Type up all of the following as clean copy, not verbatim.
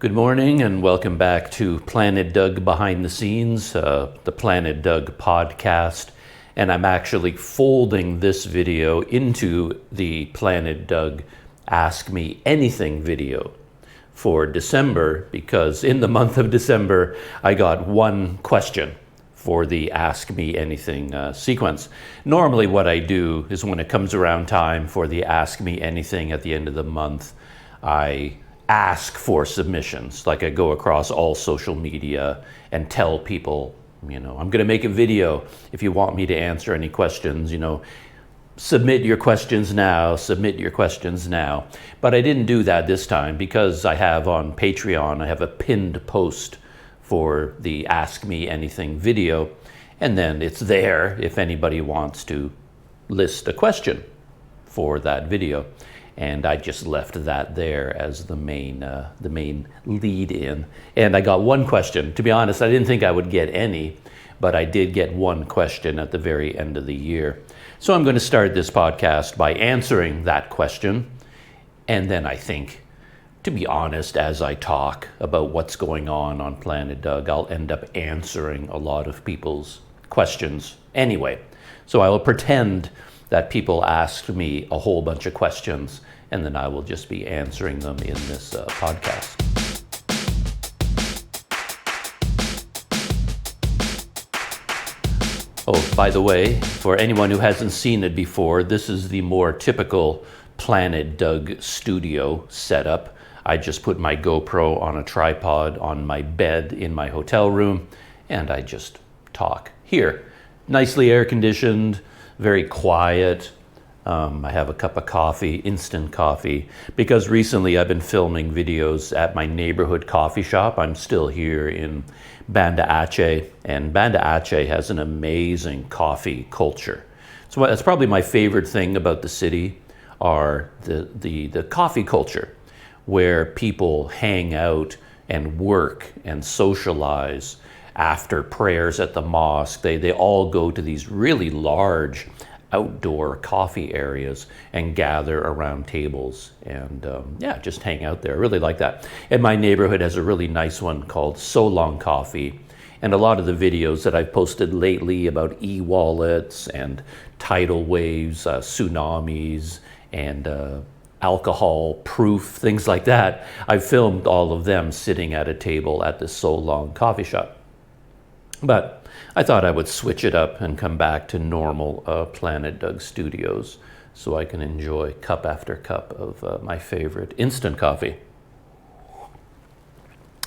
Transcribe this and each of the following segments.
Good morning and welcome back to Planet Doug Behind the Scenes, the Planet Doug podcast. And I'm actually folding this video into the Planet Doug Ask Me Anything video for December, because in the month of December, I got one question for the Ask Me Anything sequence. Normally what I do is when it comes around time for the Ask Me Anything at the end of the month, I ask for submissions. Like I go across all social media and tell people, I'm going to make a video. If you want me to answer any questions, submit your questions now, submit your questions now. But I didn't do that this time because I have on Patreon, I have a pinned post for the Ask Me Anything video. And then it's there if anybody wants to list a question for that video. And I just left that there as the main lead in. And I got one question. To be honest, I didn't think I would get any, but I did get one question at the very end of the year. So I'm going to start this podcast by answering that question. And then I think, to be honest, as I talk about what's going on Planet Doug, I'll end up answering a lot of people's questions anyway. So I will pretend that people asked me a whole bunch of questions, and then I will just be answering them in this podcast. Oh, by the way, for anyone who hasn't seen it before, this is the more typical Planet Doug studio setup. I just put my GoPro on a tripod on my bed in my hotel room, and I just talk here. Nicely air-conditioned, very quiet. I have a cup of coffee, instant coffee, because recently I've been filming videos at my neighborhood coffee shop. I'm still here in Banda Aceh, and Banda Aceh has an amazing coffee culture. So that's probably my favorite thing about the city, are the coffee culture, where people hang out and work and socialize. After prayers at the mosque, they all go to these really large outdoor coffee areas and gather around tables and just hang out there. I really like that. And my neighborhood has a really nice one called So Long Coffee. And a lot of the videos that I've posted lately about e-wallets and tidal waves, tsunamis, and alcohol proof, things like that, I've filmed all of them sitting at a table at the So Long coffee shop. But I thought I would switch it up and come back to normal Planet Doug studios so I can enjoy cup after cup of my favorite instant coffee.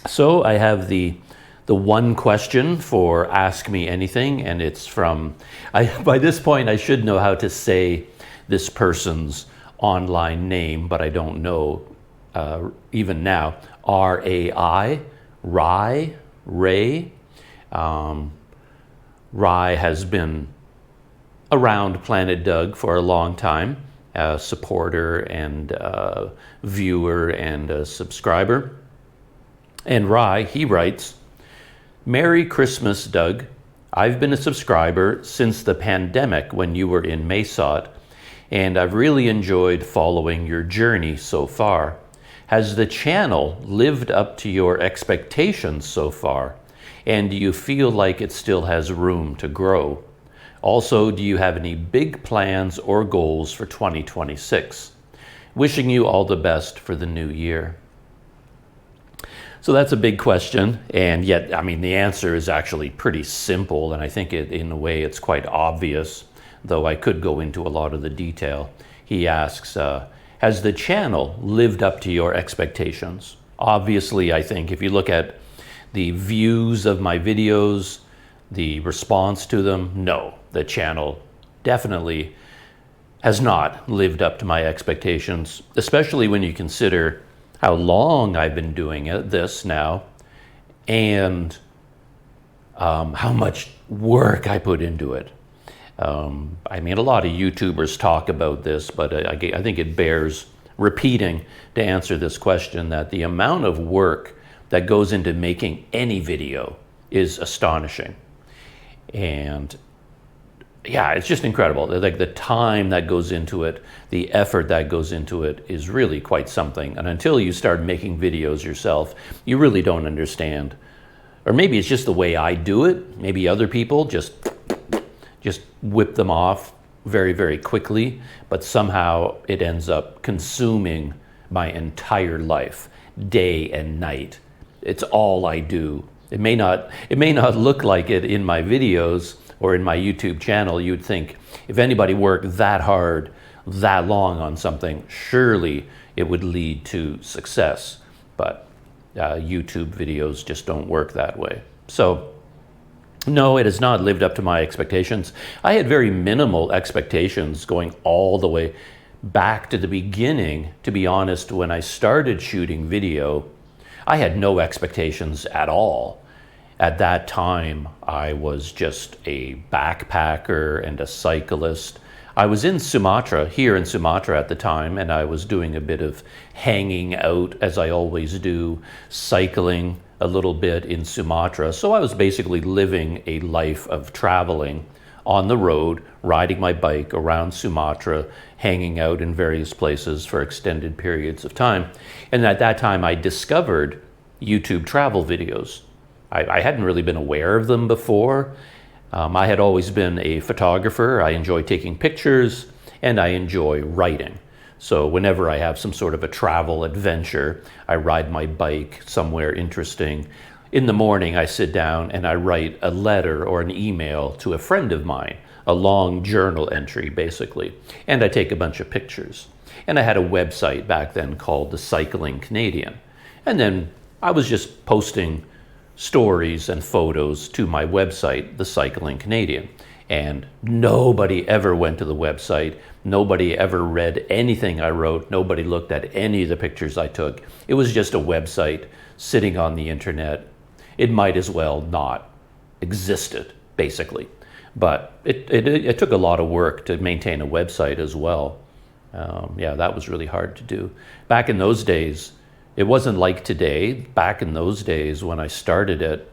So I have the one question for Ask Me Anything, and it's from, by this point I should know how to say this person's online name, but I don't know even now. R-A-I, Ray. Rai has been around Planet Doug for a long time, a supporter and viewer and a subscriber. And Rai, he writes, "Merry Christmas, Doug. I've been a subscriber since the pandemic when you were in Mesot, and I've really enjoyed following your journey so far. Has the channel lived up to your expectations so far? And do you feel like it still has room to grow? Also, do you have any big plans or goals for 2026? Wishing you all the best for the new year." So that's a big question, and yet, the answer is actually pretty simple, and I think in a way it's quite obvious, though I could go into a lot of the detail. He asks, has the channel lived up to your expectations? Obviously, I think if you look at the views of my videos, the response to them, no, the channel definitely has not lived up to my expectations, especially when you consider how long I've been doing this now and how much work I put into it. A lot of YouTubers talk about this, but I think it bears repeating to answer this question, that the amount of work that goes into making any video is astonishing. And yeah, it's just incredible. Like the time that goes into it, the effort that goes into it is really quite something. And until you start making videos yourself, you really don't understand. Or maybe it's just the way I do it. Maybe other people just whip them off very, very quickly, but somehow it ends up consuming my entire life, day and night. It's all I do. It may not look like it in my videos or in my YouTube channel. You'd think if anybody worked that hard, that long on something, surely it would lead to success. But YouTube videos just don't work that way. So no, it has not lived up to my expectations. I had very minimal expectations going all the way back to the beginning. To be honest, when I started shooting video, I had no expectations at all. At that time, I was just a backpacker and a cyclist. I was in Sumatra, here in Sumatra at the time, and I was doing a bit of hanging out, as I always do, cycling a little bit in Sumatra. So I was basically living a life of traveling on the road, riding my bike around Sumatra, hanging out in various places for extended periods of time. And at that time, I discovered YouTube travel videos. I hadn't really been aware of them before. I had always been a photographer. I enjoy taking pictures, and I enjoy writing. So whenever I have some sort of a travel adventure, I ride my bike somewhere interesting. In the morning, I sit down and I write a letter or an email to a friend of mine, a long journal entry, basically. And I take a bunch of pictures. And I had a website back then called The Cycling Canadian. And then I was just posting stories and photos to my website, The Cycling Canadian. And nobody ever went to the website. Nobody ever read anything I wrote. Nobody looked at any of the pictures I took. It was just a website sitting on the internet. It might as well not existed, basically. But it took a lot of work to maintain a website as well. Yeah, that was really hard to do. Back in those days, it wasn't like today. Back in those days when I started it,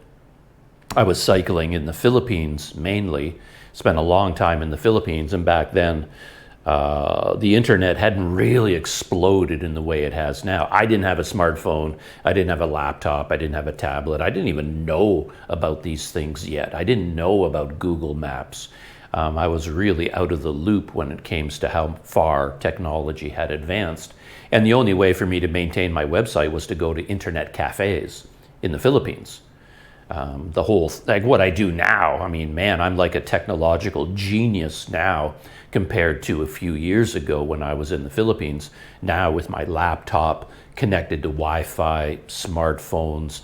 I was cycling in the Philippines mainly, spent a long time in the Philippines, and back then the internet hadn't really exploded in the way it has now. I didn't have a smartphone, I didn't have a laptop, I didn't have a tablet, I didn't even know about these things yet. I didn't know about Google Maps. I was really out of the loop when it came to how far technology had advanced. And the only way for me to maintain my website was to go to internet cafes in the Philippines. The whole, like what I do now, I mean, man, I'm like a technological genius now compared to a few years ago when I was in the Philippines. Now with my laptop connected to Wi-Fi, smartphones,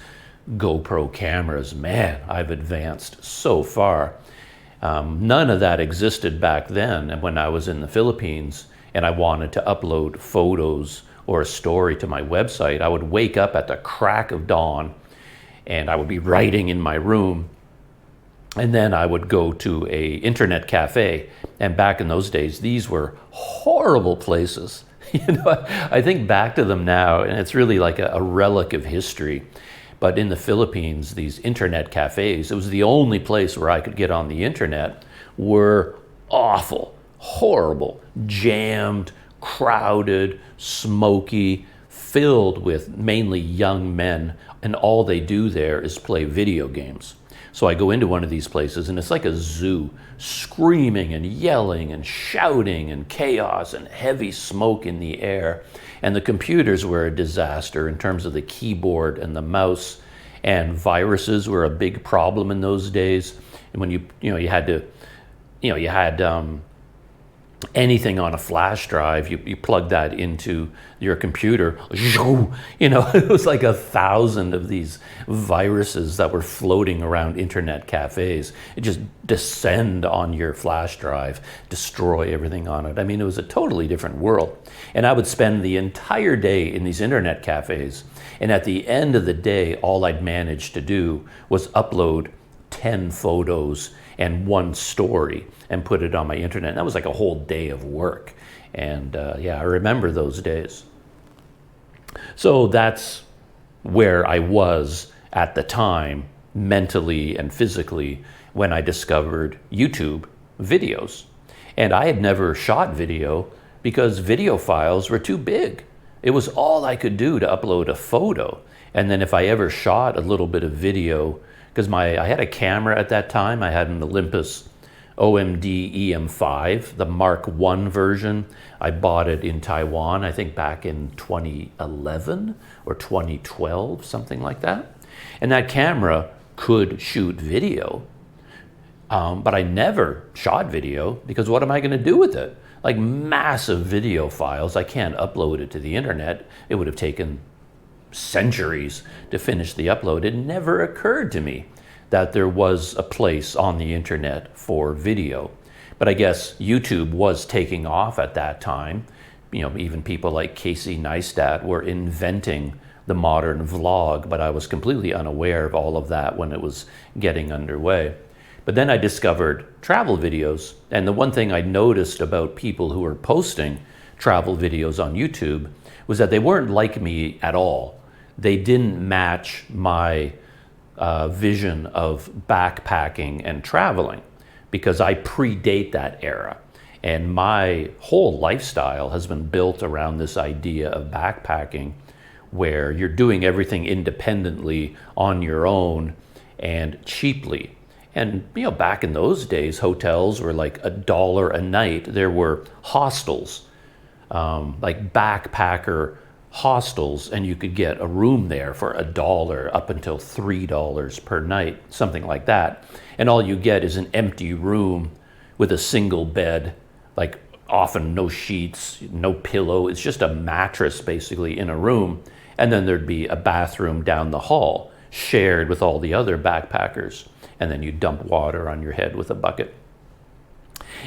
GoPro cameras, man, I've advanced so far. None of that existed back then. And when I was in the Philippines and I wanted to upload photos or a story to my website, I would wake up at the crack of dawn and I would be writing in my room, and then I would go to a internet cafe. And back in those days, these were horrible places. You know, I think back to them now, and it's really like a relic of history. But in the Philippines, these internet cafes, it was the only place where I could get on the internet, were awful, horrible, jammed, crowded, smoky, filled with mainly young men, and all they do there is play video games. So I go into one of these places and it's like a zoo, screaming and yelling and shouting and chaos and heavy smoke in the air. And the computers were a disaster in terms of the keyboard and the mouse, and viruses were a big problem in those days. And when you had anything on a flash drive, you plug that into your computer, it was like 1,000 of these viruses that were floating around internet cafes. It just descend on your flash drive, destroy everything on it. I mean, it was a totally different world. And I would spend the entire day in these internet cafes, and at the end of the day, all I'd managed to do was upload 10 photos and one story and put it on my internet. And that was like a whole day of work. And yeah, I remember those days. So that's where I was at the time, mentally and physically, when I discovered YouTube videos. And I had never shot video because video files were too big. It was all I could do to upload a photo. And then if I ever shot a little bit of video, because I had a camera at that time, I had an Olympus OMD EM5, the Mark I version. I bought it in Taiwan, I think back in 2011 or 2012, something like that. And that camera could shoot video, but I never shot video because what am I going to do with it? Like massive video files, I can't upload it to the internet. It would have taken centuries to finish the upload. It never occurred to me that there was a place on the internet for video. But I guess YouTube was taking off at that time. You know, even people like Casey Neistat were inventing the modern vlog, but I was completely unaware of all of that when it was getting underway. But then I discovered travel videos, and the one thing I noticed about people who were posting travel videos on YouTube was that they weren't like me at all. They didn't match my vision of backpacking and traveling because I predate that era. And my whole lifestyle has been built around this idea of backpacking where you're doing everything independently on your own and cheaply. And you know, back in those days, hotels were like $1 a night. There were hostels, like backpacker hostels, and you could get a room there for $1 up until $3 per night, something like that. And all you get is an empty room with a single bed, like often no sheets, no pillow. It's just a mattress basically in a room. And then there'd be a bathroom down the hall shared with all the other backpackers. And then you dump water on your head with a bucket.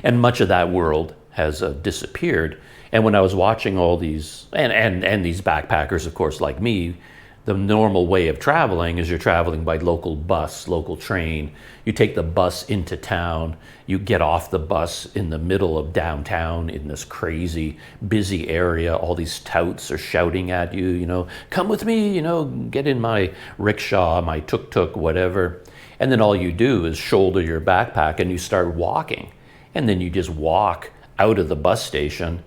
And much of that world has disappeared. And when I was watching all these, and these backpackers, of course, like me, the normal way of traveling is you're traveling by local bus, local train. You take the bus into town. You get off the bus in the middle of downtown in this crazy, busy area. All these touts are shouting at you, you know, come with me, you know, get in my rickshaw, my tuk-tuk, whatever. And then all you do is shoulder your backpack and you start walking. And then you just walk out of the bus station,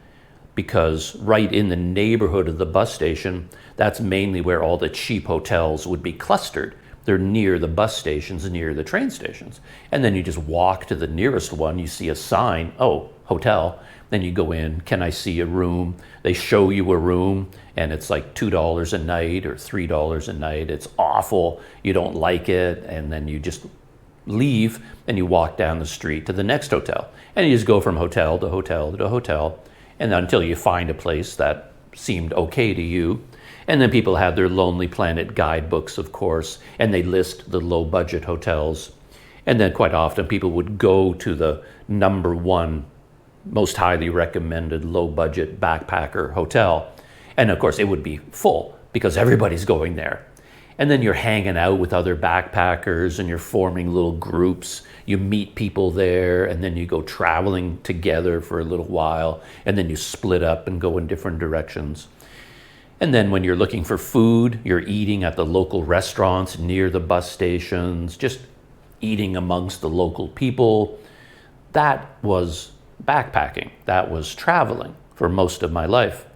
because right in the neighborhood of the bus station, that's mainly where all the cheap hotels would be clustered. They're near the bus stations, near the train stations. And then you just walk to the nearest one, you see a sign, oh, hotel. Then you go in, can I see a room? They show you a room, and it's like $2 a night or $3 a night. It's awful, you don't like it, and then you just leave and you walk down the street to the next hotel. And you just go from hotel to hotel to hotel, and until you find a place that seemed okay to you. And then people had their Lonely Planet guidebooks, of course, and they list the low budget hotels. And then quite often people would go to the number one most highly recommended low budget backpacker hotel. And of course it would be full because everybody's going there. And then you're hanging out with other backpackers and you're forming little groups. You meet people there, and then you go traveling together for a little while, and then you split up and go in different directions. And then when you're looking for food, you're eating at the local restaurants near the bus stations, just eating amongst the local people. That was backpacking. That was traveling for most of my life.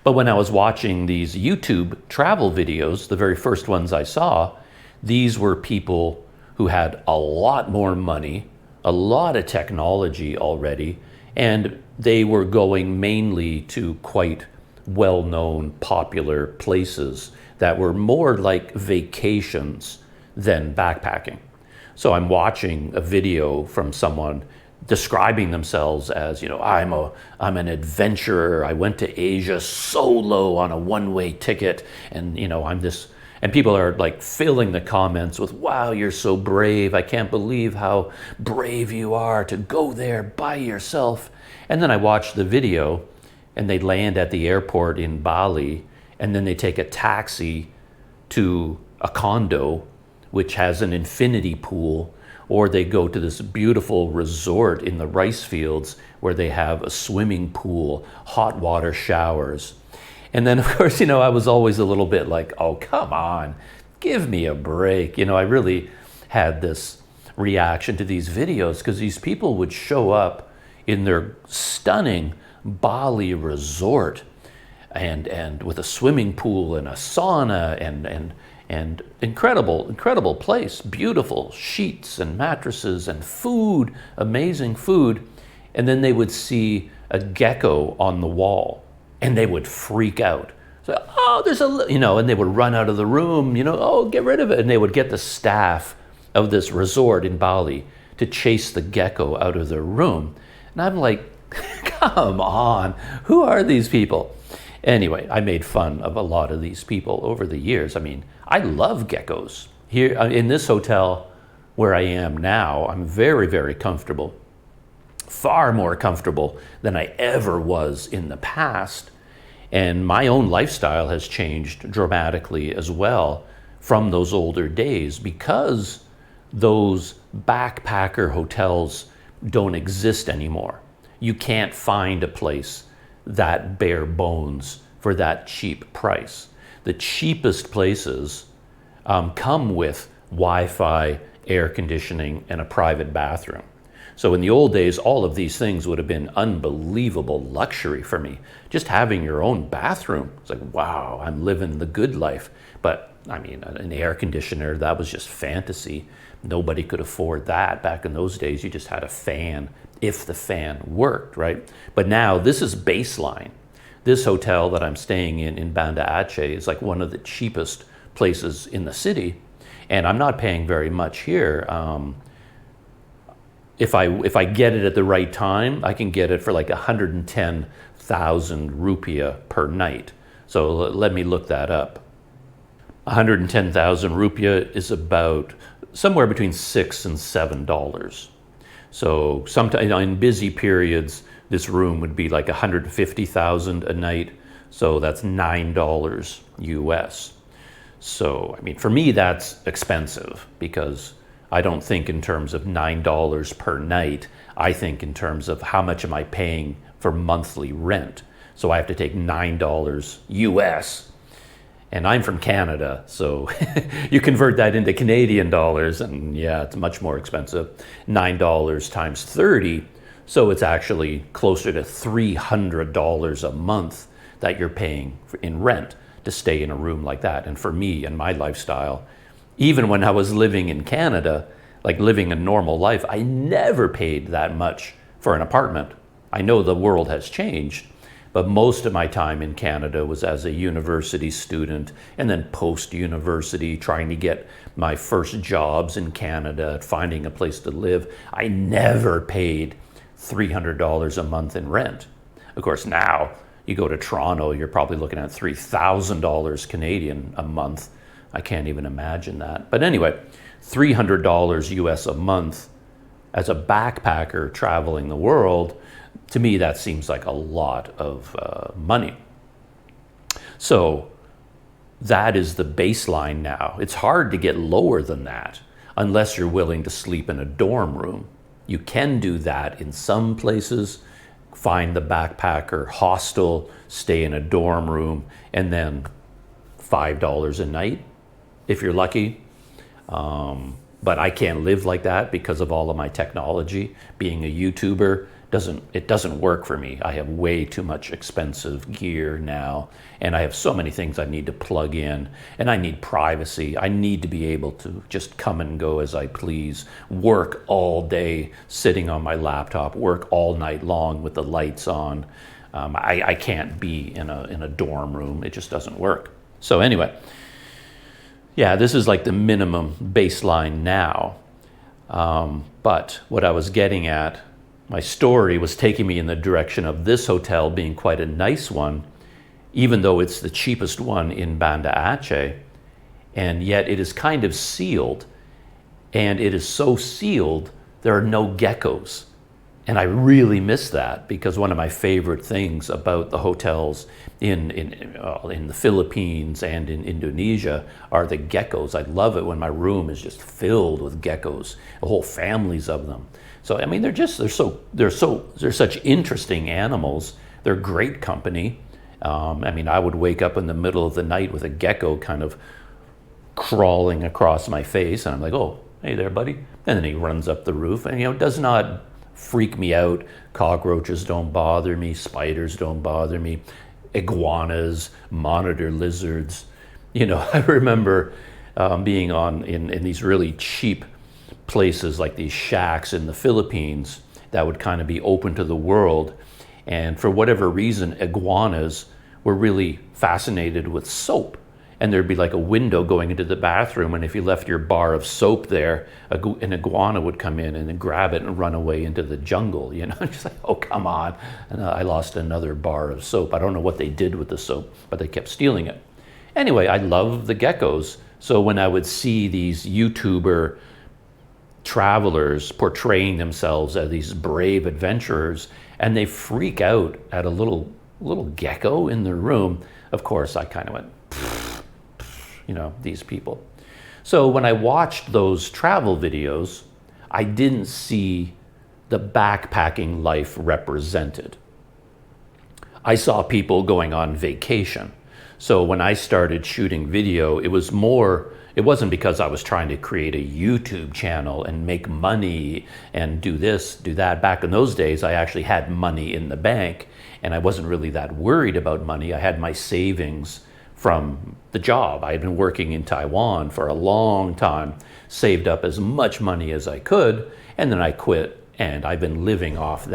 But when I was watching these YouTube travel videos, the very first ones I saw, these were people who had a lot more money, a lot of technology already, and they were going mainly to quite well-known, popular places that were more like vacations than backpacking. So I'm watching a video from someone describing themselves as, you know, I'm an adventurer. I went to Asia solo on a one-way ticket, and you know, I'm this. And people are like filling the comments with, wow, you're so brave. I can't believe how brave you are to go there by yourself. And then I watch the video, and they land at the airport in Bali, and then they take a taxi to a condo which has an infinity pool, or they go to this beautiful resort in the rice fields where they have a swimming pool, hot water showers. And then, of course, you know, I was always a little bit like, oh, come on, give me a break. You know, I really had this reaction to these videos, because these people would show up in their stunning Bali resort and with a swimming pool and a sauna and incredible place, beautiful sheets and mattresses and food, amazing food. And then they would see a gecko on the wall and they would freak out. So, oh, there's a, and they would run out of the room, oh, get rid of it. And they would get the staff of this resort in Bali to chase the gecko out of their room. And I'm like, come on, who are these people? Anyway, I made fun of a lot of these people over the years. I mean, I love geckos. Here in this hotel where I am now, I'm very, very comfortable. Far more comfortable than I ever was in the past. And my own lifestyle has changed dramatically as well from those older days, because those backpacker hotels don't exist anymore. You can't find a place that bare bones for that cheap price. The cheapest places come with Wi-Fi, air conditioning, and a private bathroom. So in the old days, all of these things would have been unbelievable luxury for me. Just having your own bathroom, it's like, wow, I'm living the good life. But I mean, an air conditioner, that was just fantasy. Nobody could afford that. Back in those days, you just had a fan, if the fan worked, right? But now this is baseline. This hotel that I'm staying in Banda Aceh is like one of the cheapest places in the city. And I'm not paying very much here. If I get it at the right time, I can get it for like 110,000 rupiah per night. So let me look that up. 110,000 rupiah is about somewhere between $6 and $7. So sometimes in busy periods, this room would be like 150,000 a night. So that's $9 US. So, I mean, for me, that's expensive, because I don't think in terms of $9 per night. I think in terms of how much am I paying for monthly rent. So I have to take $9 US. And I'm from Canada, so you convert that into Canadian dollars, and yeah, it's much more expensive. $9 times 30, so it's actually closer to $300 a month that you're paying in rent to stay in a room like that. And for me and my lifestyle, even when I was living in Canada, like living a normal life, I never paid that much for an apartment. I know the world has changed, but most of my time in Canada was as a university student, and then post-university, trying to get my first jobs in Canada, finding a place to live. I never paid $300 a month in rent. Of course, now you go to Toronto, you're probably looking at $3,000 Canadian a month. I can't even imagine that. But anyway, $300 US a month as a backpacker traveling the world, to me, that seems like a lot of money. So that is the baseline now. It's hard to get lower than that unless you're willing to sleep in a dorm room. You can do that in some places, find the backpacker hostel, stay in a dorm room, and then $5 a night if you're lucky. But I can't live like that because of all of my technology. Being a YouTuber, it doesn't work for me. I have way too much expensive gear now, and I have so many things I need to plug in, and I need privacy. I need to be able to just come and go as I please, work all day sitting on my laptop, work all night long with the lights on. I can't be in a dorm room. It just doesn't work. So anyway, yeah, this is like the minimum baseline now. But what I was getting at, my story was taking me in the direction of this hotel being quite a nice one, even though it's the cheapest one in Banda Aceh, and yet it is kind of sealed, and it is so sealed there are no geckos. And I really miss that, because one of my favorite things about the hotels in the Philippines and in Indonesia are the geckos. I love it when my room is just filled with geckos, whole families of them. So I mean, they're such interesting animals. They're great company. I mean, I would wake up in the middle of the night with a gecko kind of crawling across my face, and I'm like, oh, Hey there, buddy. And then he runs up the roof and, it does not freak me out. Cockroaches don't bother me. Spiders don't bother me. Iguanas, monitor lizards. I remember being in these really cheap places like these shacks in the Philippines that would kind of be open to the world. And for whatever reason, iguanas were really fascinated with soap. And there'd be like a window going into the bathroom, and if you left your bar of soap there, an iguana would come in and then grab it and run away into the jungle, Just like, oh, come on. And I lost another bar of soap. I don't know what they did with the soap, but they kept stealing it. Anyway, I love the geckos. So when I would see these YouTuber travelers portraying themselves as these brave adventurers, and they freak out at a little gecko in their room, of course, I kind of went, these people. So when I watched those travel videos, I didn't see the backpacking life represented. I saw people going on vacation. So when I started shooting video, it wasn't because I was trying to create a YouTube channel and make money and do this, do that. Back in those days, I actually had money in the bank, and I wasn't really that worried about money. I had my savings from the job. I had been working in Taiwan for a long time, saved up as much money as I could, and then I quit, and I've been living off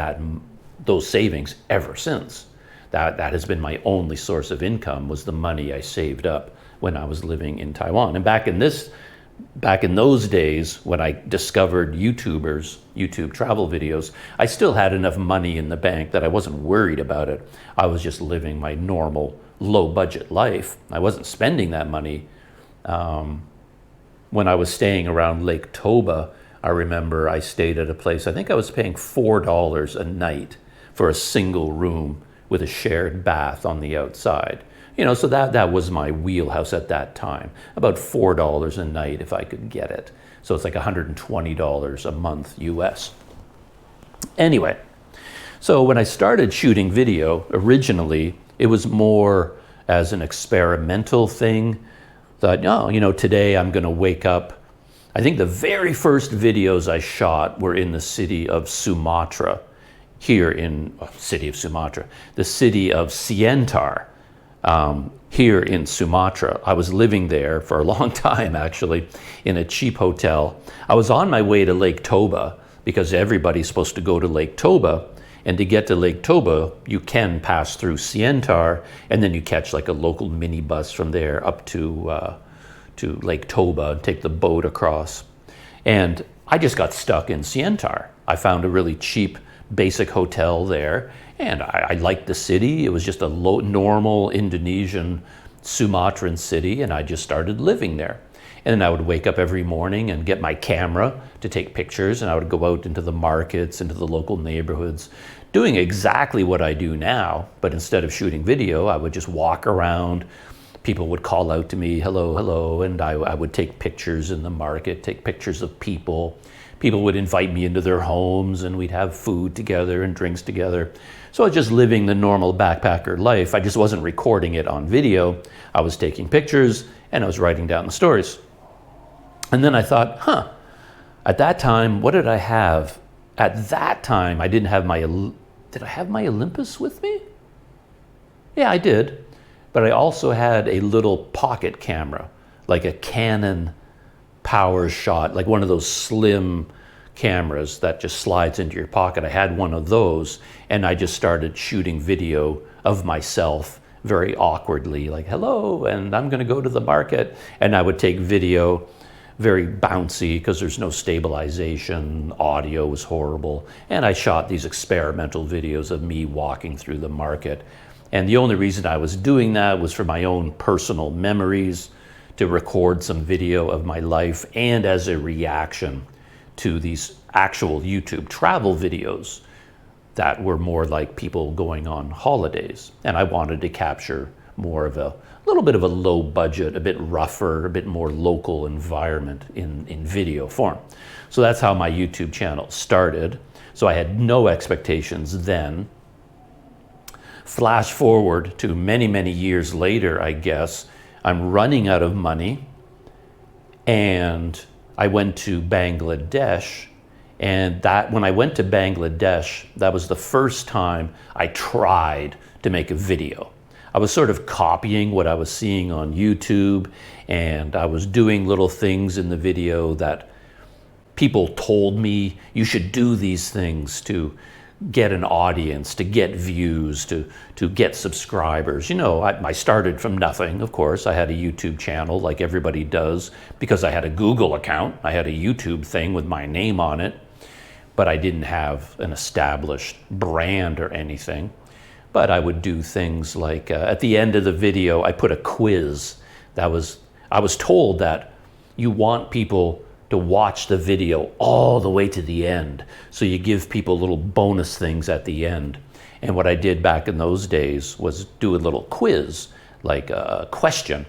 those savings ever since. That has been my only source of income, was the money I saved up when I was living in Taiwan. And back in those days, when I discovered YouTube travel videos, I still had enough money in the bank that I wasn't worried about it. I was just living my normal low budget life. I wasn't spending that money. When I was staying around Lake Toba, I remember I stayed at a place, I think I was paying $4 a night for a single room with a shared bath on the outside. So that was my wheelhouse at that time, about $4 a night if I could get it. So it's like $120 a month US. Anyway, so when I started shooting video, originally, it was more as an experimental thing. Thought, today I'm going to wake up. I think the very first videos I shot were in the city of Sumatra, the city of Siantar, here in Sumatra. I was living there for a long time, actually, in a cheap hotel. I was on my way to Lake Toba because everybody's supposed to go to Lake Toba. And to get to Lake Toba, you can pass through Siantar, and then you catch like a local minibus from there up to Lake Toba and take the boat across. And I just got stuck in Siantar. I found a really cheap, basic hotel there, and I liked the city. It was just a normal Indonesian Sumatran city, and I just started living there. And then I would wake up every morning and get my camera to take pictures, and I would go out into the markets, into the local neighborhoods, doing exactly what I do now, but instead of shooting video, I would just walk around. People would call out to me, hello, hello, and I would take pictures in the market, take pictures of people. People would invite me into their homes, and we'd have food together and drinks together. So I was just living the normal backpacker life. I just wasn't recording it on video. I was taking pictures, and I was writing down the stories. And then I thought, at that time, what did I have? At that time, I didn't have did I have my Olympus with me? Yeah, I did. But I also had a little pocket camera, like a Canon PowerShot, like one of those slim cameras that just slides into your pocket. I had one of those, and I just started shooting video of myself very awkwardly, like, hello, and I'm gonna go to the market. And I would take video, very bouncy because there's no stabilization, audio was horrible. And I shot these experimental videos of me walking through the market. And the only reason I was doing that was for my own personal memories, to record some video of my life, and as a reaction to these actual YouTube travel videos that were more like people going on holidays. And I wanted to capture more of a little bit of a low budget, a bit rougher, a bit more local environment in video form. So that's how my YouTube channel started. So I had no expectations then. Flash forward to many, many years later, I guess, I'm running out of money, and I went to Bangladesh, and that when I went to Bangladesh, that was the first time I tried to make a video. I was sort of copying what I was seeing on YouTube, and I was doing little things in the video that people told me you should do these things to get an audience, to get views, to get subscribers. You know, I started from nothing, of course. I had a YouTube channel like everybody does because I had a Google account. I had a YouTube thing with my name on it, but I didn't have an established brand or anything. But I would do things like at the end of the video, I put a quiz. I was told that you want people to watch the video all the way to the end. So you give people little bonus things at the end. And what I did back in those days was do a little quiz, like a question.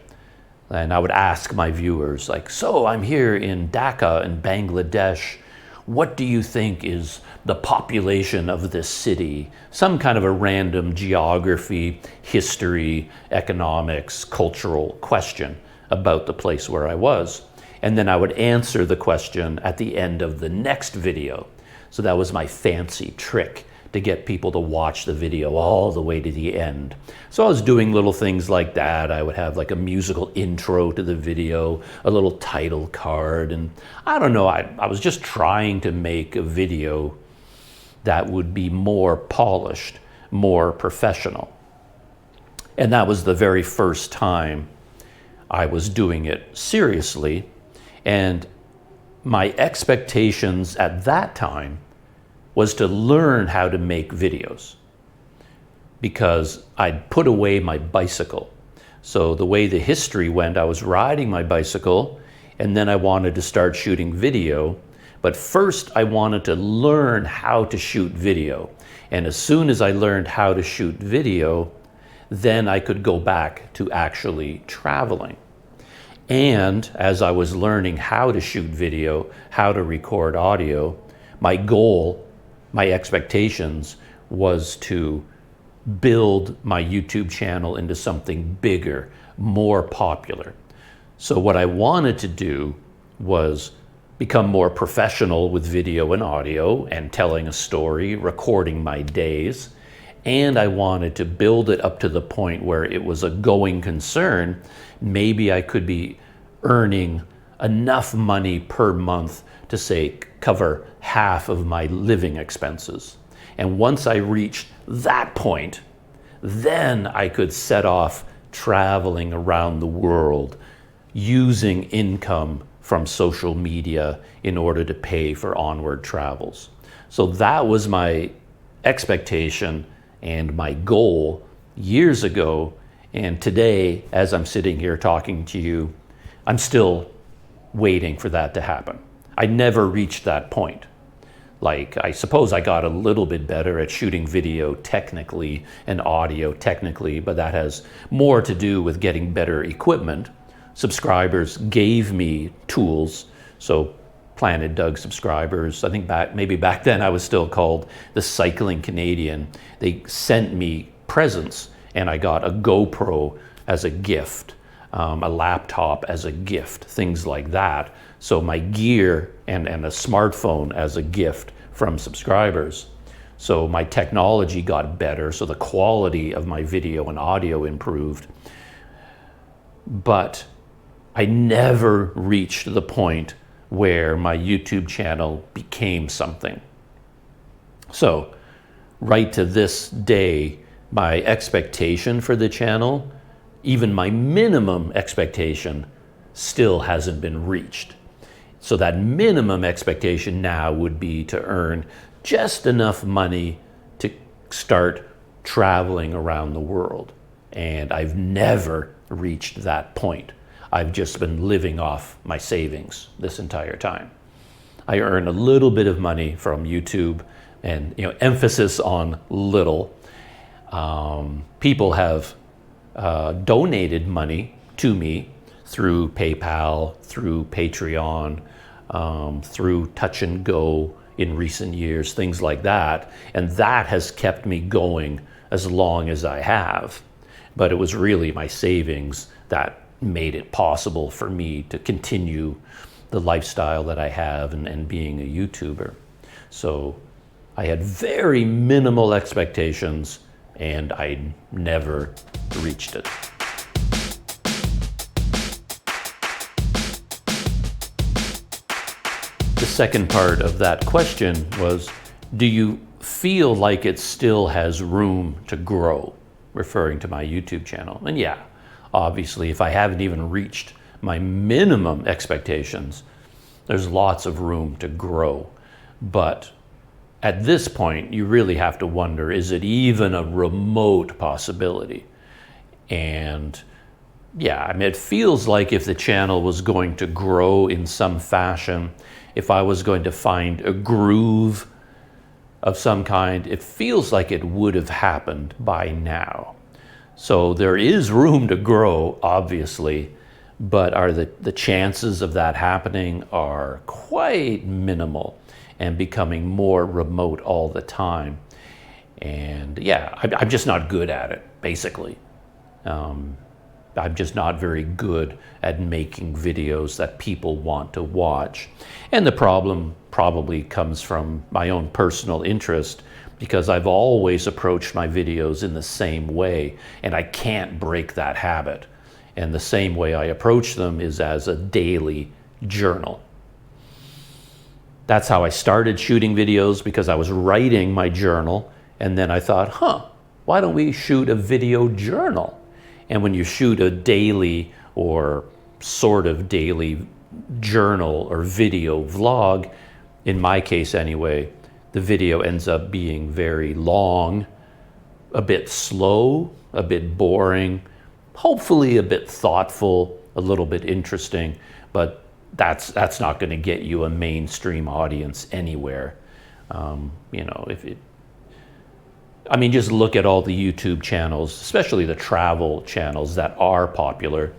And I would ask my viewers, like, so I'm here in Dhaka in Bangladesh. What do you think is the population of this city? Some kind of a random geography, history, economics, cultural question about the place where I was. And then I would answer the question at the end of the next video. So that was my fancy trick to get people to watch the video all the way to the end. So I was doing little things like that. I would have like a musical intro to the video, a little title card, and I don't know, I was just trying to make a video that would be more polished, more professional. And that was the very first time I was doing it seriously. And my expectations at that time was to learn how to make videos because I'd put away my bicycle. So the way the history went, I was riding my bicycle and then I wanted to start shooting video. But first I wanted to learn how to shoot video. And as soon as I learned how to shoot video, then I could go back to actually traveling. And as I was learning how to shoot video, how to record audio, my goal, my expectations was to build my YouTube channel into something bigger, more popular. So what I wanted to do was become more professional with video and audio and telling a story, recording my days. And I wanted to build it up to the point where it was a going concern. Maybe I could be earning enough money per month to, say, cover half of my living expenses. And once I reached that point, then I could set off traveling around the world using income from social media in order to pay for onward travels. So that was my expectation and my goal years ago. And today, as I'm sitting here talking to you, I'm still waiting for that to happen. I never reached that point. Like, I suppose I got a little bit better at shooting video technically and audio technically, but that has more to do with getting better equipment. Subscribers gave me tools. So Planet Doug subscribers, I think maybe back then I was still called the Cycling Canadian. They sent me presents and I got a GoPro as a gift, a laptop as a gift, things like that. So my gear and a smartphone as a gift from subscribers. So my technology got better, so the quality of my video and audio improved. But I never reached the point where my YouTube channel became something. So right to this day, my expectation for the channel, even my minimum expectation, still hasn't been reached. So that minimum expectation now would be to earn just enough money to start traveling around the world. And I've never reached that point. I've just been living off my savings this entire time. I earn a little bit of money from YouTube, and emphasis on little. People have donated money to me through PayPal, through Patreon, through Touch and Go in recent years, things like that. And that has kept me going as long as I have. But it was really my savings that made it possible for me to continue the lifestyle that I have and being a YouTuber. So I had very minimal expectations, and I never reached it. The second part of that question was, do you feel like it still has room to grow? Referring to my YouTube channel. And yeah, obviously, if I haven't even reached my minimum expectations, there's lots of room to grow. But at this point, you really have to wonder, is it even a remote possibility? And yeah, I mean, it feels like if the channel was going to grow in some fashion, if I was going to find a groove of some kind, it feels like it would have happened by now. So there is room to grow, obviously, but are the chances of that happening are quite minimal and becoming more remote all the time. And yeah, I'm just not good at it, basically. I'm just not very good at making videos that people want to watch. And the problem probably comes from my own personal interest, because I've always approached my videos in the same way, and I can't break that habit. And the same way I approach them is as a daily journal. That's how I started shooting videos, because I was writing my journal, and then I thought, why don't we shoot a video journal? And when you shoot a daily or sort of daily journal or video vlog, in my case anyway, the video ends up being very long, a bit slow, a bit boring, hopefully a bit thoughtful, a little bit interesting, but that's not going to get you a mainstream audience anywhere. Just look at all the YouTube channels, especially the travel channels that are popular.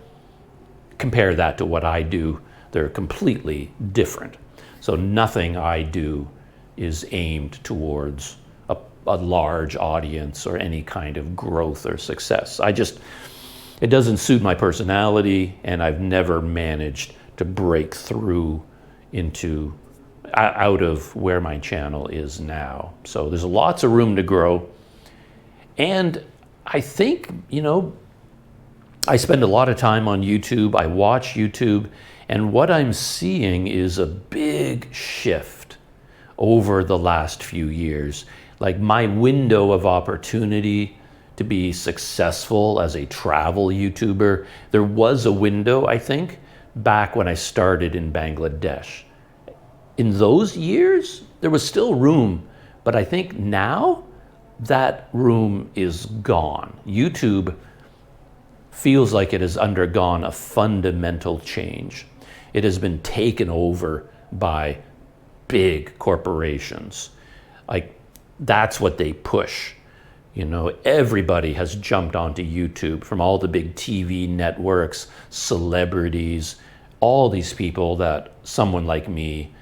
Compare that to what I do. They're completely different. So nothing I do is aimed towards a large audience or any kind of growth or success. It doesn't suit my personality, and I've never managed to break through out of where my channel is now. So there's lots of room to grow. And I think, I spend a lot of time on YouTube. I watch YouTube, and what I'm seeing is a big shift over the last few years. Like, my window of opportunity to be successful as a travel YouTuber, there was a window, I think, back when I started in Bangladesh. In those years, there was still room, but I think now that room is gone. YouTube feels like it has undergone a fundamental change. It has been taken over by big corporations. Like, that's what they push. Everybody has jumped onto YouTube, from all the big TV networks, celebrities, all these people that someone like me,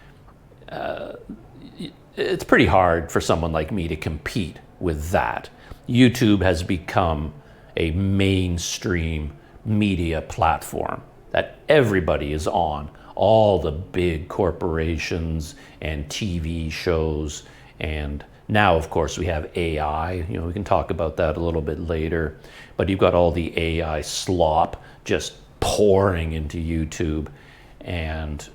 it's pretty hard for someone like me to compete with that. YouTube has become a mainstream media platform that everybody is on. All the big corporations and TV shows, and now, of course, we have AI. We can talk about that a little bit later. But you've got all the AI slop just pouring into YouTube. And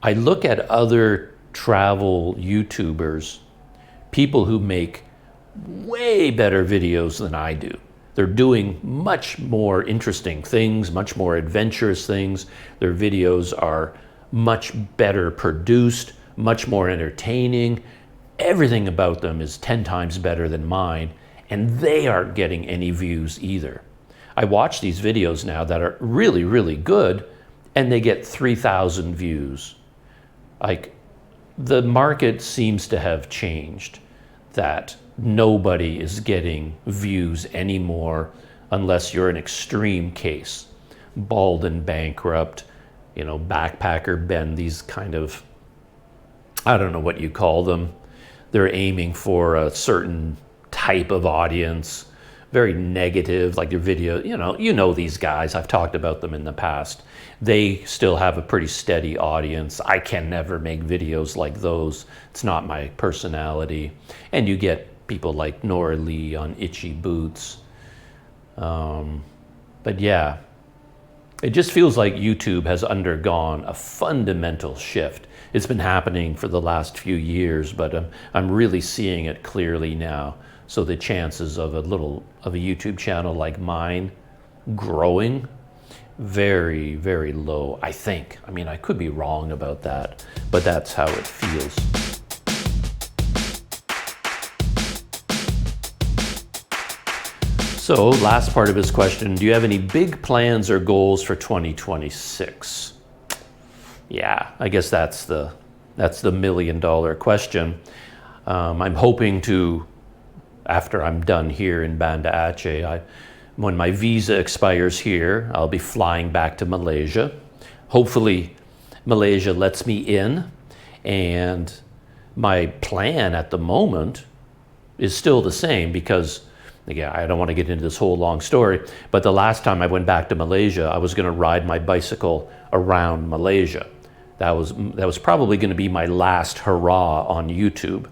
I look at other travel YouTubers, people who make way better videos than I do. They're doing much more interesting things, much more adventurous things. Their videos are much better produced, much more entertaining. Everything about them is 10 times better than mine, and they aren't getting any views either. I watch these videos now that are really, really good, and they get 3,000 views. Like, the market seems to have changed, that nobody is getting views anymore unless you're an extreme case. Bald and bankrupt, backpacker Ben, these kind of, I don't know what you call them. They're aiming for a certain type of audience, very negative, like your video, you know these guys, I've talked about them in the past. They still have a pretty steady audience. I can never make videos like those. It's not my personality. And you get people like Nora Lee on Itchy Boots. But yeah, it just feels like YouTube has undergone a fundamental shift. It's been happening for the last few years, but I'm really seeing it clearly now. So the chances of a YouTube channel like mine growing, very, very low, I think. I mean, I could be wrong about that, but that's how it feels. So, last part of his question, do you have any big plans or goals for 2026? Yeah, I guess that's the $1 million question. I'm hoping to, after I'm done here in Banda Aceh, when my visa expires here, I'll be flying back to Malaysia. Hopefully, Malaysia lets me in, and my plan at the moment is still the same because, again, I don't want to get into this whole long story, but the last time I went back to Malaysia, I was going to ride my bicycle around Malaysia. That was probably going to be my last hurrah on YouTube.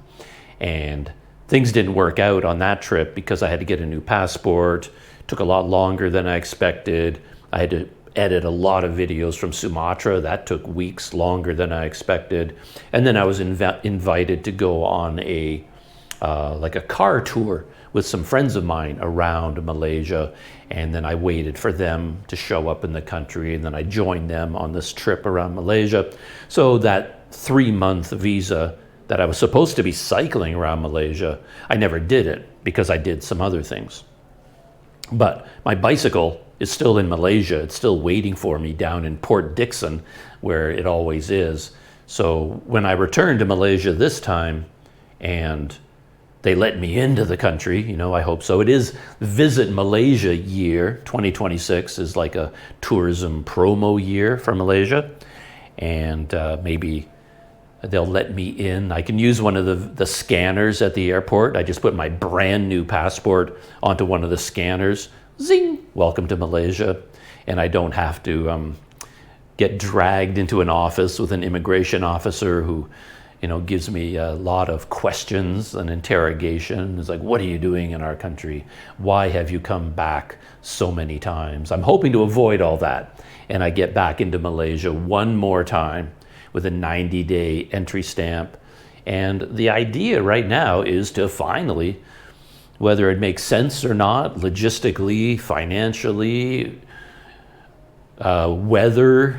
And things didn't work out on that trip because I had to get a new passport. It took a lot longer than I expected. I had to edit a lot of videos from Sumatra. That took weeks longer than I expected. And then I was invited to go on a car tour with some friends of mine around Malaysia, and then I waited for them to show up in the country, and then I joined them on this trip around Malaysia. So that 3-month visa that I was supposed to be cycling around Malaysia, I never did it because I did some other things. But my bicycle is still in Malaysia. It's still waiting for me down in Port Dickson, where it always is. So when I returned to Malaysia this time, and they let me into the country, I hope so. It is Visit Malaysia year. 2026 is like a tourism promo year for Malaysia. And maybe they'll let me in. I can use one of the scanners at the airport. I just put my brand new passport onto one of the scanners. Zing! Welcome to Malaysia. And I don't have to get dragged into an office with an immigration officer who gives me a lot of questions and interrogation. It's like, what are you doing in our country? Why have you come back so many times? I'm hoping to avoid all that. And I get back into Malaysia one more time with a 90-day entry stamp. And the idea right now is to finally, whether it makes sense or not, logistically, financially, weather,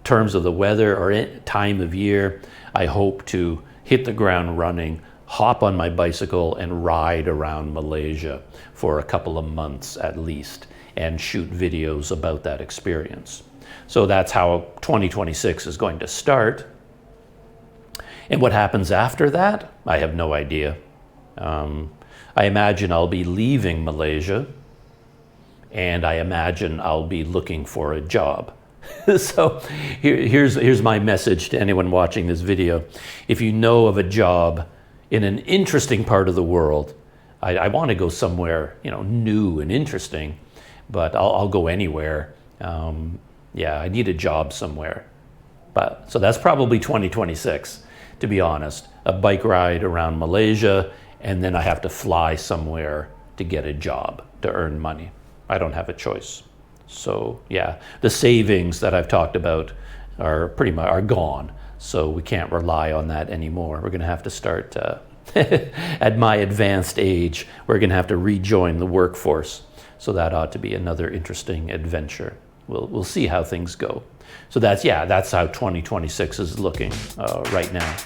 terms of the weather or time of year, I hope to hit the ground running, hop on my bicycle and ride around Malaysia for a couple of months at least and shoot videos about that experience. So that's how 2026 is going to start. And what happens after that, I have no idea. I imagine I'll be leaving Malaysia, and I imagine I'll be looking for a job. So here's my message to anyone watching this video. If you know of a job in an interesting part of the world, I want to go somewhere new and interesting, but I'll go anywhere. I need a job somewhere. But so that's probably 2026, to be honest. A bike ride around Malaysia, and then I have to fly somewhere to get a job, to earn money. I don't have a choice. So yeah, the savings that I've talked about are pretty much gone. So we can't rely on that anymore. We're going to have to start at my advanced age. We're going to have to rejoin the workforce. So that ought to be another interesting adventure. We'll see how things go. So that's how 2026 is looking right now.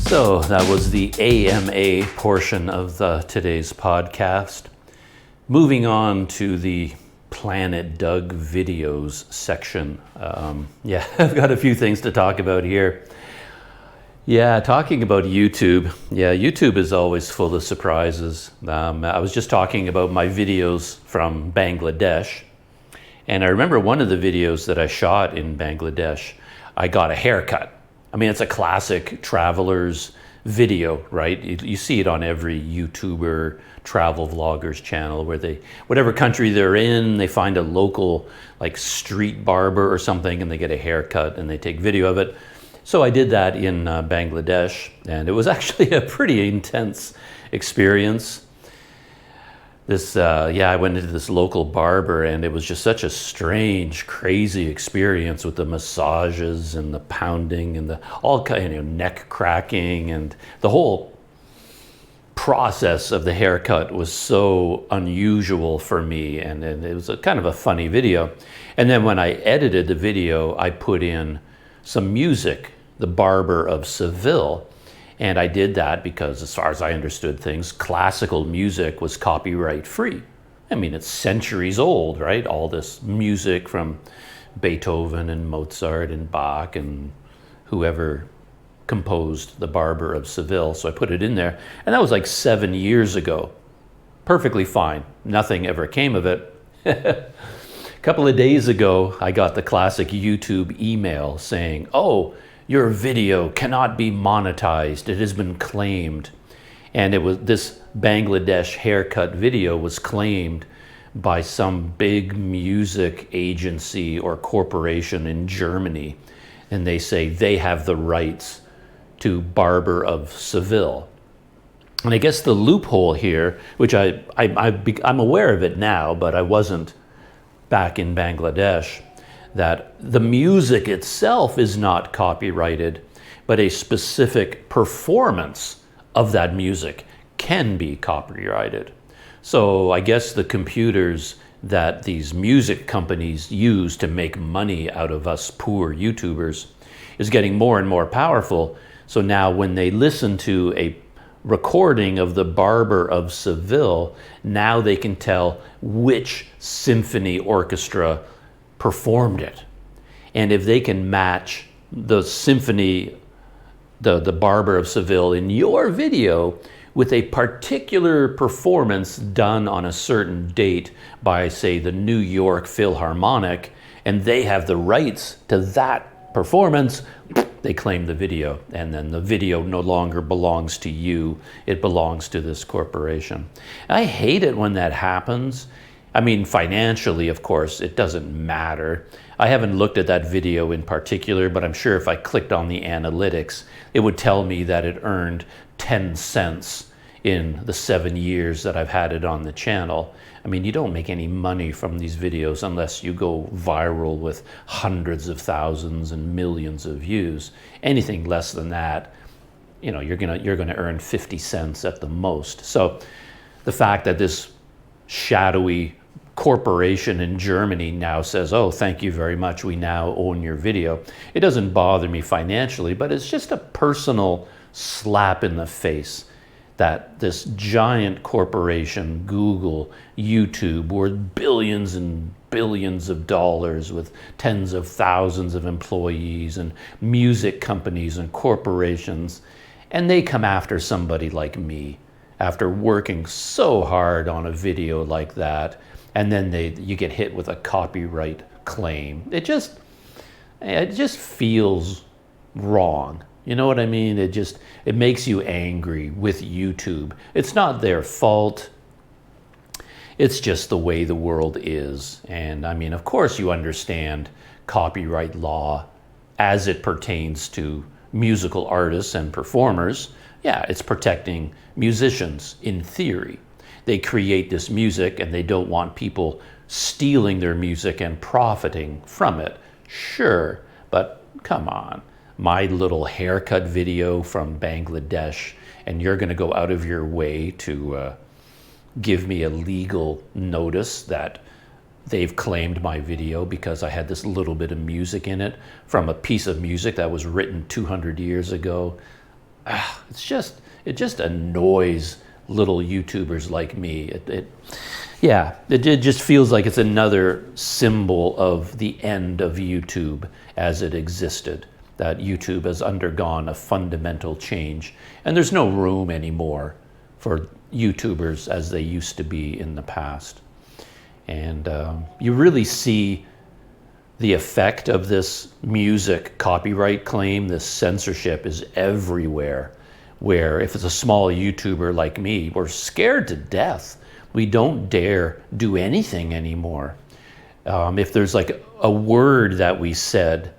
So that was the AMA portion of today's podcast. Moving on to the Planet Doug videos section. I've got a few things to talk about here. Yeah, talking about YouTube. Yeah, YouTube is always full of surprises. I was just talking about my videos from Bangladesh. And I remember one of the videos that I shot in Bangladesh, I got a haircut. I mean, it's a classic traveler's video, right? You see it on every YouTuber, travel vlogger's channel where they, whatever country they're in, they find a local like street barber or something and they get a haircut and they take video of it. So I did that in Bangladesh, and it was actually a pretty intense experience. I went into this local barber, and it was just such a strange, crazy experience with the massages and the pounding and the all kind of neck cracking, and the whole process of the haircut was so unusual for me, and it was a kind of a funny video. And then when I edited the video, I put in some music, The Barber of Seville. And I did that because, as far as I understood things, classical music was copyright free. I mean, it's centuries old, right? All this music from Beethoven and Mozart and Bach and whoever composed The Barber of Seville. So I put it in there. And that was like 7 years ago. Perfectly fine. Nothing ever came of it. A couple of days ago, I got the classic YouTube email saying, "Oh, your video cannot be monetized. It has been claimed." And it was this Bangladesh haircut video was claimed by some big music agency or corporation in Germany. And they say they have the rights to Barber of Seville. And I guess the loophole here, which I'm aware of it now, but I wasn't back in Bangladesh, that the music itself is not copyrighted, but a specific performance of that music can be copyrighted. So I guess the computers that these music companies use to make money out of us poor YouTubers is getting more and more powerful. So now when they listen to a recording of The Barber of Seville, now they can tell which symphony orchestra performed it. And if they can match the symphony, the Barber of Seville in your video with a particular performance done on a certain date by, say, the New York Philharmonic, and they have the rights to that performance, they claim the video, and then the video no longer belongs to you, it belongs to this corporation. I hate it when that happens. I mean, financially, of course, it doesn't matter. I haven't looked at that video in particular, but I'm sure if I clicked on the analytics, it would tell me that it earned 10 cents in the 7 years that I've had it on the channel. I mean, you don't make any money from these videos unless you go viral with hundreds of thousands and millions of views. Anything less than that, you know, you're gonna earn 50 cents at the most. So the fact that this shadowy corporation in Germany now says, "Oh, thank you very much, we now own your video," it doesn't bother me financially, but it's just a personal slap in the face that this giant corporation, Google, YouTube, worth billions and billions of dollars with tens of thousands of employees and music companies and corporations, and they come after somebody like me after working so hard on a video like that, and then you get hit with a copyright claim. It just feels wrong. You know what I mean? It makes you angry with YouTube. It's not their fault. It's just the way the world is. And I mean, of course you understand copyright law as it pertains to musical artists and performers. Yeah, it's protecting musicians in theory. They create this music and they don't want people stealing their music and profiting from it. Sure, but come on. My little haircut video from Bangladesh, and you're going to go out of your way to give me a legal notice that they've claimed my video because I had this little bit of music in it from a piece of music that was written 200 years ago. It just annoys little YouTubers like me. It just feels like it's another symbol of the end of YouTube as it existed. That YouTube has undergone a fundamental change, and there's no room anymore for YouTubers as they used to be in the past. And you really see the effect of this music copyright claim, this censorship is everywhere. Where if it's a small YouTuber like me, we're scared to death. We don't dare do anything anymore. If there's like a word that we said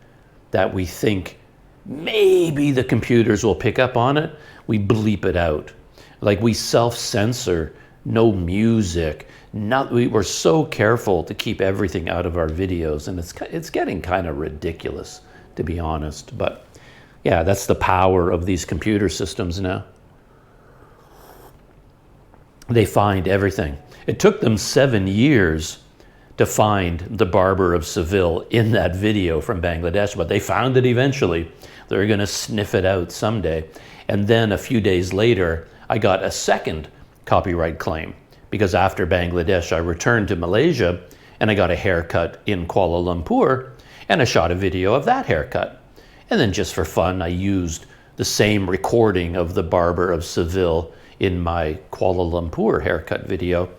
that we think maybe the computers will pick up on it, we bleep it out. Like we self-censor, no music. We're so careful to keep everything out of our videos, and it's getting kind of ridiculous, to be honest. But yeah, that's the power of these computer systems now. They find everything. It took them 7 years to find the barber of Seville in that video from Bangladesh, but they found it eventually. They're going to sniff it out someday. And then a few days later, I got a second copyright claim, because after Bangladesh, I returned to Malaysia and I got a haircut in Kuala Lumpur, and I shot a video of that haircut. And then just for fun, I used the same recording of the barber of Seville in my Kuala Lumpur haircut video,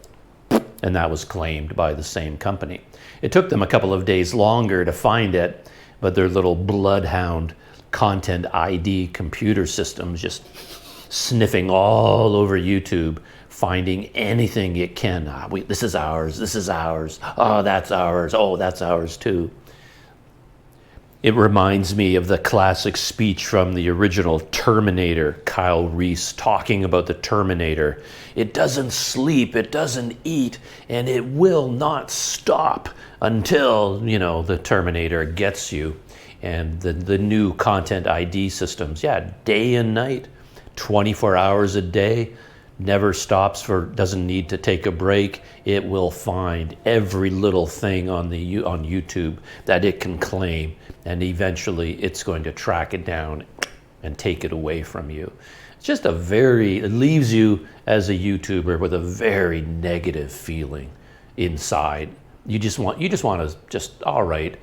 and that was claimed by the same company. It took them a couple of days longer to find it, but their little bloodhound content ID computer systems just sniffing all over YouTube, finding anything it can. This is ours, this is ours, oh, that's ours too. It reminds me of the classic speech from the original Terminator, Kyle Reese talking about the Terminator. It doesn't sleep, it doesn't eat, and it will not stop until, the Terminator gets you. And the new content ID systems, day and night, 24 hours a day, never stops, doesn't need to take a break. It will find every little thing on YouTube that it can claim, and eventually it's going to track it down and take it away from you. It's just it leaves you as a YouTuber with a very negative feeling inside. You just want to all right,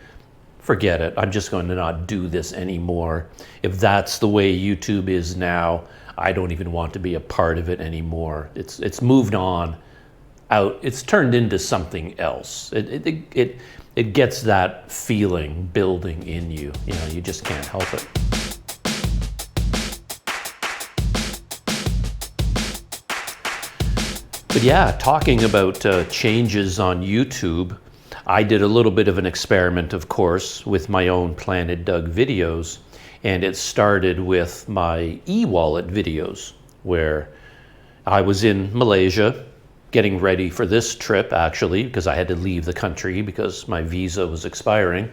forget it. I'm just going to not do this anymore. If that's the way YouTube is now, I don't even want to be a part of it anymore. It's moved on out. It's turned into something else. It gets that feeling building in you. You just can't help it. But yeah, talking about changes on YouTube, I did a little bit of an experiment, of course, with my own Planet Doug videos. And it started with my e-wallet videos, where I was in Malaysia getting ready for this trip, actually, because I had to leave the country because my visa was expiring.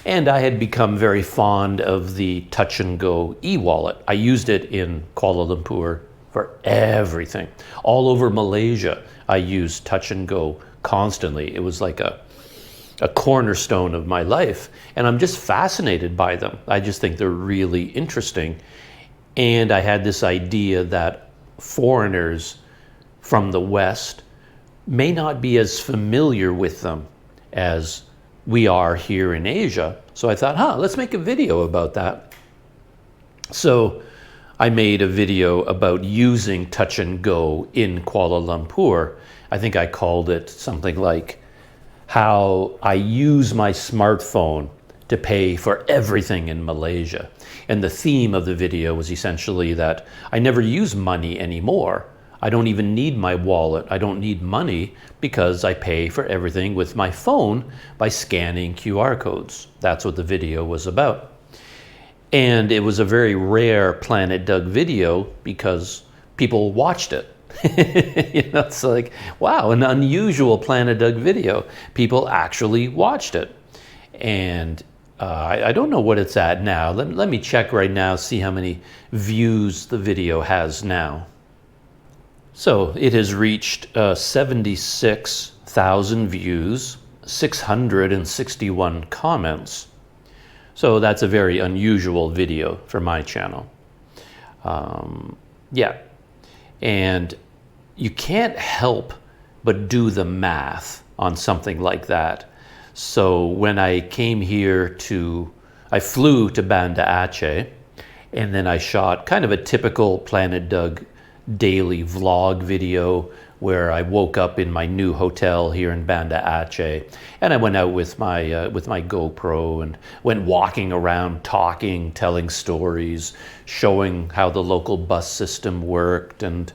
And I had become very fond of the Touch and Go e-wallet. I used it in Kuala Lumpur for everything. All over Malaysia, I used Touch and Go constantly. It was like a cornerstone of my life, and I'm just fascinated by them. I just think they're really interesting. And I had this idea that foreigners from the West may not be as familiar with them as we are here in Asia. So I thought, let's make a video about that. So I made a video about using Touch and Go in Kuala Lumpur. I think I called it something like how I use my smartphone to pay for everything in Malaysia. And the theme of the video was essentially that I never use money anymore. I don't even need my wallet. I don't need money because I pay for everything with my phone by scanning QR codes. That's what the video was about. And it was a very rare Planet Doug video because people watched it. It's like, wow, an unusual Planet Doug video. People actually watched it. And I don't know what it's at now. Let me check right now, see how many views the video has now. So it has reached 76,000 views, 661 comments. So that's a very unusual video for my channel. And you can't help but do the math on something like that. So when I came here I flew to Banda Aceh, and then I shot kind of a typical Planet Doug daily vlog video where I woke up in my new hotel here in Banda Aceh, and I went out with my GoPro and went walking around, talking, telling stories, showing how the local bus system worked and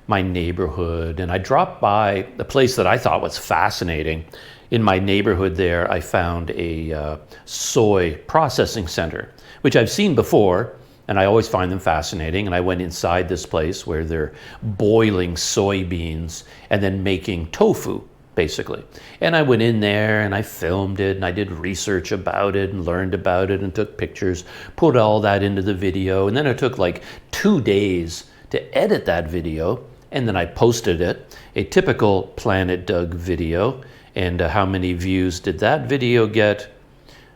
my neighborhood. And I dropped by a place that I thought was fascinating. In my neighborhood there, I found a soy processing center, which I've seen before, and I always find them fascinating. And I went inside this place where they're boiling soybeans and then making tofu, basically. And I went in there and I filmed it and I did research about it and learned about it and took pictures, put all that into the video. And then it took like 2 days to edit that video. And then I posted it, a typical Planet Doug video. And how many views did that video get?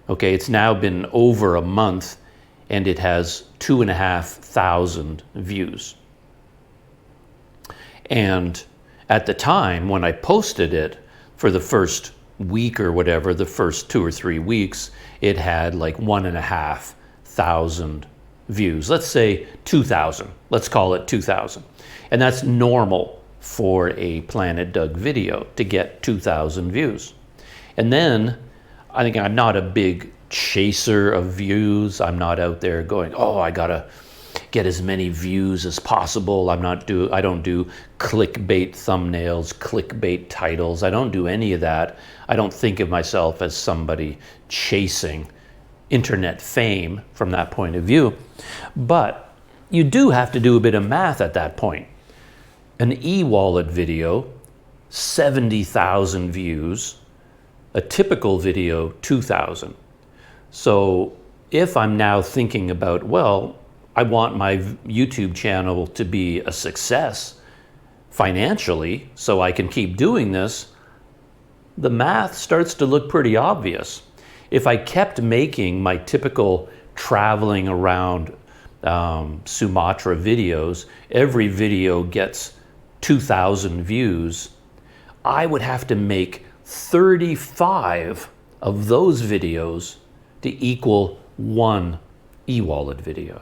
Okay, it's now been over a month and it has 2,500 views. And at the time when I posted it, for the first week or whatever, the first 2 or 3 weeks, it had like 1,500 views. Let's say 2,000. Let's call it 2,000. And that's normal for a Planet Doug video to get 2,000 views. And then I think I'm not a big chaser of views. I'm not out there going, oh, I gotta get as many views as possible. I don't do clickbait thumbnails, clickbait titles. I don't do any of that. I don't think of myself as somebody chasing internet fame from that point of view. But you do have to do a bit of math at that point. An e-wallet video, 70,000 views, a typical video, 2,000. So if I'm now thinking about, well, I want my YouTube channel to be a success financially so I can keep doing this, the math starts to look pretty obvious. If I kept making my typical traveling around Sumatra videos, every video gets 2,000 views, I would have to make 35 of those videos to equal one e-wallet video,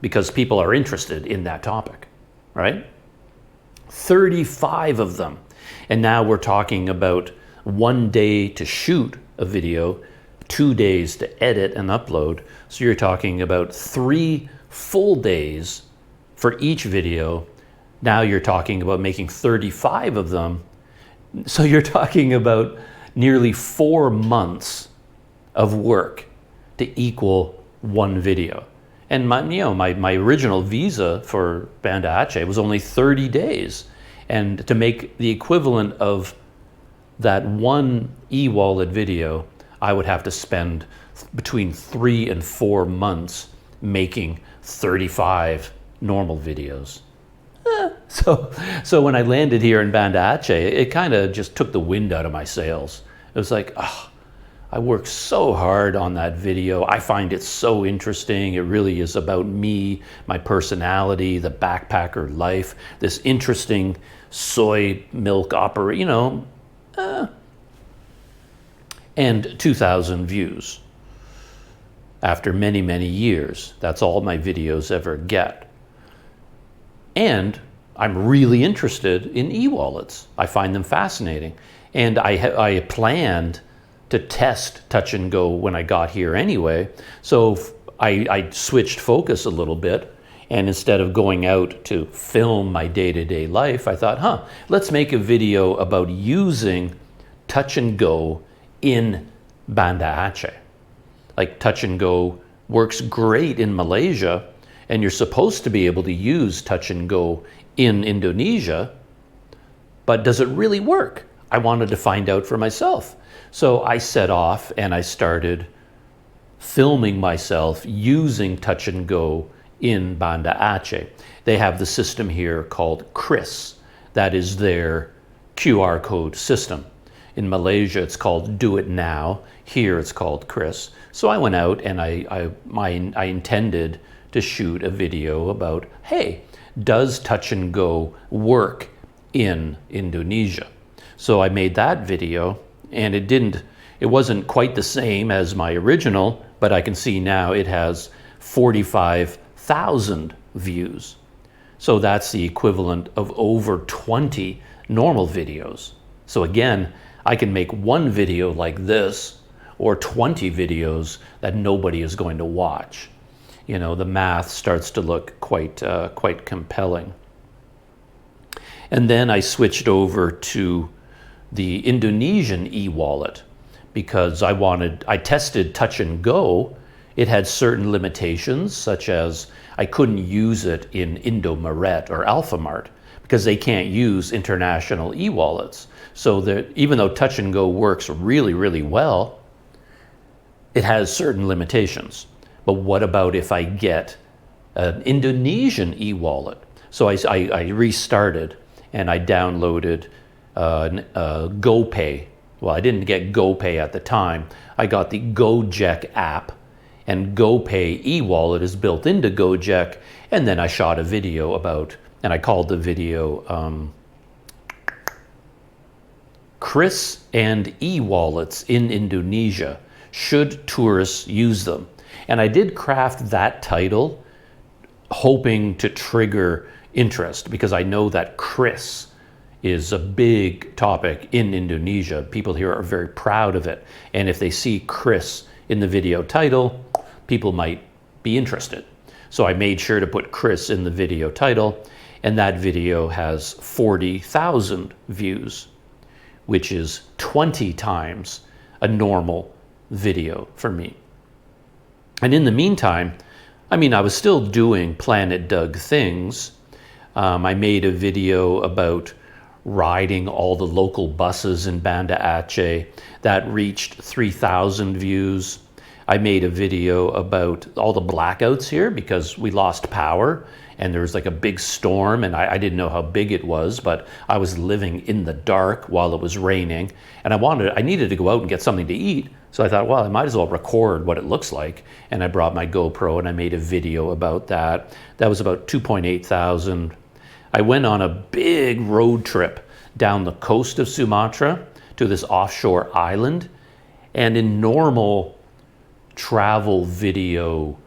because people are interested in that topic, right? 35 of them. And now we're talking about 1 day to shoot a video, 2 days to edit and upload. So you're talking about 3 full days for each video. Now you're talking about making 35 of them. So you're talking about nearly 4 months of work to equal one video. And my original visa for Banda Aceh was only 30 days. And to make the equivalent of that one e-wallet video, I would have to spend between 3 and 4 months making 35 normal videos. So when I landed here in Banda Aceh, it kind of just took the wind out of my sails. It was like, oh, I worked so hard on that video. I find it so interesting. It really is about me, my personality, the backpacker life, this interesting soy milk operation, and 2,000 views. After many, many years, that's all my videos ever get. And I'm really interested in e-wallets. I find them fascinating. And I planned to test touch and go when I got here anyway. So I switched focus a little bit. And instead of going out to film my day-to-day life, I thought, let's make a video about using touch and go in Banda Aceh. Like touch and go works great in Malaysia, and you're supposed to be able to use touch and go in Indonesia, but does it really work? I wanted to find out for myself. So I set off and I started filming myself using touch and go in Banda Aceh. They have the system here called KRIS. That is their QR code system. In Malaysia, it's called DuitNow. Here, it's called KRIS. So I went out and I intended to shoot a video about, hey, does touch and go work in Indonesia? So I made that video, and it wasn't quite the same as my original, but I can see now it has 45,000 views. So that's the equivalent of over 20 normal videos. So again, I can make one video like this or 20 videos that nobody is going to watch. You know, the math starts to look quite compelling. And then I switched over to the Indonesian e-wallet because I tested Touch and Go. It had certain limitations, such as I couldn't use it in Indomaret or Alphamart because they can't use international e-wallets. So that even though Touch and Go works really, really well, it has certain limitations. But what about if I get an Indonesian e-wallet? So I restarted and I downloaded GoPay. Well, I didn't get GoPay at the time. I got the Gojek app, and GoPay e-wallet is built into Gojek. And then I shot a video about, and I called the video Chris and e-wallets in Indonesia. Should tourists use them? And I did craft that title hoping to trigger interest because I know that Chris is a big topic in Indonesia. People here are very proud of it. And if they see Chris in the video title, people might be interested. So I made sure to put Chris in the video title, and that video has 40,000 views, which is 20 times a normal video for me. And in the meantime, I mean, I was still doing Planet Doug things. I made a video about riding all the local buses in Banda Aceh that reached 3,000 views. I made a video about all the blackouts here because we lost power and there was like a big storm, and I didn't know how big it was, but I was living in the dark while it was raining, and I needed to go out and get something to eat. So I thought, well, I might as well record what it looks like. And I brought my GoPro and I made a video about that. That was about 2.8 thousand. I went on a big road trip down the coast of Sumatra to this offshore island. And in normal travel video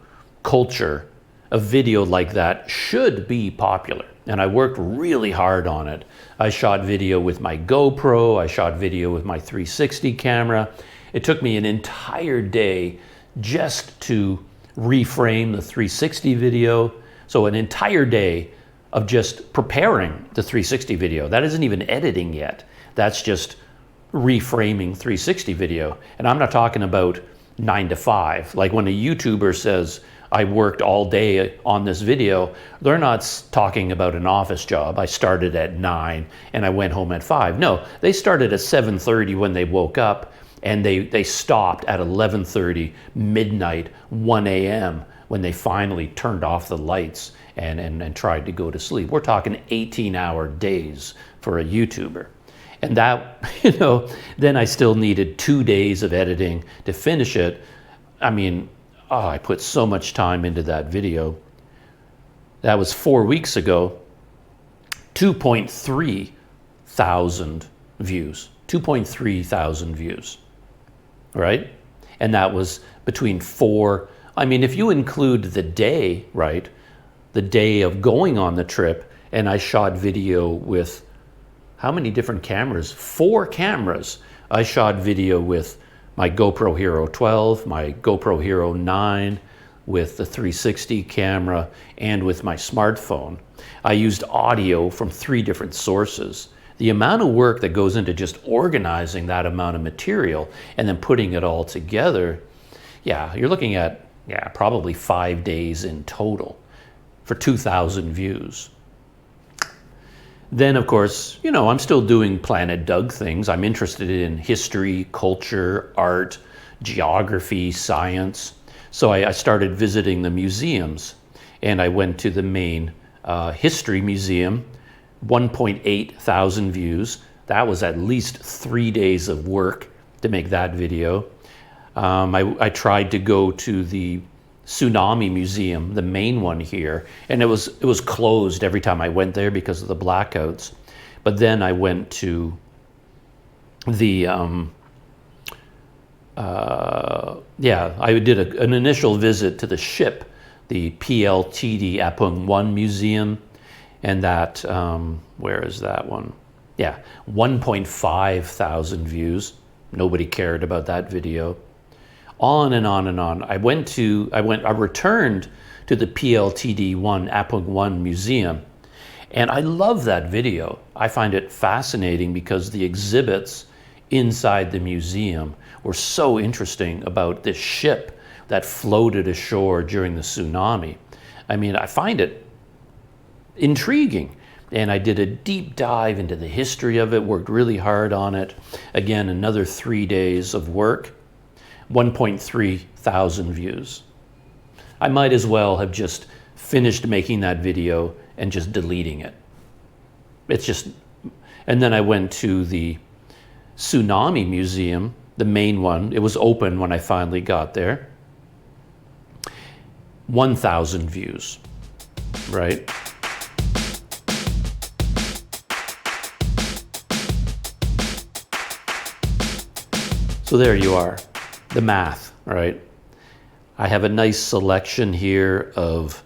culture, a video like that should be popular. And I worked really hard on it. I shot video with my GoPro. I shot video with my 360 camera. It took me an entire day just to reframe the 360 video. So an entire day of just preparing the 360 video. That isn't even editing yet. That's just reframing 360 video. And I'm not talking about 9 to 5. Like when a YouTuber says, I worked all day on this video, they're not talking about an office job. I started at 9 and I went home at 5. No, they started at 7:30 when they woke up, and they stopped at 11:30, midnight, 1 a.m. when they finally turned off the lights and tried to go to sleep. We're talking 18-hour days for a YouTuber. And that, then I still needed 2 days of editing to finish it. I mean, I put so much time into that video. That was 4 weeks ago. 2.3 thousand views. 2.3 thousand views. Right? And that was between if you include the day, right? The day of going on the trip, and I shot video with how many different cameras? 4 cameras. I shot video with my GoPro Hero 12, my GoPro Hero 9, with the 360 camera, and with my smartphone. I used audio from 3 different sources. The amount of work that goes into just organizing that amount of material and then putting it all together, you're looking at, probably 5 days in total for 2,000 views. Then, of course, I'm still doing Planet Doug things. I'm interested in history, culture, art, geography, science. So I started visiting the museums, and I went to the main history museum, 1.8 thousand views. That was at least 3 days of work to make that video. I tried to go to the Tsunami Museum, the main one here, and it was closed every time I went there because of the blackouts. But then I went to the I did an initial visit to the ship, the PLTD Apung 1 Museum, and that where is that one? Yeah, 1.5 thousand views. Nobody cared about that video. On and on and on. I returned to the PLTD1 Apung 1 Museum, and I love that video. I find it fascinating because the exhibits inside the museum were so interesting about this ship that floated ashore during the tsunami. I mean, I find it intriguing. And I did a deep dive into the history of it, worked really hard on it. Again, another 3 days of work, 1.3 thousand views. I might as well have just finished making that video and just deleting it. It's just, and then I went to the Tsunami Museum, the main one. It was open when I finally got there. 1,000 views, right? So there you are, the math, right? I have a nice selection here of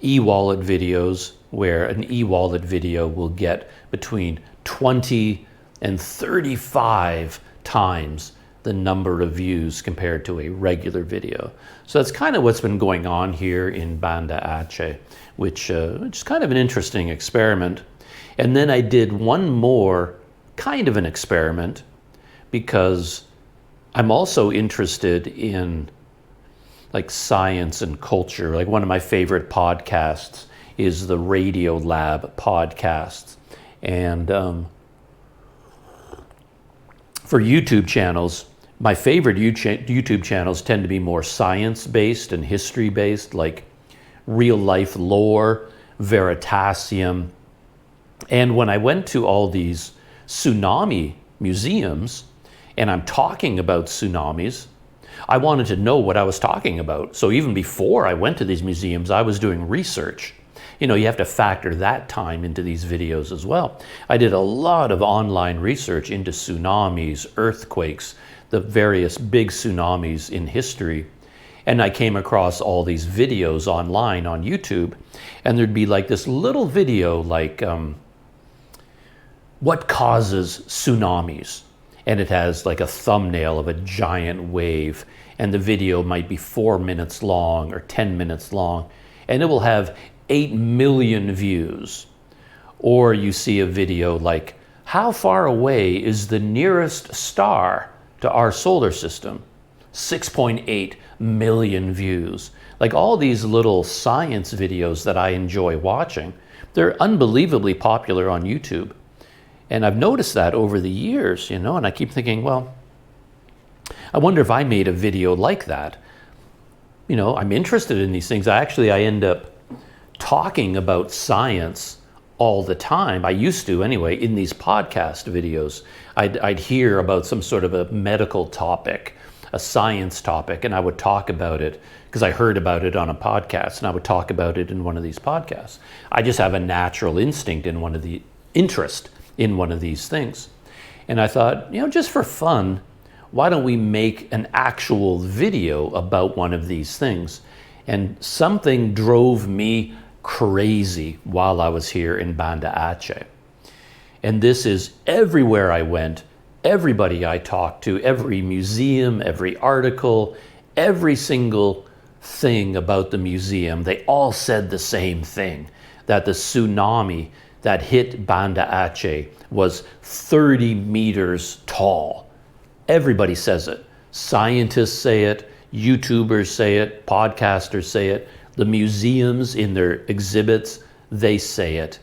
e-wallet videos where an e-wallet video will get between 20 and 35 times the number of views compared to a regular video. So that's kind of what's been going on here in Banda Aceh, which is kind of an interesting experiment. And then I did one more kind of an experiment because I'm also interested in like science and culture. Like one of my favorite podcasts is the Radio Lab podcasts. And for YouTube channels, my favorite YouTube channels tend to be more science-based and history-based, like Real Life Lore, Veritasium. And when I went to all these tsunami museums, and I'm talking about tsunamis, I wanted to know what I was talking about. So even before I went to these museums, I was doing research. You know, you have to factor that time into these videos as well. I did a lot of online research into tsunamis, earthquakes, the various big tsunamis in history. And I came across all these videos online on YouTube, and there'd be like this little video like, what causes tsunamis? And it has like a thumbnail of a giant wave, and the video might be 4 minutes long or 10 minutes long, and it will have 8 million views. Or you see a video like, how far away is the nearest star to our solar system? 6.8 million views. Like all these little science videos that I enjoy watching, they're unbelievably popular on YouTube. And I've noticed that over the years, you know, and I keep thinking, well, I wonder if I made a video like that. You know, I'm interested in these things. I end up talking about science all the time. I used to anyway, in these podcast videos. I'd hear about some sort of a medical topic, a science topic, and I would talk about it because I heard about it on a podcast, and I would talk about it in one of these podcasts. I just have a natural instinct in interest in one of these things. And I thought, you know, just for fun, why don't we make an actual video about one of these things? And something drove me crazy while I was here in Banda Aceh. And this is everywhere I went, everybody I talked to, every museum, every article, every single thing about the museum, they all said the same thing, that the tsunami that hit Banda Aceh was 30 meters tall. Everybody says it. Scientists say it, YouTubers say it, podcasters say it, the museums in their exhibits, they say it.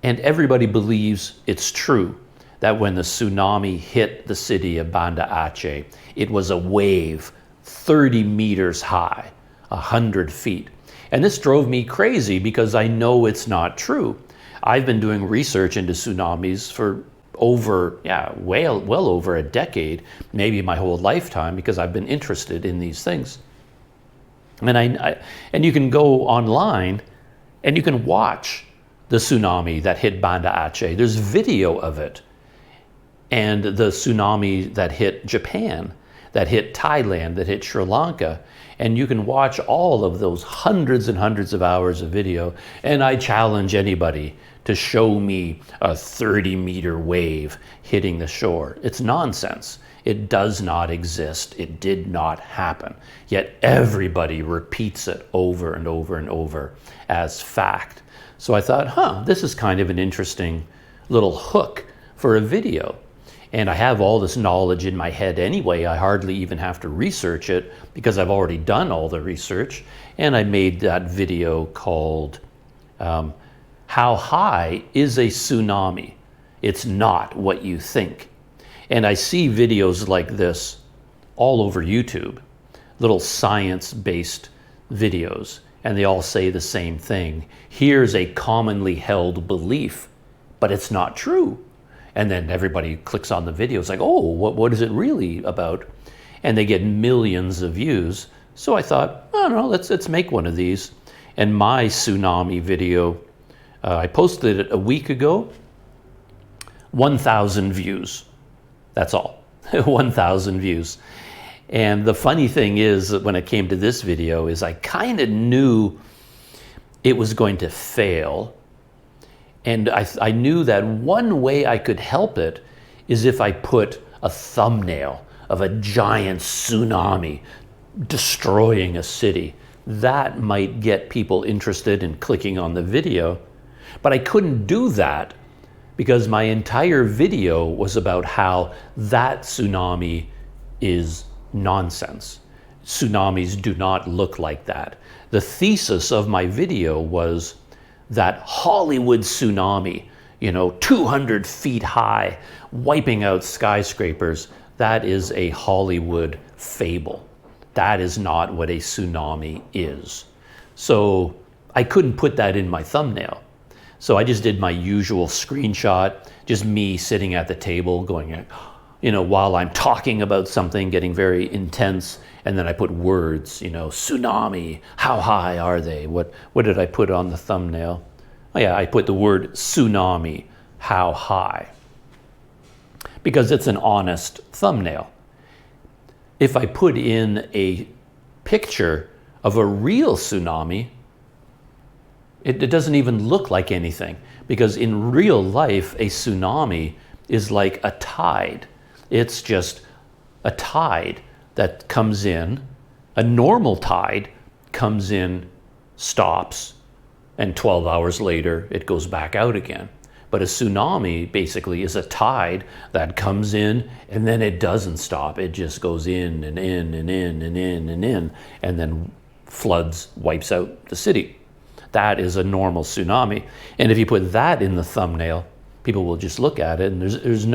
And everybody believes it's true that when the tsunami hit the city of Banda Aceh, it was a wave 30 meters high, 100 feet. And this drove me crazy because I know it's not true. I've been doing research into tsunamis for well over a decade, maybe my whole lifetime, because I've been interested in these things. And you can go online and you can watch the tsunami that hit Banda Aceh. There's video of it. And the tsunami that hit Japan, that hit Thailand, that hit Sri Lanka. And you can watch all of those hundreds and hundreds of hours of video. And I challenge anybody to show me a 30-meter wave hitting the shore. It's nonsense. It does not exist. It did not happen. Yet everybody repeats it over and over and over as fact. So I thought, this is kind of an interesting little hook for a video. And I have all this knowledge in my head anyway. I hardly even have to research it because I've already done all the research. And I made that video called How High is a Tsunami? It's Not What You Think. And I see videos like this all over YouTube, little science-based videos, and they all say the same thing. Here's a commonly held belief, but it's not true. And then everybody clicks on the video. It's like, oh, what is it really about? And they get millions of views. So I thought, I don't know, let's make one of these. And my tsunami video, I posted it a week ago, 1,000 views. That's all, 1,000 views. And the funny thing is that when it came to this video is I kind of knew it was going to fail. And I knew that one way I could help it is if I put a thumbnail of a giant tsunami destroying a city. That might get people interested in clicking on the video. But I couldn't do that because my entire video was about how that tsunami is nonsense. Tsunamis do not look like that. The thesis of my video was that Hollywood tsunami, 200 feet high, wiping out skyscrapers, that is a Hollywood fable. That is not what a tsunami is. So I couldn't put that in my thumbnail. So I just did my usual screenshot, just me sitting at the table going, while I'm talking about something, getting very intense, and then I put words, tsunami, how high are they? What did I put on the thumbnail? Oh yeah, I put the word tsunami, how high? Because it's an honest thumbnail. If I put in a picture of a real tsunami, it doesn't even look like anything, because in real life, a tsunami is like a tide. It's just a tide that comes in, a normal tide comes in, stops, and 12 hours later, it goes back out again. But a tsunami basically is a tide that comes in and then it doesn't stop. It just goes in and in and in and in and in, and then floods, wipes out the city. That is a normal tsunami. And if you put that in the thumbnail, people will just look at it and there's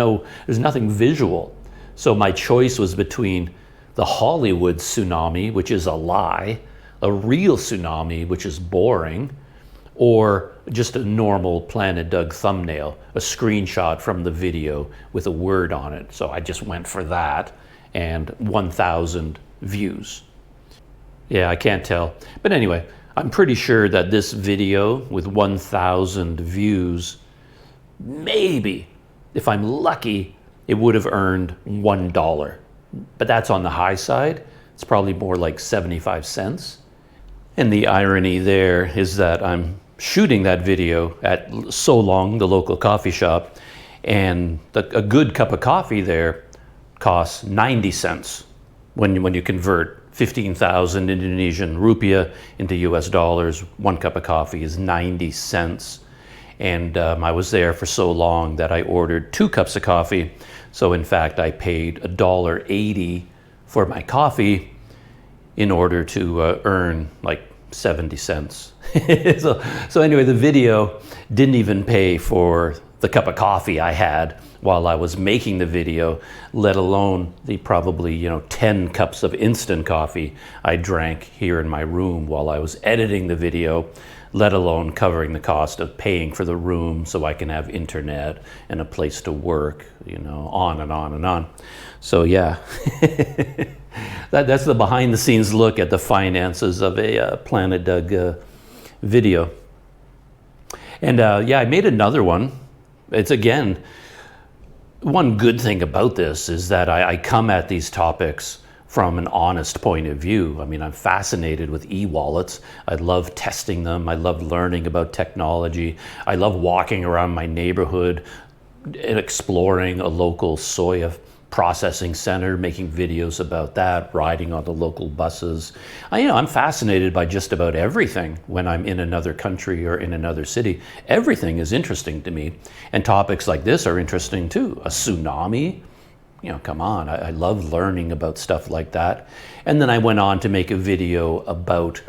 nothing visual. So my choice was between the Hollywood tsunami, which is a lie, a real tsunami, which is boring, or just a normal Planet Doug thumbnail, a screenshot from the video with a word on it. So I just went for that, and 1,000 views. Yeah, I can't tell. But anyway, I'm pretty sure that this video with 1,000 views, maybe, if I'm lucky, it would have earned $1. But that's on the high side. It's probably more like 75 cents. And the irony there is that I'm shooting that video at So Long, the local coffee shop, and a good cup of coffee there costs 90 cents when you convert 15,000 Indonesian rupiah into US dollars. One cup of coffee is 90 cents. And I was there for so long that I ordered 2 cups of coffee. So in fact, I paid $1.80 for my coffee in order to earn like 70 cents. So anyway, the video didn't even pay for the cup of coffee I had while I was making the video, let alone the probably 10 cups of instant coffee I drank here in my room while I was editing the video, let alone covering the cost of paying for the room so I can have internet and a place to work, on and on and on. So yeah, that's the behind the scenes look at the finances of a Planet Doug video. And yeah, I made another one. It's again, one good thing about this is that I come at these topics from an honest point of view. I mean, I'm fascinated with e-wallets. I love testing them. I love learning about technology. I love walking around my neighborhood and exploring a local soya processing center, making videos about that, riding on the local buses. I'm fascinated by just about everything when I'm in another country or in another city. Everything is interesting to me. And topics like this are interesting too. A tsunami, come on, I love learning about stuff like that. And then I went on to make a video about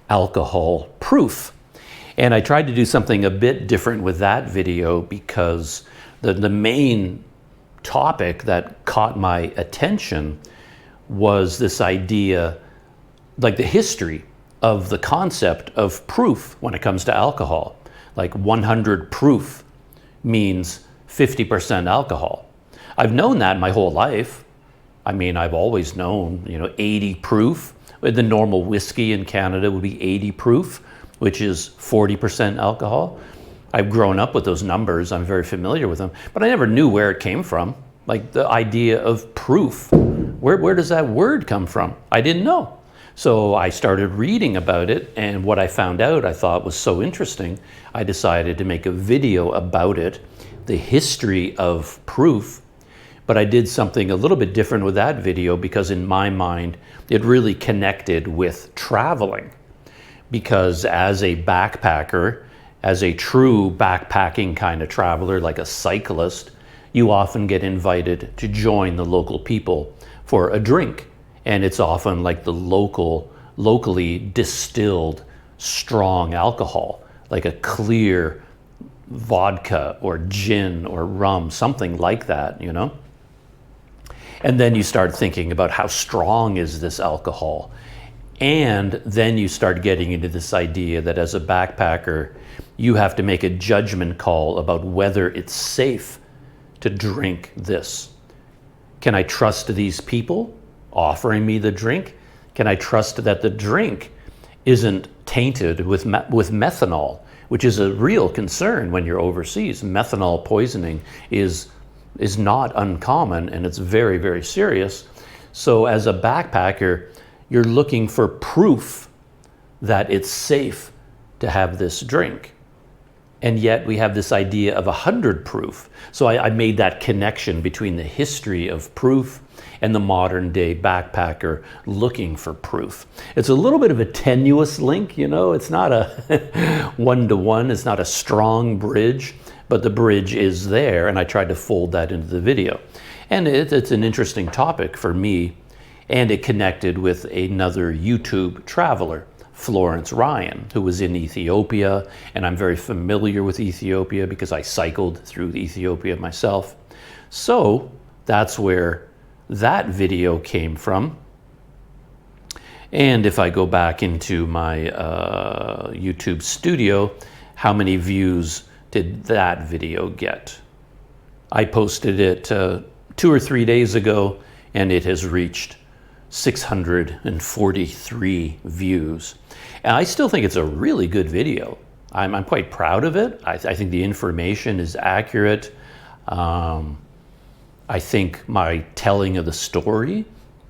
alcohol proof. And I tried to do something a bit different with that video because the main topic that caught my attention was this idea, like the history of the concept of proof when it comes to alcohol. Like 100 proof means 50% alcohol. I've known that my whole life. I mean, I've always known, 80 proof. The normal whiskey in Canada would be 80 proof, which is 40% alcohol. I've grown up with those numbers. I'm very familiar with them, but I never knew where it came from. Like the idea of proof. Where does that word come from? I didn't know. So I started reading about it, and what I found out I thought was so interesting, I decided to make a video about it, the history of proof. But I did something a little bit different with that video because in my mind, it really connected with traveling. Because as a backpacker, as a true backpacking kind of traveler, like a cyclist, you often get invited to join the local people for a drink. And it's often like the locally distilled strong alcohol, like a clear vodka or gin or rum, something like that, And then you start thinking about how strong is this alcohol. And then you start getting into this idea that as a backpacker, you have to make a judgment call about whether it's safe to drink this. Can I trust these people offering me the drink? Can I trust that the drink isn't tainted with methanol, which is a real concern when you're overseas? Methanol poisoning is not uncommon, and it's very, very serious. So as a backpacker, you're looking for proof that it's safe to have this drink. And yet we have this idea of 100 proof. So I made that connection between the history of proof and the modern day backpacker looking for proof. It's a little bit of a tenuous link, it's not a one-to-one, it's not a strong bridge, but the bridge is there, and I tried to fold that into the video. And it's an interesting topic for me, and it connected with another YouTube traveler, Florence Ryan, who was in Ethiopia, and I'm very familiar with Ethiopia because I cycled through Ethiopia myself. So that's where that video came from. And if I go back into my YouTube studio, how many views did that video get? I posted it 2 or 3 days ago, and it has reached 643 views. And I still think it's a really good video. I'm quite proud of it. I think the information is accurate. I think my telling of the story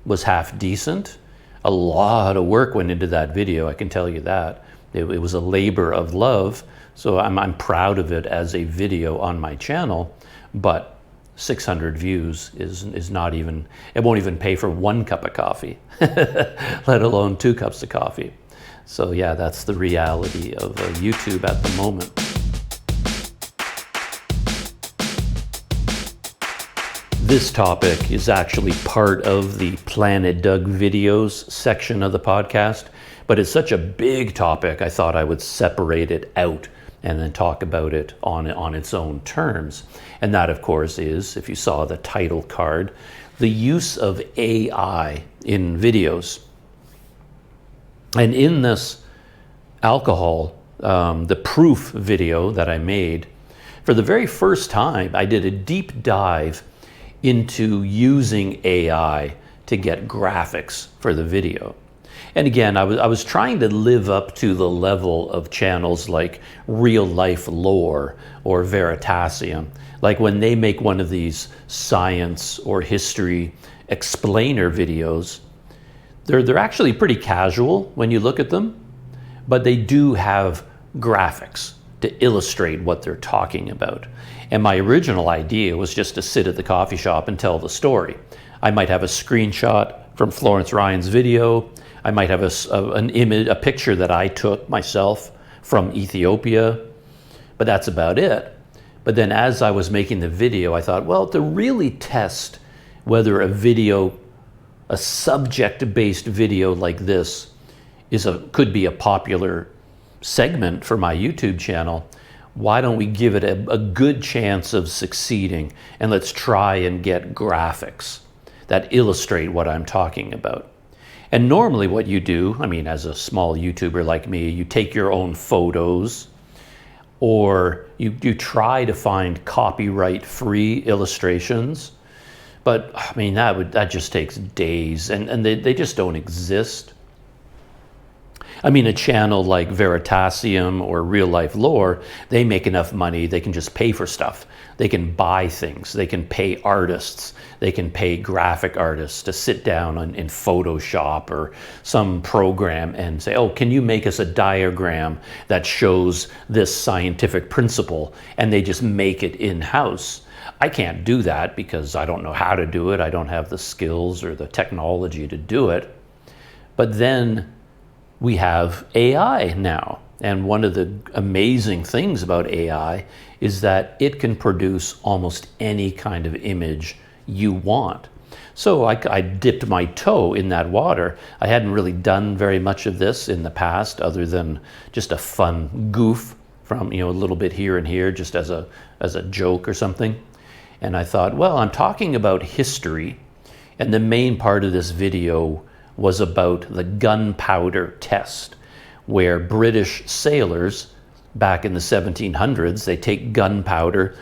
was half decent. A lot of work went into that video, I can tell you that. It was a labor of love, so I'm proud of it as a video on my channel, but 600 views is not even, it won't even pay for 1 cup of coffee, let alone 2 cups of coffee. So yeah, that's the reality of YouTube at the moment. This topic is actually part of the Planet Doug videos section of the podcast, but it's such a big topic, I thought I would separate it out and then talk about it on its own terms. And that, of course, is, if you saw the title card, the use of AI in videos. And in this alcohol, the proof video that I made, for the very first time, I did a deep dive into using AI to get graphics for the video. And again, I was trying to live up to the level of channels like Real Life Lore or Veritasium. Like when they make one of these science or history explainer videos, They're actually pretty casual when you look at them, but they do have graphics to illustrate what they're talking about. And my original idea was just to sit at the coffee shop and tell the story. I might have a screenshot from Florence Ryan's video. I might have an image, a picture that I took myself from Ethiopia, but that's about it. But then as I was making the video, I thought, well, to really test whether a subject-based video like this could be a popular segment for my YouTube channel, why don't we give it a good chance of succeeding, and let's try and get graphics that illustrate what I'm talking about. And normally what you do, I mean, as a small YouTuber like me, you take your own photos, or you try to find copyright-free illustrations. But I mean, that just takes days, and they just don't exist. I mean, a channel like Veritasium or Real Life Lore, they make enough money, they can just pay for stuff. They can buy things, they can pay artists, they can pay graphic artists to sit down in Photoshop or some program and say, oh, can you make us a diagram that shows this scientific principle? And they just make it in-house. I can't do that because I don't know how to do it. I don't have the skills or the technology to do it. But then we have AI now. And one of the amazing things about AI is that it can produce almost any kind of image you want. So I dipped my toe in that water. I hadn't really done very much of this in the past, other than just a fun goof from, a little bit here and here, just as a joke or something. And I thought, well, I'm talking about history, and the main part of this video was about the gunpowder test, where British sailors back in the 1700s, they take gunpowder,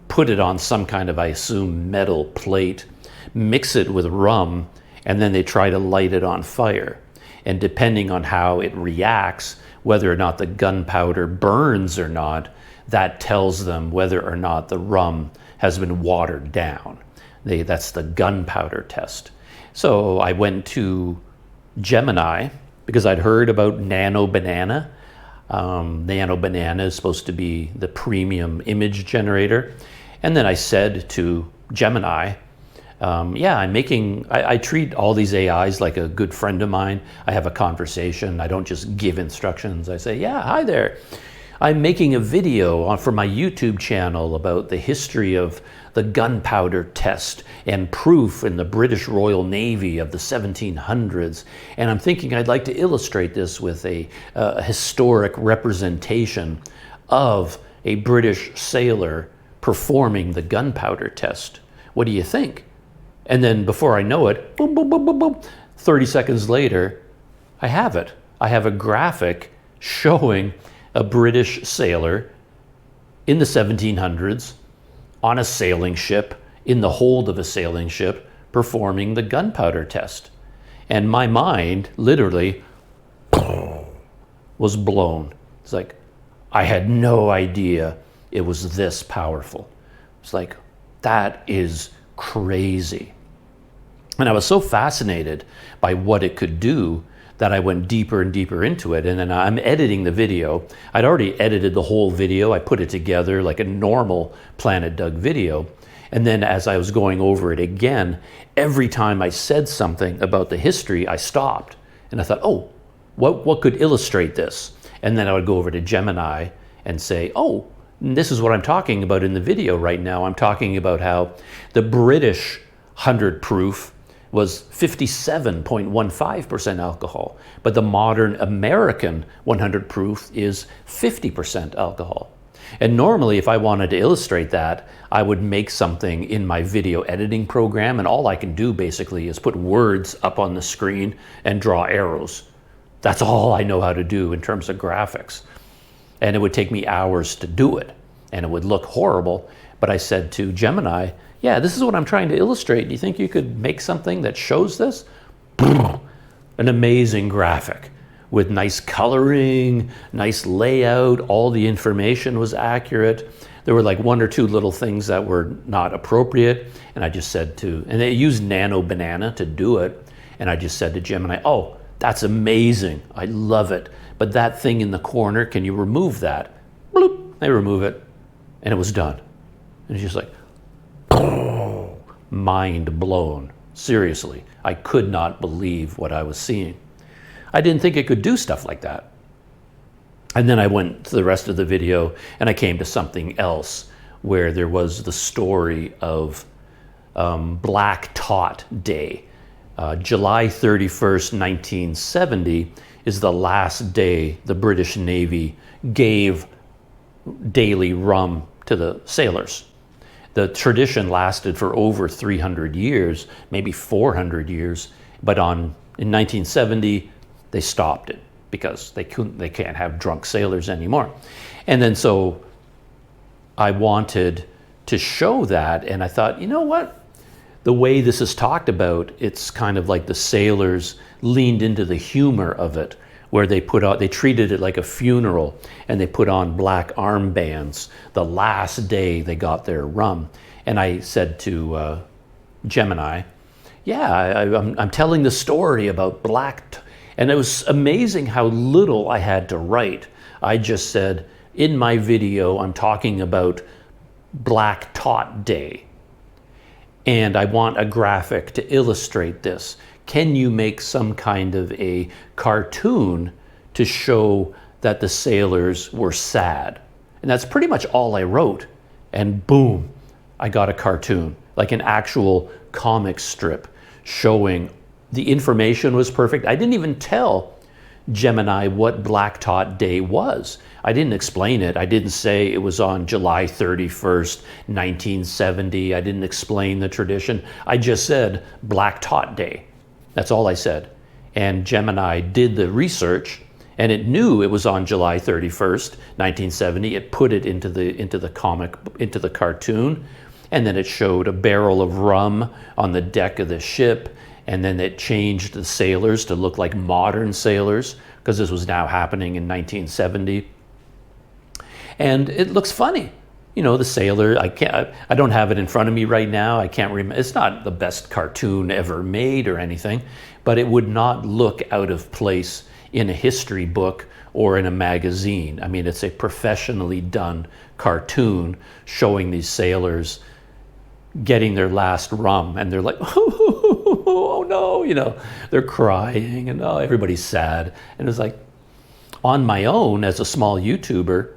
put it on some kind of, I assume, metal plate, mix it with rum, and then they try to light it on fire. And depending on how it reacts, whether or not the gunpowder burns or not, that tells them whether or not the rum has been watered down. That's the gunpowder test. So I went to Gemini because I'd heard about Nano Banana. Nano Banana is supposed to be the premium image generator. And then I said to Gemini, I treat all these AIs like a good friend of mine. I have a conversation. I don't just give instructions. I say, yeah, hi there. I'm making a video for my YouTube channel about the history of the gunpowder test and proof in the British Royal Navy of the 1700s. And I'm thinking I'd like to illustrate this with a historic representation of a British sailor performing the gunpowder test. What do you think? And then before I know it, boom, boom, boom, boom, boom, 30 seconds later, I have it. I have a graphic showing a British sailor in the 1700s on a sailing ship, in the hold of a sailing ship, performing the gunpowder test. And my mind literally was blown. It's like, I had no idea it was this powerful. It's like, that is crazy. And I was so fascinated by what it could do that I went deeper and deeper into it. And then I'm editing the video. I'd already edited the whole video. I put it together like a normal Planet Doug video. And then as I was going over it again, every time I said something about the history, I stopped. And I thought, oh, what could illustrate this? And then I would go over to Gemini and say, oh, this is what I'm talking about in the video right now. I'm talking about how the British 100 proof was 57.15% alcohol, but the modern American 100 proof is 50% alcohol. And normally, if I wanted to illustrate that, I would make something in my video editing program, and all I can do basically is put words up on the screen and draw arrows. That's all I know how to do in terms of graphics. And it would take me hours to do it, and it would look horrible. But I said to Gemini, yeah, this is what I'm trying to illustrate. Do you think you could make something that shows this? An amazing graphic with nice coloring, nice layout, all the information was accurate. There were like one or two little things that were not appropriate. And I just said and they used Nano Banana to do it. And I just said to Gemini, oh, that's amazing. I love it. But that thing in the corner, can you remove that? Bloop. They remove it. And it was done. And it's just like, oh, mind blown. Seriously, I could not believe what I was seeing. I didn't think it could do stuff like that. And then I went to the rest of the video and I came to something else where there was the story of Black Tot Day. July 31st, 1970 is the last day the British Navy gave daily rum to the sailors. The tradition lasted for over 300 years, maybe 400 years, but in 1970, they stopped it because they can't have drunk sailors anymore. And then so I wanted to show that, and I thought, you know what? The way this is talked about, it's kind of like the sailors leaned into the humor of it, where they treated it like a funeral, and they put on black armbands the last day they got their rum. And I said to Gemini, yeah, I'm telling the story about and it was amazing how little I had to write. I just said, in my video, I'm talking about Black Tot Day, and I want a graphic to illustrate this. Can you make some kind of a cartoon to show that the sailors were sad? And that's pretty much all I wrote. And boom, I got a cartoon, like an actual comic strip showing the information was perfect. I didn't even tell Gemini what Black Tot Day was. I didn't explain it. I didn't say it was on July 31st, 1970. I didn't explain the tradition. I just said Black Tot Day. That's all I said. And Gemini did the research, and it knew it was on July 31st, 1970. It put it into the cartoon, and then it showed a barrel of rum on the deck of the ship, and then it changed the sailors to look like modern sailors, because this was now happening in 1970. And it looks funny. You know, the sailor, I don't have it in front of me right now. I can't remember. It's not the best cartoon ever made or anything, but it would not look out of place in a history book or in a magazine. I mean, it's a professionally done cartoon showing these sailors getting their last rum, and they're like, oh no, you know, they're crying, and oh, everybody's sad. And it's like, on my own, as a small YouTuber,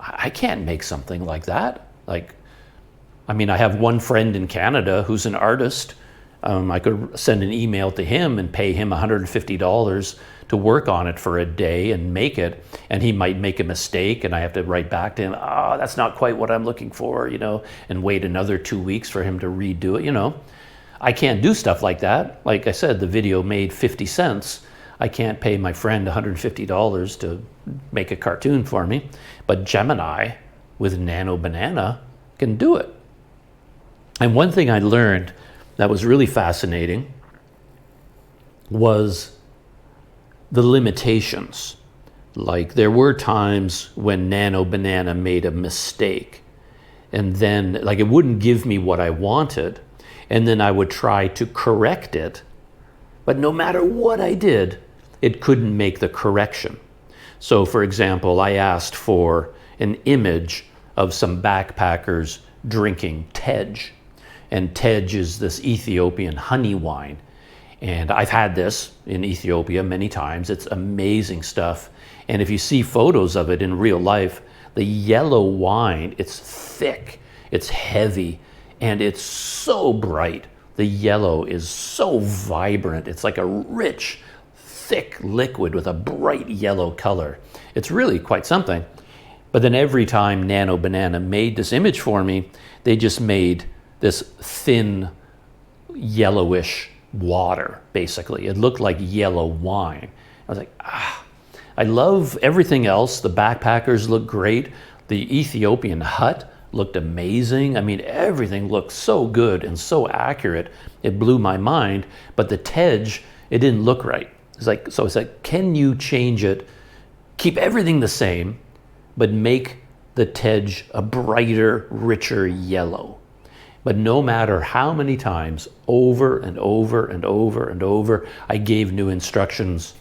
I can't make something like that. Like, I mean, I have one friend in Canada who's an artist. I could send an email to him and pay him $150 to work on it for a day and make it, and he might make a mistake, and I have to write back to him, that's not quite what I'm looking for, you know, and wait another 2 weeks for him to redo it, you know. I can't do stuff like that. Like I said, the video made 50 cents. I can't pay my friend $150 to make a cartoon for me, but Gemini with Nano Banana can do it. And one thing I learned that was really fascinating was the limitations. Like, there were times when Nano Banana made a mistake, and then like it wouldn't give me what I wanted, and then I would try to correct it, but no matter what I did, it couldn't make the correction. So for example, I asked for an image of some backpackers drinking tej, and tej is this Ethiopian honey wine. And I've had this in Ethiopia many times. It's amazing stuff. And if you see photos of it in real life, the yellow wine, it's thick, it's heavy, and it's so bright. The yellow is so vibrant. It's like a rich, thick liquid with a bright yellow color. It's really quite something. But then every time Nano Banana made this image for me, they just made this thin, yellowish water, basically. It looked like yellow wine. I was like, I love everything else. The backpackers look great. The Ethiopian hut looked amazing. I mean, everything looked so good and so accurate. It blew my mind. But the tej, it didn't look right. It's like, can you change it? Keep everything the same, but make the tej a brighter, richer yellow. But no matter how many times, over and over and over and over, I gave new instructions,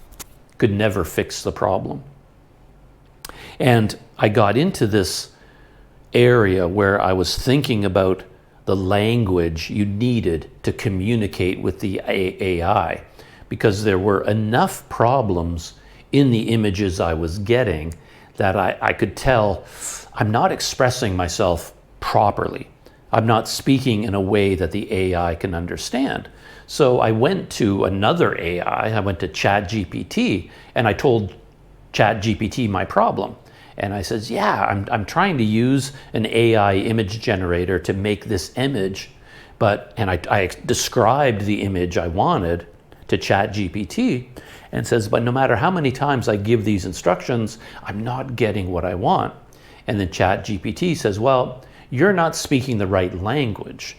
could never fix the problem. And I got into this area where I was thinking about the language you needed to communicate with the AI, because there were enough problems in the images I was getting that I could tell I'm not expressing myself properly. I'm not speaking in a way that the AI can understand. So I went to another AI, I went to ChatGPT, and I told ChatGPT my problem. And I says, yeah, I'm trying to use an AI image generator to make this image, and I described the image I wanted to ChatGPT, and says, but no matter how many times I give these instructions, I'm not getting what I want. And then ChatGPT says, well, you're not speaking the right language.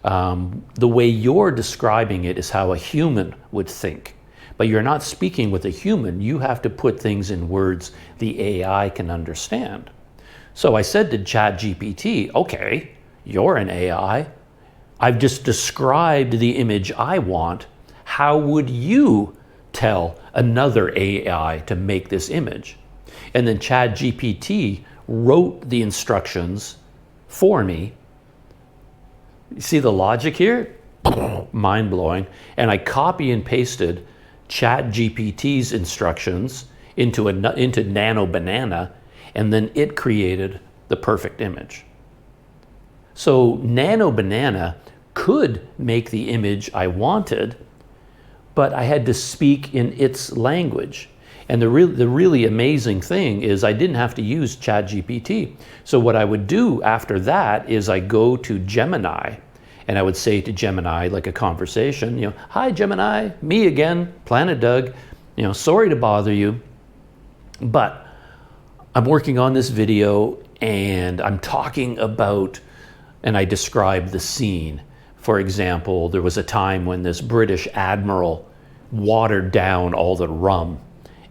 The way you're describing it is how a human would think. But you're not speaking with a human. You have to put things in words the AI can understand. So I said to ChatGPT, okay, you're an AI. I've just described the image I want. How would you tell another AI to make this image? And then ChatGPT wrote the instructions for me. You see the logic here? Mind-blowing. And I copy and pasted ChatGPT's instructions into Nano Banana, and then it created the perfect image. So Nano Banana could make the image I wanted, but I had to speak in its language. And the really amazing thing is I didn't have to use ChatGPT. So what I would do after that is I go to Gemini, and I would say to Gemini, like a conversation, hi Gemini, me again, Planet Doug, sorry to bother you, but I'm working on this video and I'm talking about, and I describe the scene. For example, there was a time when this British admiral watered down all the rum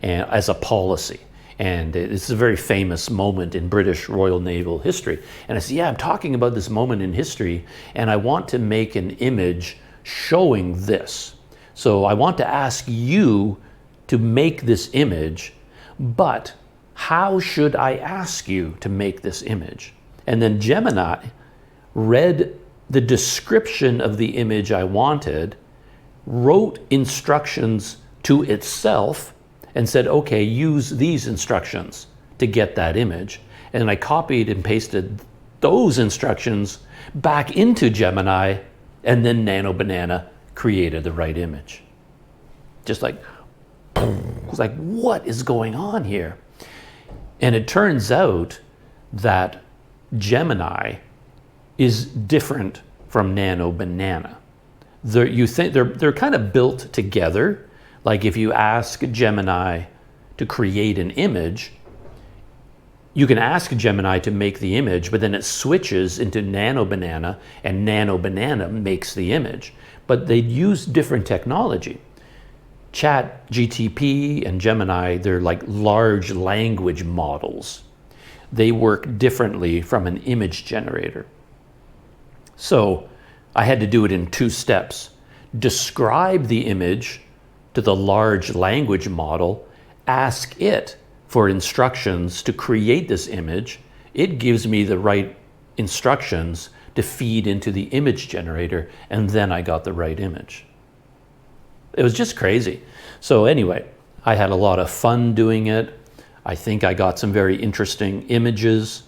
as a policy. And it's a very famous moment in British Royal Naval history. And I said, yeah, I'm talking about this moment in history, and I want to make an image showing this. So I want to ask you to make this image, but how should I ask you to make this image? And then Gemini read the description of the image I wanted, wrote instructions to itself, and said, okay, use these instructions to get that image. And I copied and pasted those instructions back into Gemini, and then Nano Banana created the right image. Just like, it's like, what is going on here? And it turns out that Gemini is different from Nano Banana. They're kind of built together. Like if you ask Gemini to create an image, you can ask Gemini to make the image, but then it switches into Nano Banana, and Nano Banana makes the image. But they use different technology. ChatGPT and Gemini, they're like large language models. They work differently from an image generator. So I had to do it in 2 steps. Describe the image to the large language model, ask it for instructions to create this image. It gives me the right instructions to feed into the image generator, and then I got the right image. It was just crazy. So anyway, I had a lot of fun doing it. I think I got some very interesting images.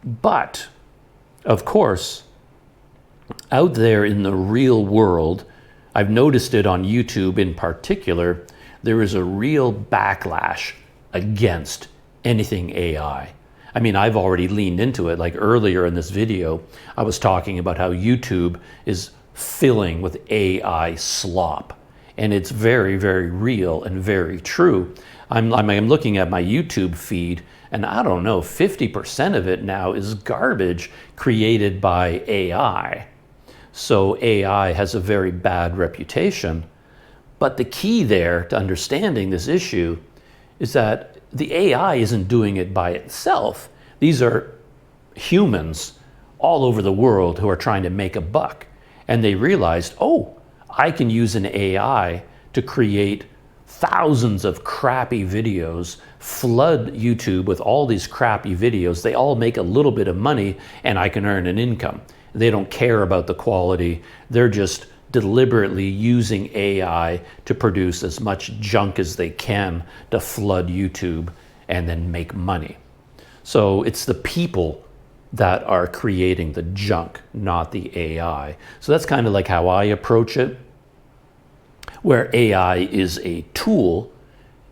But, of course, out there in the real world, I've noticed it on YouTube in particular, there is a real backlash against anything AI. I mean, I've already leaned into it. Like earlier in this video, I was talking about how YouTube is filling with AI slop. And it's very, very real and very true. I'm looking at my YouTube feed, and I don't know, 50% of it now is garbage created by AI. So AI has a very bad reputation. But the key there to understanding this issue is that the AI isn't doing it by itself. These are humans all over the world who are trying to make a buck. And they realized, oh, I can use an AI to create thousands of crappy videos, flood YouTube with all these crappy videos. They all make a little bit of money and I can earn an income. They don't care about the quality. They're just deliberately using AI to produce as much junk as they can to flood YouTube and then make money. So it's the people that are creating the junk, not the AI. So that's kind of like how I approach it, where AI is a tool,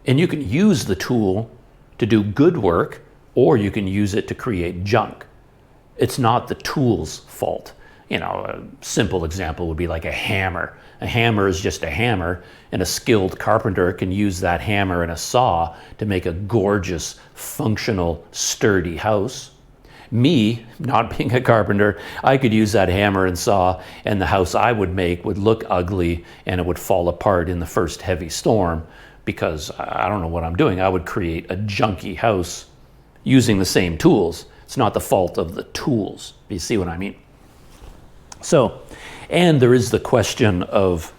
and you can use the tool to do good work, or you can use it to create junk. It's not the tool's fault. You know, a simple example would be like a hammer. A hammer is just a hammer, and a skilled carpenter can use that hammer and a saw to make a gorgeous, functional, sturdy house. Me, not being a carpenter, I could use that hammer and saw, and the house I would make would look ugly and it would fall apart in the first heavy storm because I don't know what I'm doing. I would create a junky house using the same tools. It's not the fault of the tools. You see what I mean? So, and there is the question of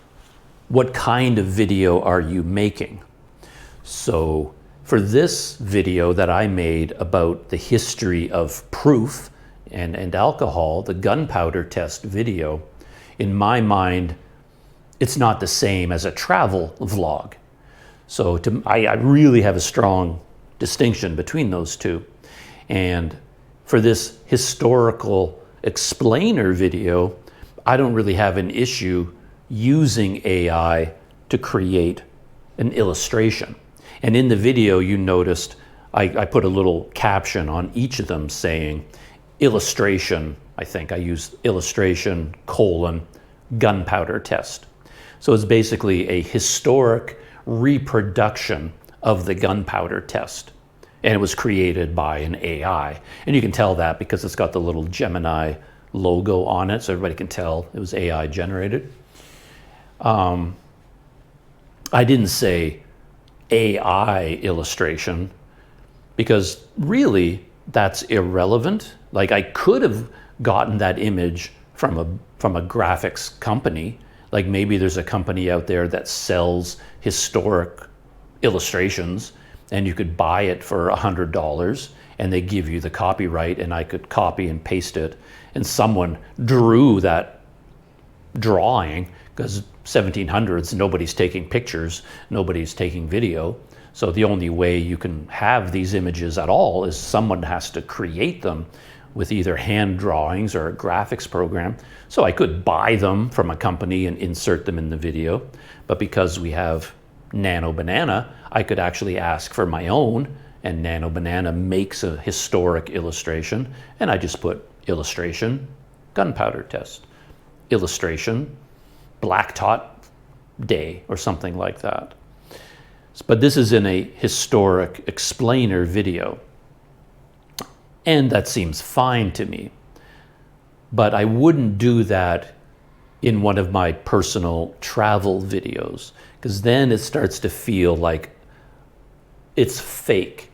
what kind of video are you making? So, for this video that I made about the history of proof and alcohol, the gunpowder test video, in my mind, it's not the same as a travel vlog. So I really have a strong distinction between those two. And for this historical explainer video, I don't really have an issue using AI to create an illustration. And in the video, you noticed I put a little caption on each of them saying illustration. I think I used illustration : gunpowder test. So it's basically a historic reproduction of the gunpowder test. And it was created by an AI. And you can tell that because it's got the little Gemini logo on it, so everybody can tell it was AI generated. I didn't say AI illustration because really that's irrelevant. Like I could have gotten that image from a graphics company. Like maybe there's a company out there that sells historic illustrations and you could buy it for $100 and they give you the copyright and I could copy and paste it and someone drew that drawing because 1700s, nobody's taking pictures, nobody's taking video. So the only way you can have these images at all is someone has to create them with either hand drawings or a graphics program. So I could buy them from a company and insert them in the video. But because we have Nano Banana, I could actually ask for my own, and Nano Banana makes a historic illustration, and I just put illustration, gunpowder test, illustration, blacktop day, or something like that. But this is in a historic explainer video. And that seems fine to me. But I wouldn't do that in one of my personal travel videos, because then it starts to feel like it's fake.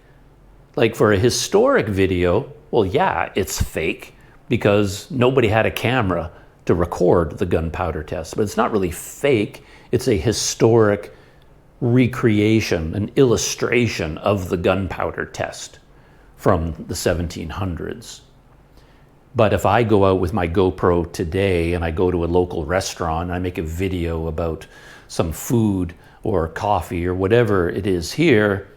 Like for a historic video, well, yeah, it's fake because nobody had a camera to record the gunpowder test, but it's not really fake. It's a historic recreation, an illustration of the gunpowder test from the 1700s. But if I go out with my GoPro today and I go to a local restaurant and I make a video about some food or coffee or whatever it is here,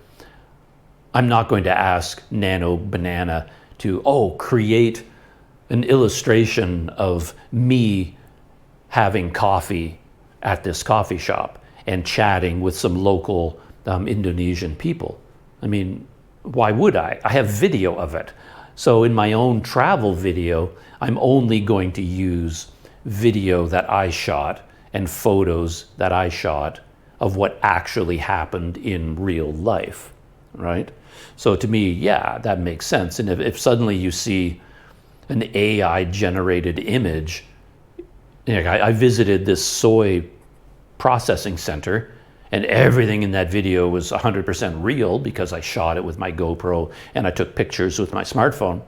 I'm not going to ask Nano Banana to, create an illustration of me having coffee at this coffee shop and chatting with some local Indonesian people. I mean, why would I? I have video of it. So in my own travel video, I'm only going to use video that I shot and photos that I shot of what actually happened in real life, right? So to me, yeah, that makes sense. And if suddenly you see an AI-generated image, I visited this soy processing center, and everything in that video was 100% real because I shot it with my GoPro and I took pictures with my smartphone.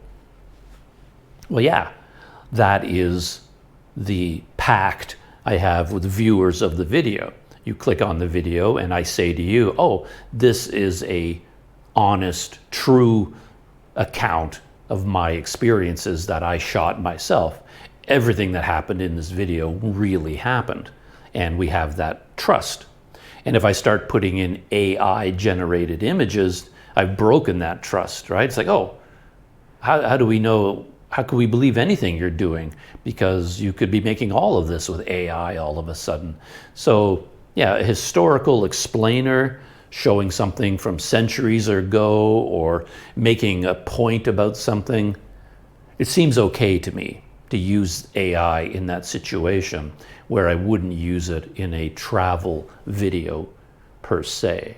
Well, yeah, that is the pact I have with viewers of the video. You click on the video and I say to you, oh, this is a honest, true account of my experiences that I shot myself. Everything that happened in this video really happened. And we have that trust. And if I start putting in AI generated images, I've broken that trust, right? It's like, oh, how do we know, how could we believe anything you're doing? Because you could be making all of this with AI all of a sudden. So yeah, a historical explainer showing something from centuries ago or making a point about something, it seems okay to me to use AI in that situation where I wouldn't use it in a travel video per se.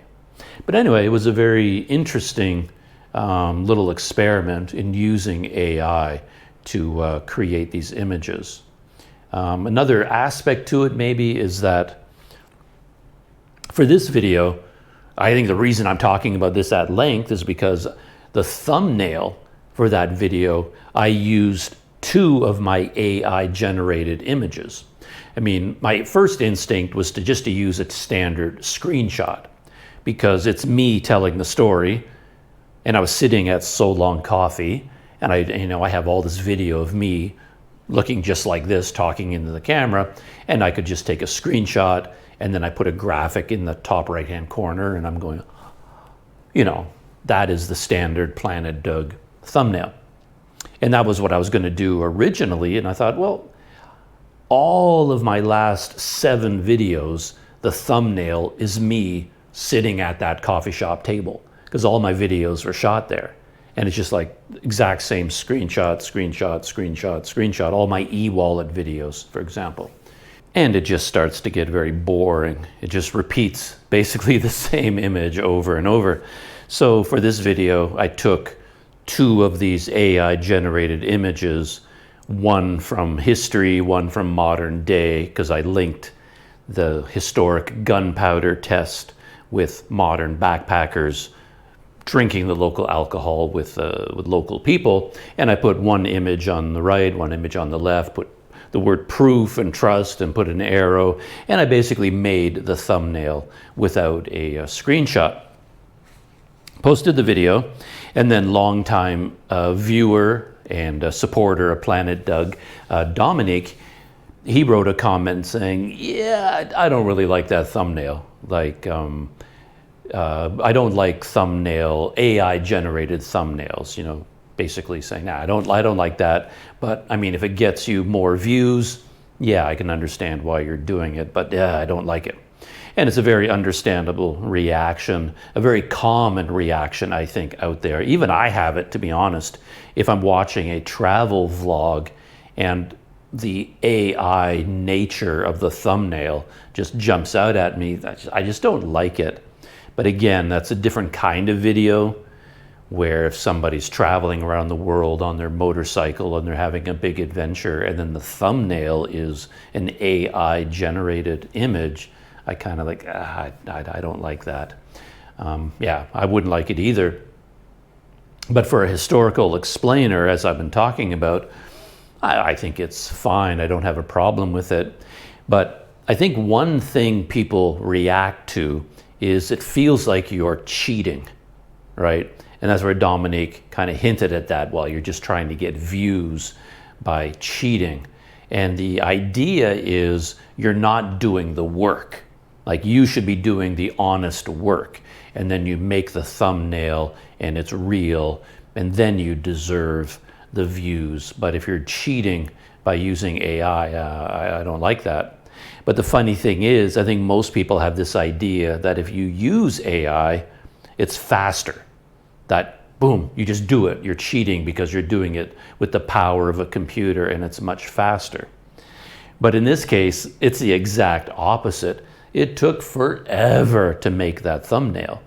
But anyway, it was a very interesting little experiment in using AI to create these images. Another aspect to it maybe is that for this video, I think the reason I'm talking about this at length is because the thumbnail for that video, I used 2 of my AI generated images. I mean, my first instinct was to just use a standard screenshot because it's me telling the story, and I was sitting at So Long Coffee, and I have all this video of me looking just like this, talking into the camera, and I could just take a screenshot, and then I put a graphic in the top right-hand corner, and I'm going, that is the standard Planet Doug thumbnail. And that was what I was going to do originally, and I thought, well, all of my last 7 videos, the thumbnail is me sitting at that coffee shop table, because all my videos were shot there. And it's just like exact same screenshot, screenshot, screenshot, screenshot, all my e-wallet videos, for example. And it just starts to get very boring. It just repeats basically the same image over and over. So for this video, I took 2 of these AI generated images, one from history, one from modern day, because I linked the historic gunpowder test with modern backpackers drinking the local alcohol with local people. And I put one image on the right, one image on the left, put the word proof and trust and put an arrow. And I basically made the thumbnail without a screenshot. Posted the video, and then longtime viewer and supporter of Planet Doug, Dominic, he wrote a comment saying, yeah, I don't really like that thumbnail. Like, I don't like AI generated thumbnails, basically saying, nah, I don't like that. But I mean, if it gets you more views, yeah, I can understand why you're doing it, but yeah, I don't like it. And it's a very understandable reaction, a very common reaction, I think, out there. Even I have it, to be honest. If I'm watching a travel vlog and the AI nature of the thumbnail just jumps out at me, I just don't like it. But again, that's a different kind of video where if somebody's traveling around the world on their motorcycle and they're having a big adventure and then the thumbnail is an AI generated image, I kind of like, I don't like that. Yeah, I wouldn't like it either. But for a historical explainer, as I've been talking about, I think it's fine. I don't have a problem with it. But I think one thing people react to is it feels like you're cheating, right? And that's where Dominique kind of hinted at that, while you're just trying to get views by cheating. And the idea is you're not doing the work. Like, you should be doing the honest work, and then you make the thumbnail and it's real, and then you deserve the views. But if you're cheating by using AI, I don't like that. But the funny thing is, I think most people have this idea that if you use AI, it's faster. That, boom, you just do it. You're cheating because you're doing it with the power of a computer and it's much faster. But in this case, it's the exact opposite. It took forever to make that thumbnail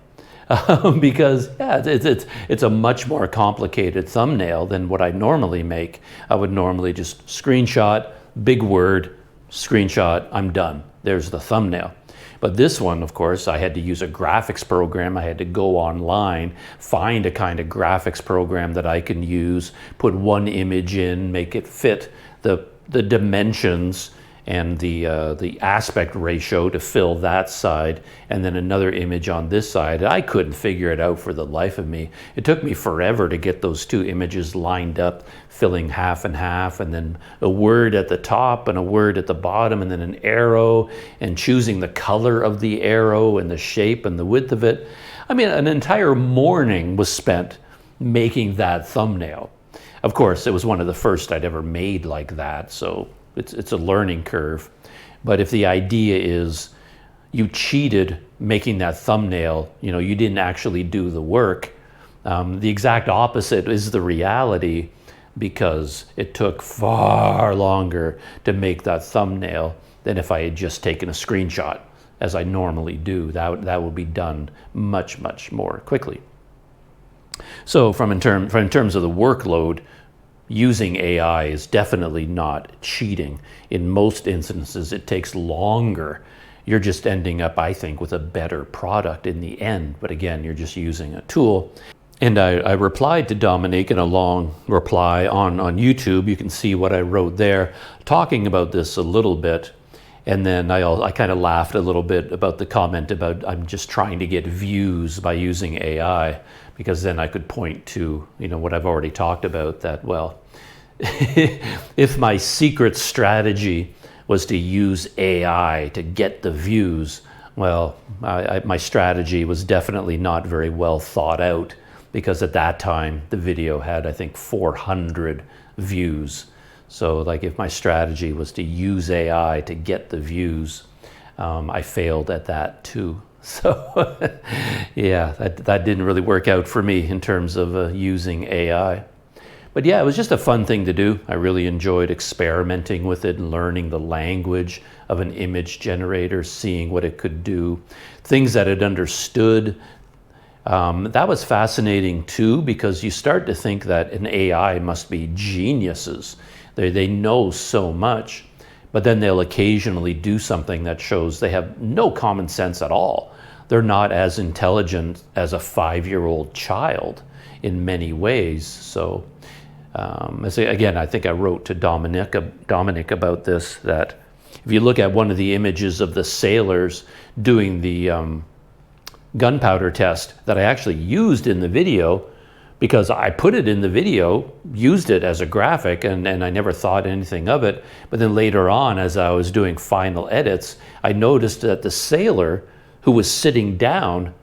because yeah, it's a much more complicated thumbnail than what I normally make. I would normally just screenshot, big word, screenshot, I'm done. There's the thumbnail. But this one, of course, I had to use a graphics program. I had to go online, find a kind of graphics program that I can use, put one image in, make it fit the dimensions and the aspect ratio to fill that side, and then another image on this side. I couldn't figure it out for the life of me. It took me forever to get those two images lined up, filling half and half, and then a word at the top and a word at the bottom, and then an arrow, and choosing the color of the arrow and the shape and the width of it. I mean, an entire morning was spent making that thumbnail. Of course, it was one of the first I'd ever made like that, so it's a learning curve. But if the idea is you cheated making that thumbnail, you didn't actually do the work, the exact opposite is the reality, because it took far longer to make that thumbnail than if I had just taken a screenshot, as I normally do. That would be done much, much more quickly. So in terms of the workload, using AI is definitely not cheating. In most instances, it takes longer. You're just ending up, I think, with a better product in the end. But again, you're just using a tool. And I replied to Dominique in a long reply on YouTube. You can see what I wrote there, talking about this a little bit. And then I kind of laughed a little bit about the comment about I'm just trying to get views by using AI, because then I could point to, what I've already talked about, that, well, if my secret strategy was to use AI to get the views, well, my strategy was definitely not very well thought out, because at that time the video had, I think, 400 views. So like, if my strategy was to use AI to get the views, I failed at that too. So yeah, that didn't really work out for me in terms of using AI. But yeah, it was just a fun thing to do. I really enjoyed experimenting with it and learning the language of an image generator, seeing what it could do, things that it understood. That was fascinating too, because you start to think that an AI must be geniuses. They know so much, but then they'll occasionally do something that shows they have no common sense at all. They're not as intelligent as a 5-year-old child in many ways. So again, I think I wrote to Dominic about this, that if you look at one of the images of the sailors doing the gunpowder test that I actually used in the video, because I put it in the video, used it as a graphic, and I never thought anything of it. But then later on, as I was doing final edits, I noticed that the sailor who was sitting down,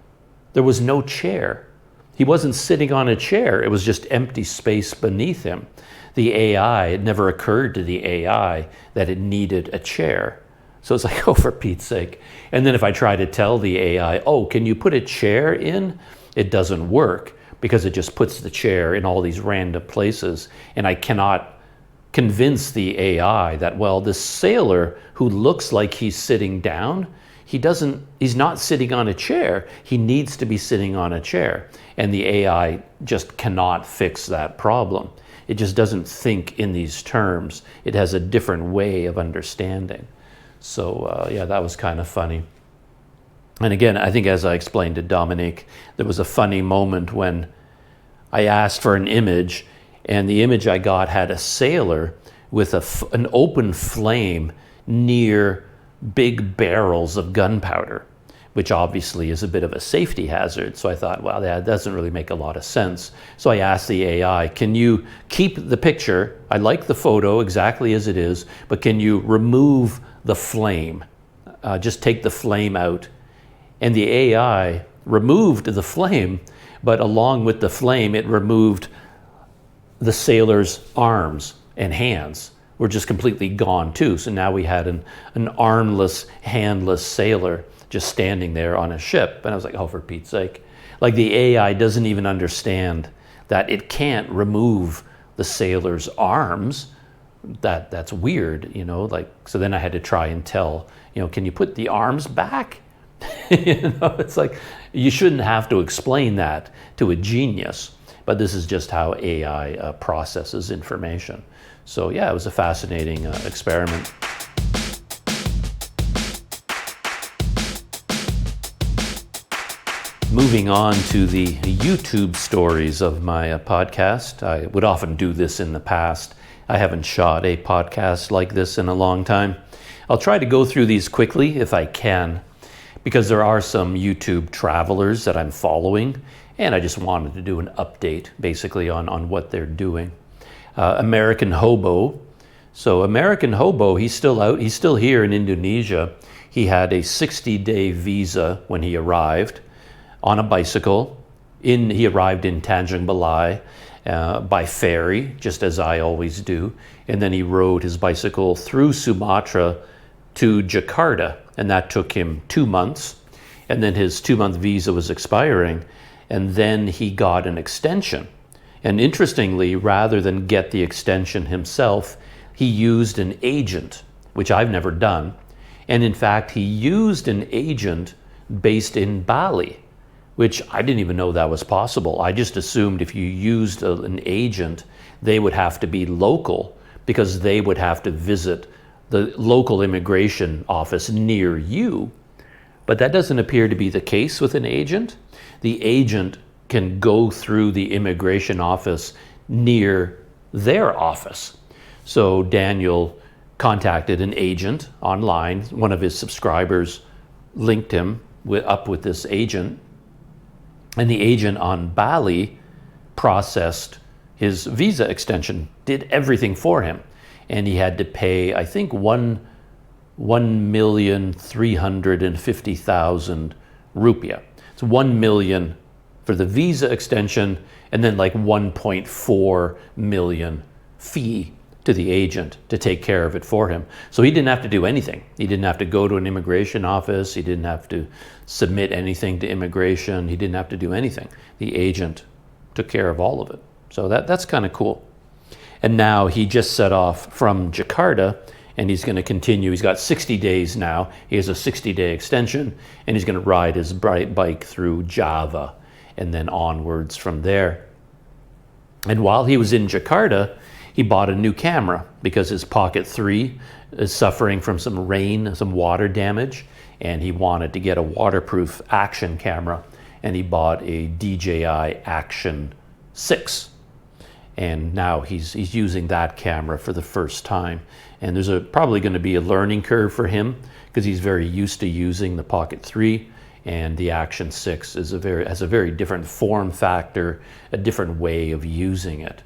there was no chair. He wasn't sitting on a chair. It was just empty space beneath him. The AI, it never occurred to the AI that it needed a chair. So it's like, oh, for Pete's sake. And then if I try to tell the AI, oh, can you put a chair in? It doesn't work, because it just puts the chair in all these random places. And I cannot convince the AI that, well, this sailor who looks like he's sitting down, he's not sitting on a chair. He needs to be sitting on a chair. And the AI just cannot fix that problem. It just doesn't think in these terms. It has a different way of understanding. So yeah, that was kind of funny. And again, I think, as I explained to Dominique, there was a funny moment when I asked for an image, and the image I got had a sailor with an open flame near big barrels of gunpowder, which obviously is a bit of a safety hazard. So I thought, well, that doesn't really make a lot of sense. So I asked the AI, can you keep the picture? I like the photo exactly as it is, but can you remove the flame? Just take the flame out. And the AI removed the flame, but along with the flame, it removed the sailor's arms and hands were just completely gone too. So now we had an armless, handless sailor just standing there on a ship. And I was like, oh, for Pete's sake. Like, the AI doesn't even understand that it can't remove the sailor's arms. That's weird, so then I had to try and tell, can you put the arms back? It's like, you shouldn't have to explain that to a genius, but this is just how AI processes information. So yeah, it was a fascinating experiment. Moving on to the YouTube stories of my podcast. I would often do this in the past. I haven't shot a podcast like this in a long time. I'll try to go through these quickly if I can, because there are some YouTube travelers that I'm following, and I just wanted to do an update basically on what they're doing. American Hobo. So American Hobo, he's still out. He's still here in Indonesia. He had a 60-day visa when he arrived on a bicycle. He arrived in Tanjung Balai by ferry, just as I always do. And then he rode his bicycle through Sumatra to Jakarta, and that took him 2 months. And then his 2-month visa was expiring, and then he got an extension. And interestingly, rather than get the extension himself, he used an agent, which I've never done. And in fact, he used an agent based in Bali, which I didn't even know that was possible. I just assumed if you used an agent, they would have to be local, because they would have to visit the local immigration office near you. But that doesn't appear to be the case with an agent. The agent can go through the immigration office near their office. So Daniel contacted an agent online. One of his subscribers linked him up with this agent, and the agent on Bali processed his visa extension, did everything for him. And he had to pay, I think, 1,350,000 rupiah. It's 1 million for the visa extension, and then like 1.4 million fee to the agent to take care of it for him. So he didn't have to do anything. He didn't have to go to an immigration office. He didn't have to submit anything to immigration. He didn't have to do anything. The agent took care of all of it. So that's kind of cool. And now he just set off from Jakarta, and he's going to continue. He's got 60 days now. He has a 60-day extension, and he's going to ride his bike through Java and then onwards from there. And while he was in Jakarta, he bought a new camera because his Pocket 3 is suffering from some rain, some water damage, and he wanted to get a waterproof action camera, and he bought a DJI Action 6. And now he's using that camera for the first time. And there's probably going to be a learning curve for him, because he's very used to using the Pocket 3, and the Action 6 has a very different form factor, a different way of using it.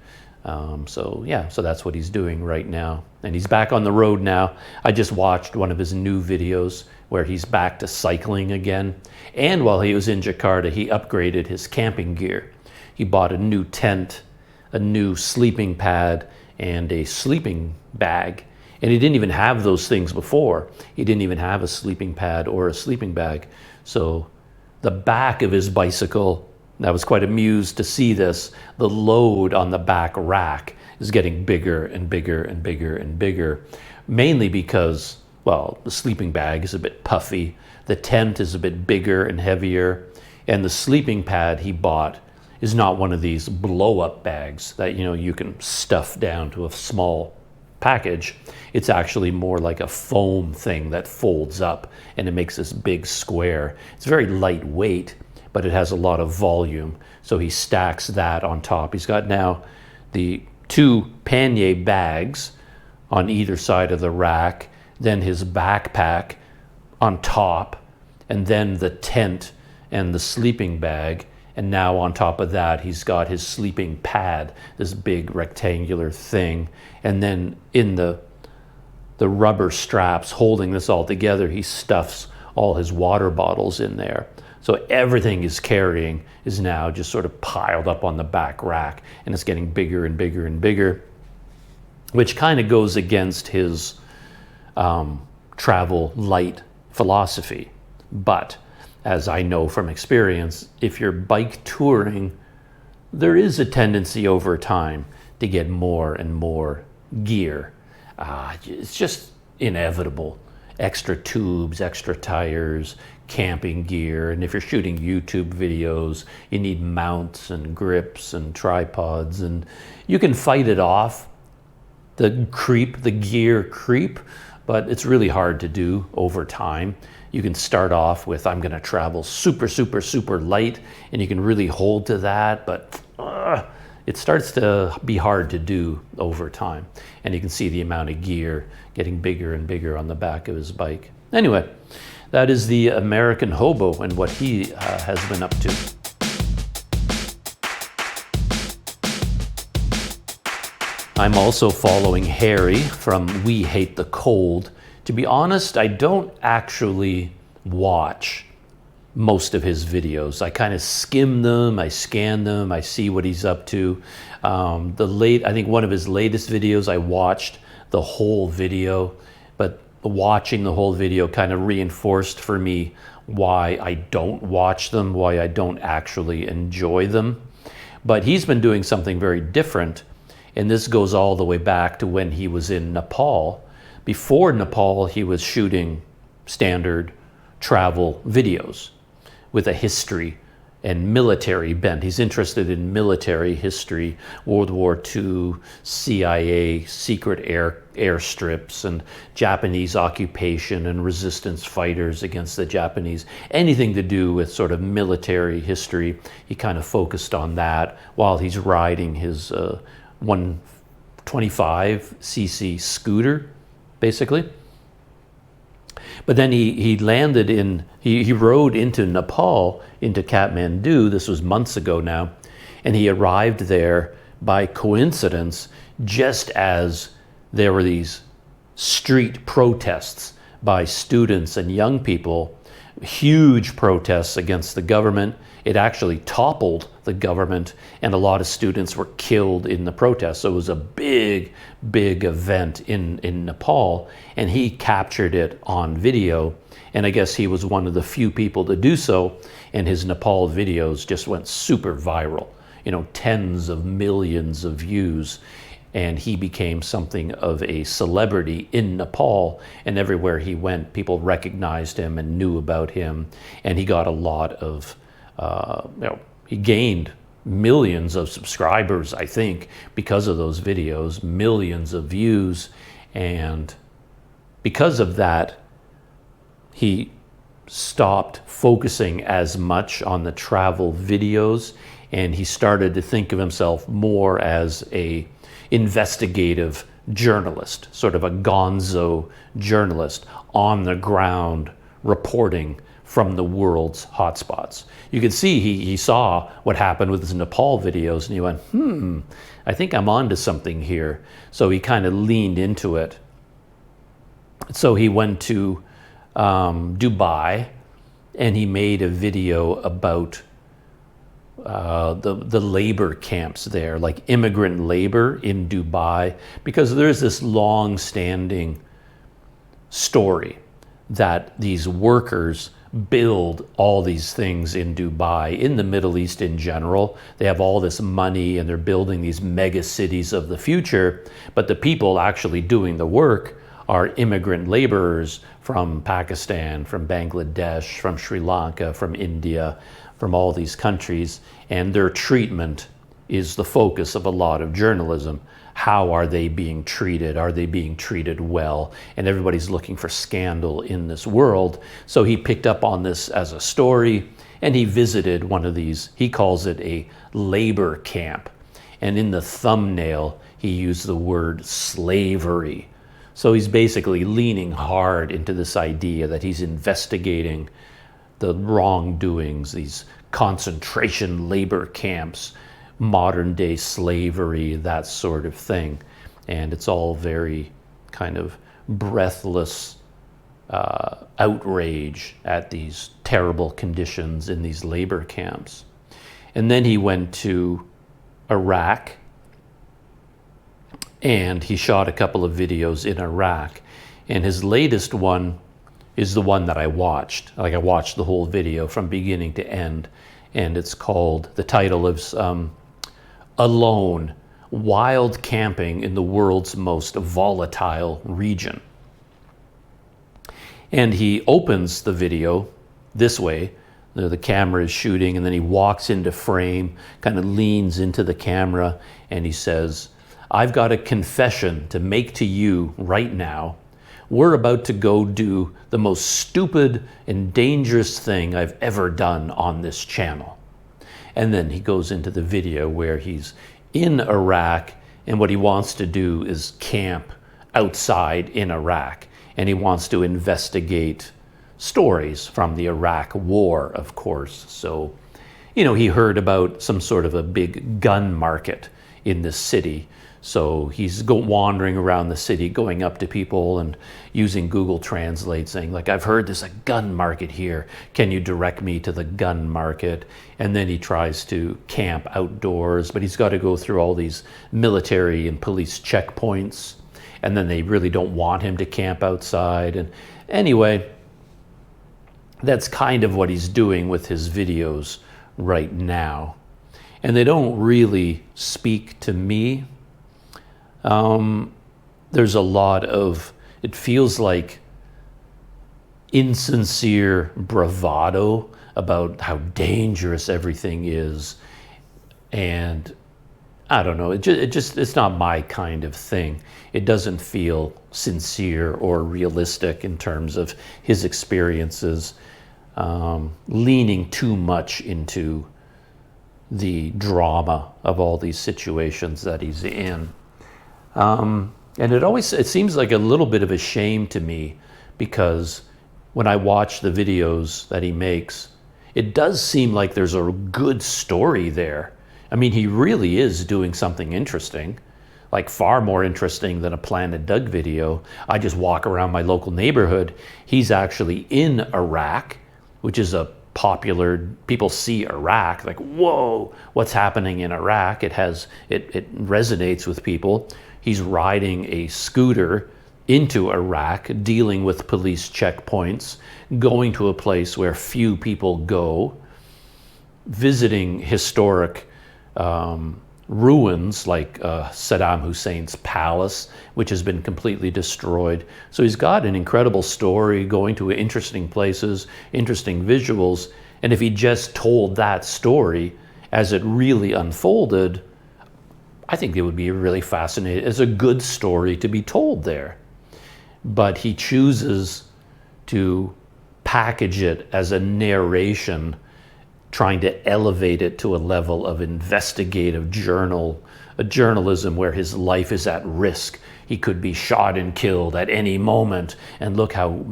So that's what he's doing right now. And he's back on the road now. I just watched one of his new videos where he's back to cycling again. And while he was in Jakarta, he upgraded his camping gear. He bought a new tent, a new sleeping pad, and a sleeping bag. And he didn't even have those things before. He didn't even have a sleeping pad or a sleeping bag. So the back of his bicycle, I was quite amused to see this, the load on the back rack is getting bigger and bigger and bigger and bigger, mainly because, well, the sleeping bag is a bit puffy, the tent is a bit bigger and heavier, and the sleeping pad he bought is not one of these blow-up bags that you can stuff down to a small package. It's actually more like a foam thing that folds up, and it makes this big square. It's very lightweight, but it has a lot of volume, so he stacks that on top. He's got now the 2 pannier bags on either side of the rack, then his backpack on top, and then the tent and the sleeping bag. And now on top of that, he's got his sleeping pad, this big rectangular thing. And then in the rubber straps holding this all together, he stuffs all his water bottles in there. So everything he's carrying is now just sort of piled up on the back rack, and it's getting bigger and bigger and bigger, which kind of goes against his travel light philosophy. But as I know from experience, if you're bike touring, there is a tendency over time to get more and more gear. It's just inevitable. Extra tubes, extra tires, camping gear, and if you're shooting YouTube videos, you need mounts and grips and tripods, and you can fight it off, the gear creep, but it's really hard to do over time. You can start off with, I'm going to travel super, super, super light, and you can really hold to that, but it starts to be hard to do over time. And you can see the amount of gear getting bigger and bigger on the back of his bike. Anyway, that is the American Hobo and what he has been up to. I'm also following Harry from We Hate the Cold. To be honest, I don't actually watch most of his videos. I kind of skim them, I scan them, I see what he's up to. I think one of his latest videos, I watched the whole video, but watching the whole video kind of reinforced for me why I don't watch them, why I don't actually enjoy them. But he's been doing something very different, and this goes all the way back to when he was in Nepal. Before Nepal, he was shooting standard travel videos with a history and military bent. He's interested in military history, World War II, CIA, secret airstrips, and Japanese occupation and resistance fighters against the Japanese. Anything to do with sort of military history, he kind of focused on that while he's riding his 125cc scooter, basically. But then he landed he rode into Nepal, into Kathmandu. This was months ago now. And he arrived there by coincidence just as there were these street protests by students and young people, huge protests against the government. It actually toppled the government, and a lot of students were killed in the protests. So it was a big, big event in Nepal, and he captured it on video. And I guess he was one of the few people to do so, and his Nepal videos just went super viral, tens of millions of views. And he became something of a celebrity in Nepal, and everywhere he went, people recognized him and knew about him, and he got a lot of he gained millions of subscribers, I think, because of those videos, millions of views. And because of that, he stopped focusing as much on the travel videos, and he started to think of himself more as a investigative journalist, sort of a gonzo journalist on the ground reporting from the world's hotspots. You could see he saw what happened with his Nepal videos, and he went, I think I'm onto something here. So he kind of leaned into it. So he went to Dubai, and he made a video about the labor camps there, like immigrant labor in Dubai, because there's this long-standing story that these workers build all these things in Dubai, in the Middle East in general. They have all this money and they're building these mega cities of the future, but the people actually doing the work are immigrant laborers from Pakistan, from Bangladesh, from Sri Lanka, from India, from all these countries, and their treatment is the focus of a lot of journalism. How are they being treated? Are they being treated well? And everybody's looking for scandal in this world. So he picked up on this as a story, and he visited one of these. He calls it a labor camp. And in the thumbnail, he used the word slavery. So he's basically leaning hard into this idea that he's investigating the wrongdoings, these concentration labor camps, modern day slavery, that sort of thing. And it's all very kind of breathless outrage at these terrible conditions in these labor camps. And then he went to Iraq, and he shot a couple of videos in Iraq. And his latest one is the one that I watched. Like, I watched the whole video from beginning to end. And it's called, the title is Alone, Wild Camping in the World's Most Volatile Region. And he opens the video this way. The camera is shooting, and then he walks into frame, kind of leans into the camera, and he says, I've got a confession to make to you right now. We're about to go do the most stupid and dangerous thing I've ever done on this channel. And then he goes into the video where he's in Iraq, and what he wants to do is camp outside in Iraq, and he wants to investigate stories from the Iraq War, of course. So, he heard about some sort of a big gun market in the city. So he's wandering around the city, going up to people and using Google Translate, saying, like, I've heard there's a gun market here. Can you direct me to the gun market? And then he tries to camp outdoors, but he's got to go through all these military and police checkpoints. And then they really don't want him to camp outside. And anyway, that's kind of what he's doing with his videos right now. And they don't really speak to me. There's a lot of, it feels like insincere bravado about how dangerous everything is. And I don't know, it's not my kind of thing. It doesn't feel sincere or realistic in terms of his experiences, leaning too much into the drama of all these situations that he's in. And it seems like a little bit of a shame to me, because when I watch the videos that he makes, it does seem like there's a good story there. I mean, he really is doing something interesting, like far more interesting than a Planet Doug video. I just walk around my local neighborhood. He's actually in Iraq, which is a popular, people see Iraq, like, whoa, what's happening in Iraq? It resonates with people. He's riding a scooter into Iraq, dealing with police checkpoints, going to a place where few people go, visiting historic ruins like Saddam Hussein's palace, which has been completely destroyed. So he's got an incredible story, going to interesting places, interesting visuals. And if he just told that story as it really unfolded, I think it would be really fascinating. It's a good story to be told there. But he chooses to package it as a narration, trying to elevate it to a level of investigative journalism where his life is at risk. He could be shot and killed at any moment, and look how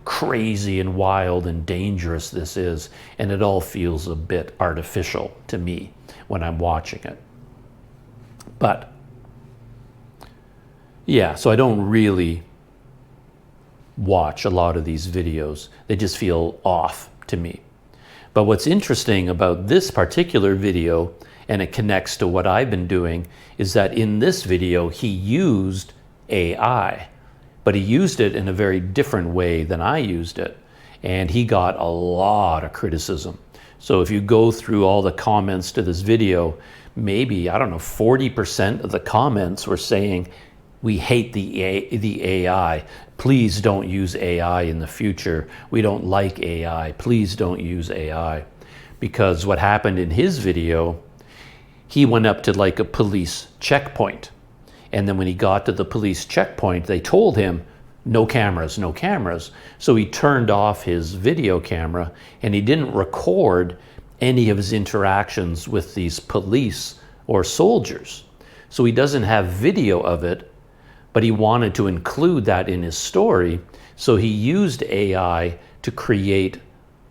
crazy and wild and dangerous this is. And it all feels a bit artificial to me when I'm watching it. But yeah, so I don't really watch a lot of these videos. They just feel off to me. But what's interesting about this particular video, and it connects to what I've been doing, is that in this video he used AI, but he used it in a very different way than I used it. And he got a lot of criticism. So if you go through all the comments to this video, maybe, 40% of the comments were saying, we hate the AI. Please don't use AI in the future. We don't like AI. Please don't use AI. Because what happened in his video, he went up to like a police checkpoint. And then when he got to the police checkpoint, they told him, no cameras, no cameras. So he turned off his video camera and he didn't record any of his interactions with these police or soldiers. So he doesn't have video of it, but he wanted to include that in his story. So he used AI to create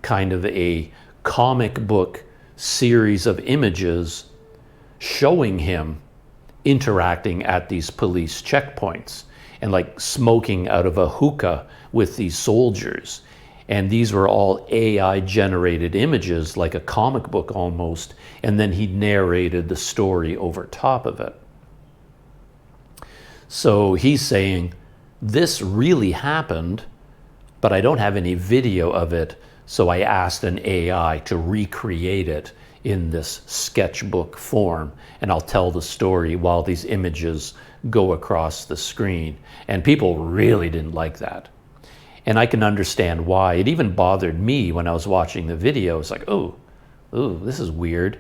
kind of a comic book series of images showing him interacting at these police checkpoints and like smoking out of a hookah with these soldiers. And these were all AI generated images, like a comic book almost, and then he narrated the story over top of it. So he's saying, this really happened, but I don't have any video of it, so I asked an AI to recreate it in this sketchbook form, and I'll tell the story while these images go across the screen. And people really didn't like that. And I can understand why. It even bothered me when I was watching the video. It's like, oh, this is weird.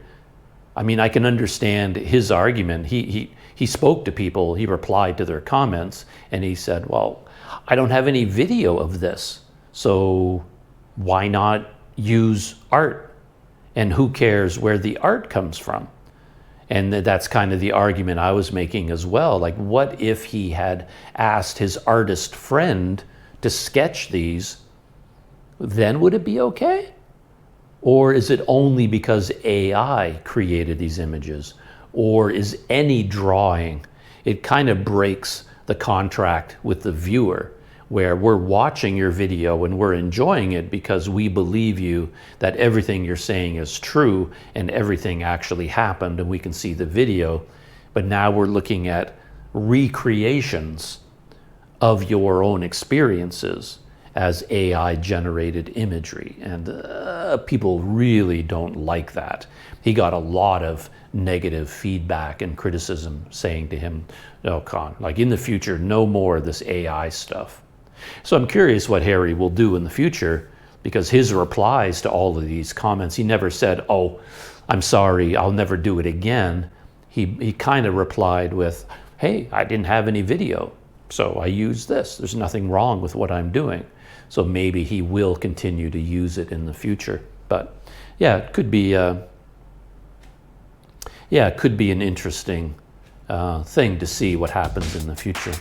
I mean, I can understand his argument. He spoke to people, he replied to their comments, and he said, well, I don't have any video of this, so why not use art? And who cares where the art comes from? And that's kind of the argument I was making as well. Like, what if he had asked his artist friend to sketch these? Then would it be okay? Or is it only because AI created these images? Or is any drawing, it kind of breaks the contract with the viewer, where we're watching your video and we're enjoying it because we believe you that everything you're saying is true and everything actually happened and we can see the video. But now we're looking at recreations of your own experiences as AI generated imagery. And people really don't like that. He got a lot of negative feedback and criticism saying to him, no, Con, like in the future, no more of this AI stuff. So I'm curious what Harry will do in the future, because his replies to all of these comments, he never said, oh, I'm sorry, I'll never do it again. He kind of replied with, hey, I didn't have any video, so I used this. There's nothing wrong with what I'm doing. So maybe he will continue to use it in the future. But yeah, it could be an interesting thing to see what happens in the future.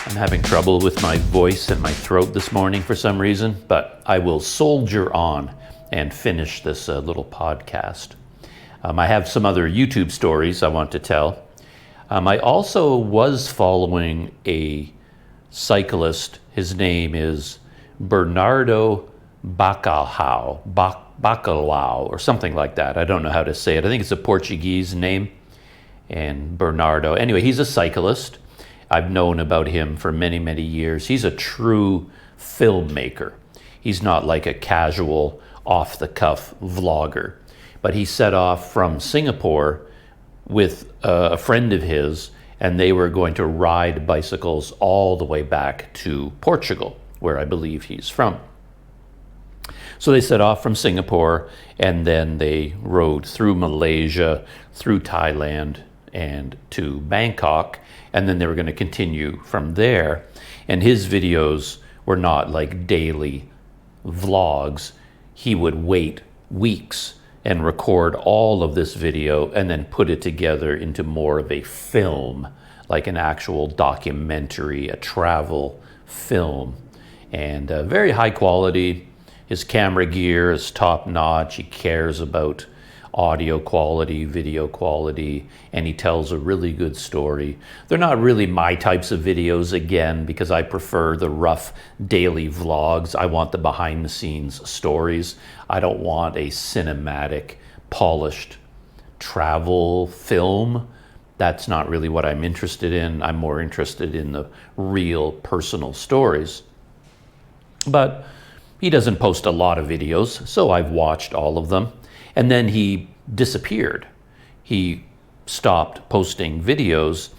I'm having trouble with my voice and my throat this morning for some reason, but I will soldier on and finish this little podcast. I have some other YouTube stories I want to tell. I also was following a cyclist. His name is Bernardo Bacalhau, Bacalhau, or something like that. I don't know how to say it. I think it's a Portuguese name. And Bernardo, anyway, he's a cyclist. I've known about him for many, many years. He's a true filmmaker. He's not like a casual, off-the-cuff vlogger. But he set off from Singapore with a friend of his, and they were going to ride bicycles all the way back to Portugal, where I believe he's from. So they set off from Singapore, and then they rode through Malaysia, through Thailand, and to Bangkok, and then they were going to continue from there. And his videos were not like daily vlogs. He would wait weeks and record all of this video and then put it together into more of a film, like an actual documentary, a travel film. And very high quality. His camera gear is top notch. He cares about audio quality, video quality, and he tells a really good story. They're not really my types of videos, again, because I prefer the rough daily vlogs. I want the behind the scenes stories. I don't want a cinematic, polished travel film. That's not really what I'm interested in. I'm more interested in the real personal stories. But he doesn't post a lot of videos, so I've watched all of them. And then he disappeared. He stopped posting videos,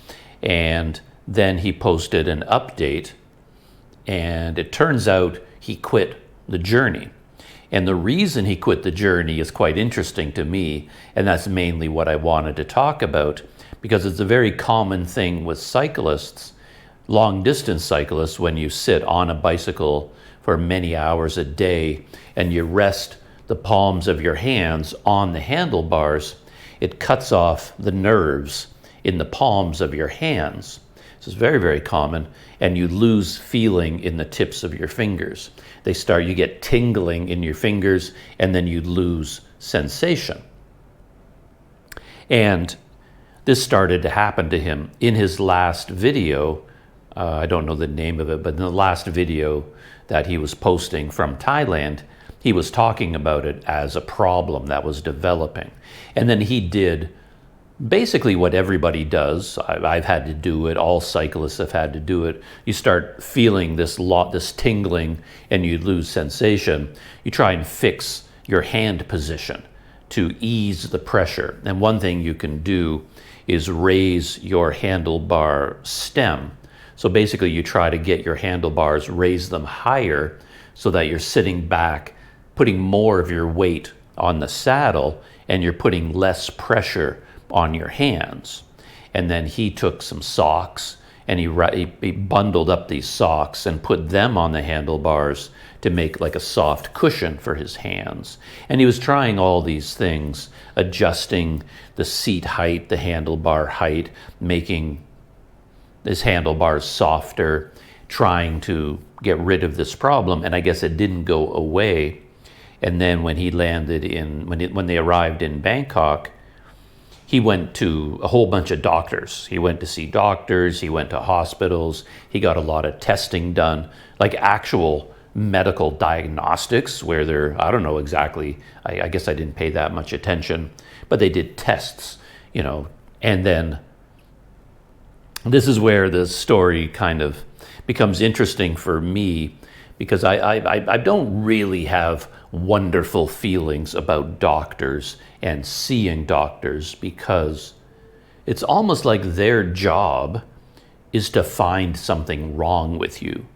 and then he posted an update, and it turns out he quit the journey. And the reason he quit the journey is quite interesting to me, and that's mainly what I wanted to talk about, because it's a very common thing with cyclists, long-distance cyclists, when you sit on a bicycle for many hours a day and you rest the palms of your hands on the handlebars, it cuts off the nerves in the palms of your hands. This is very, very common, and you lose feeling in the tips of your fingers. You get tingling in your fingers, and then you lose sensation. And this started to happen to him in his last video. I don't know the name of it, but in the last video that he was posting from Thailand, he was talking about it as a problem that was developing. And then he did basically what everybody does. I've had to do it. All cyclists have had to do it. You start feeling this tingling and you lose sensation. You try and fix your hand position to ease the pressure. And one thing you can do is raise your handlebar stem. So basically you try to get your handlebars, raise them higher so that you're sitting back, putting more of your weight on the saddle, and you're putting less pressure on your hands. And then he took some socks and he bundled up these socks and put them on the handlebars to make like a soft cushion for his hands. And he was trying all these things, adjusting the seat height, the handlebar height, making his handlebars softer, trying to get rid of this problem. And I guess it didn't go away. And then when he landed when they arrived in Bangkok, he went to a whole bunch of doctors. He went to see doctors, he went to hospitals, he got a lot of testing done, like actual medical diagnostics where I don't know exactly, I guess I didn't pay that much attention, but they did tests, and then this is where the story kind of becomes interesting for me, because I don't really have wonderful feelings about doctors and seeing doctors, because it's almost like their job is to find something wrong with you,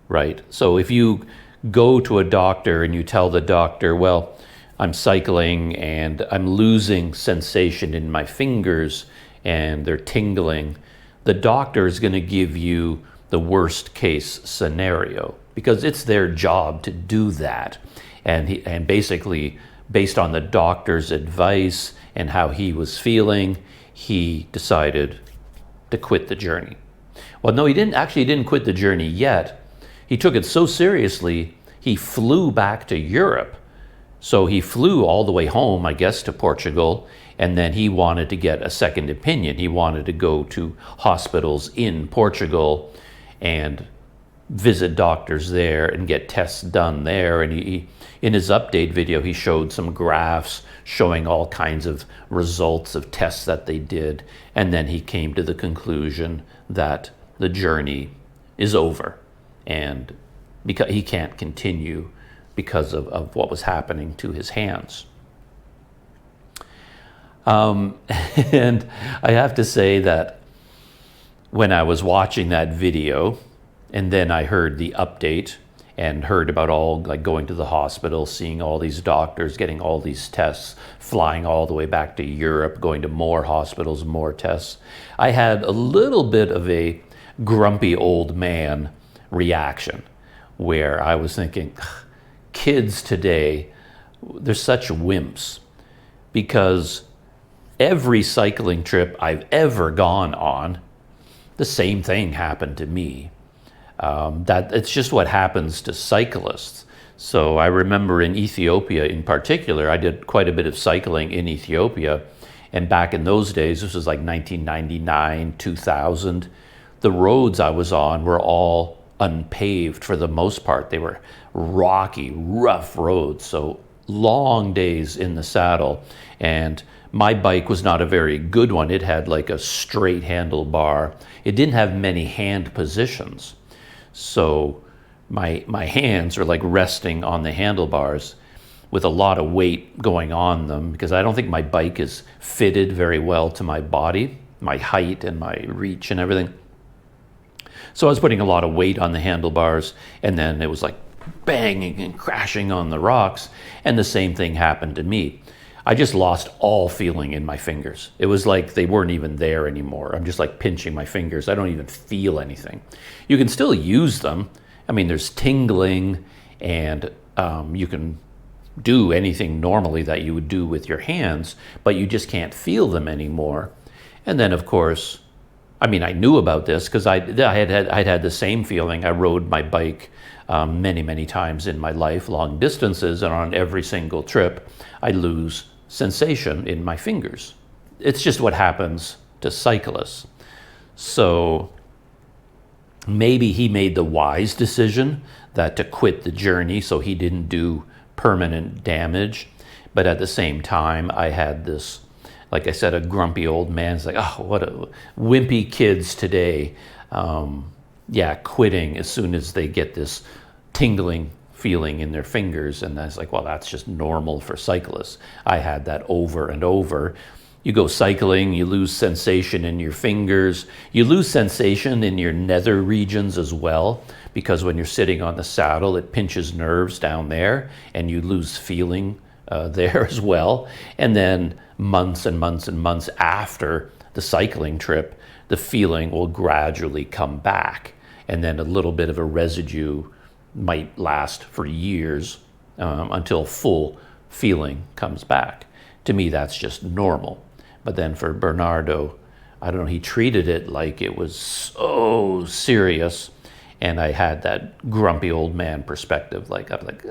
right? So if you go to a doctor and you tell the doctor, well, I'm cycling and I'm losing sensation in my fingers and they're tingling, the doctor is going to give you the worst case scenario, because it's their job to do that. And basically, based on the doctor's advice and how he was feeling, he decided to quit the journey. Well, no, he didn't quit the journey yet. He took it so seriously, he flew back to Europe. So he flew all the way home, I guess, to Portugal, and then he wanted to get a second opinion. He wanted to go to hospitals in Portugal and visit doctors there and get tests done there. And he in his update video, he showed some graphs showing all kinds of results of tests that they did. And then he came to the conclusion that the journey is over and because he can't continue because of what was happening to his hands. And I have to say that when I was watching that video, and then I heard the update and heard about all, like going to the hospital, seeing all these doctors, getting all these tests, flying all the way back to Europe, going to more hospitals, more tests, I had a little bit of a grumpy old man reaction where I was thinking, kids today, they're such wimps, because every cycling trip I've ever gone on, the same thing happened to me. That it's just what happens to cyclists. So I remember in Ethiopia in particular, I did quite a bit of cycling in Ethiopia. And back in those days, this was like 1999, 2000, the roads I was on were all unpaved for the most part. They were rocky, rough roads. So long days in the saddle. And my bike was not a very good one. It had like a straight handlebar. It didn't have many hand positions. So my hands are like resting on the handlebars with a lot of weight going on them, because I don't think my bike is fitted very well to my body, my height and my reach and everything. So I was putting a lot of weight on the handlebars, and then it was like banging and crashing on the rocks, and the same thing happened to me. I just lost all feeling in my fingers. It was like they weren't even there anymore. I'm just like pinching my fingers. I don't even feel anything. You can still use them. I mean, there's tingling, and you can do anything normally that you would do with your hands, but you just can't feel them anymore. And then, of course, I mean, I knew about this because I'd had the same feeling. I rode my bike many, many times in my life, long distances, and on every single trip, I lose sensation in my fingers. It's just what happens to cyclists. So maybe he made the wise decision that to quit the journey so he didn't do permanent damage. But at the same time, I had this, like I said, a grumpy old man's like, oh, what a wimpy kids today. Quitting as soon as they get this tingling feeling in their fingers. And I was like, well, that's just normal for cyclists. I had that over and over. You go cycling, you lose sensation in your fingers. You lose sensation in your nether regions as well, because when you're sitting on the saddle, it pinches nerves down there, and you lose feeling there as well. And then months and months and months after the cycling trip, the feeling will gradually come back, and then a little bit of a residue might last for years until full feeling comes back. To me, that's just normal. But then for Bernardo, I don't know, he treated it like it was so serious, and I had that grumpy old man perspective. Like, I'm like,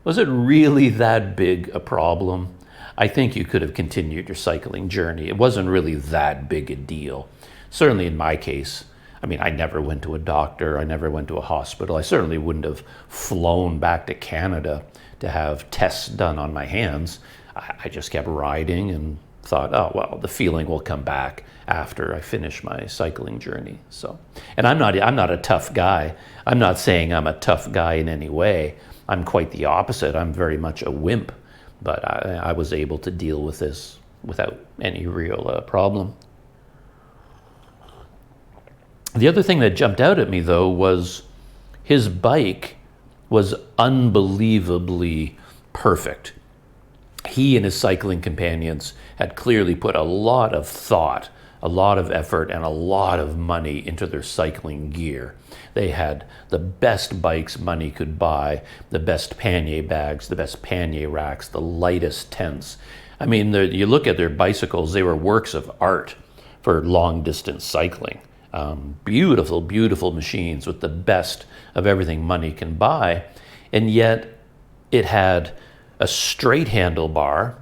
was it really that big a problem? I think you could have continued your cycling journey. It wasn't really that big a deal. Certainly in my case, I mean, I never went to a doctor. I never went to a hospital. I certainly wouldn't have flown back to Canada to have tests done on my hands. I just kept riding and thought, oh, well, the feeling will come back after I finish my cycling journey. So, and I'm not a tough guy. I'm not saying I'm a tough guy in any way. I'm quite the opposite. I'm very much a wimp, but I was able to deal with this without any real problem. The other thing that jumped out at me, though, was his bike was unbelievably perfect. He and his cycling companions had clearly put a lot of thought, a lot of effort, and a lot of money into their cycling gear. They had the best bikes money could buy, the best pannier bags, the best pannier racks, the lightest tents. I mean, you look at their bicycles, they were works of art for long-distance cycling. Beautiful, beautiful machines with the best of everything money can buy. And yet it had a straight handlebar,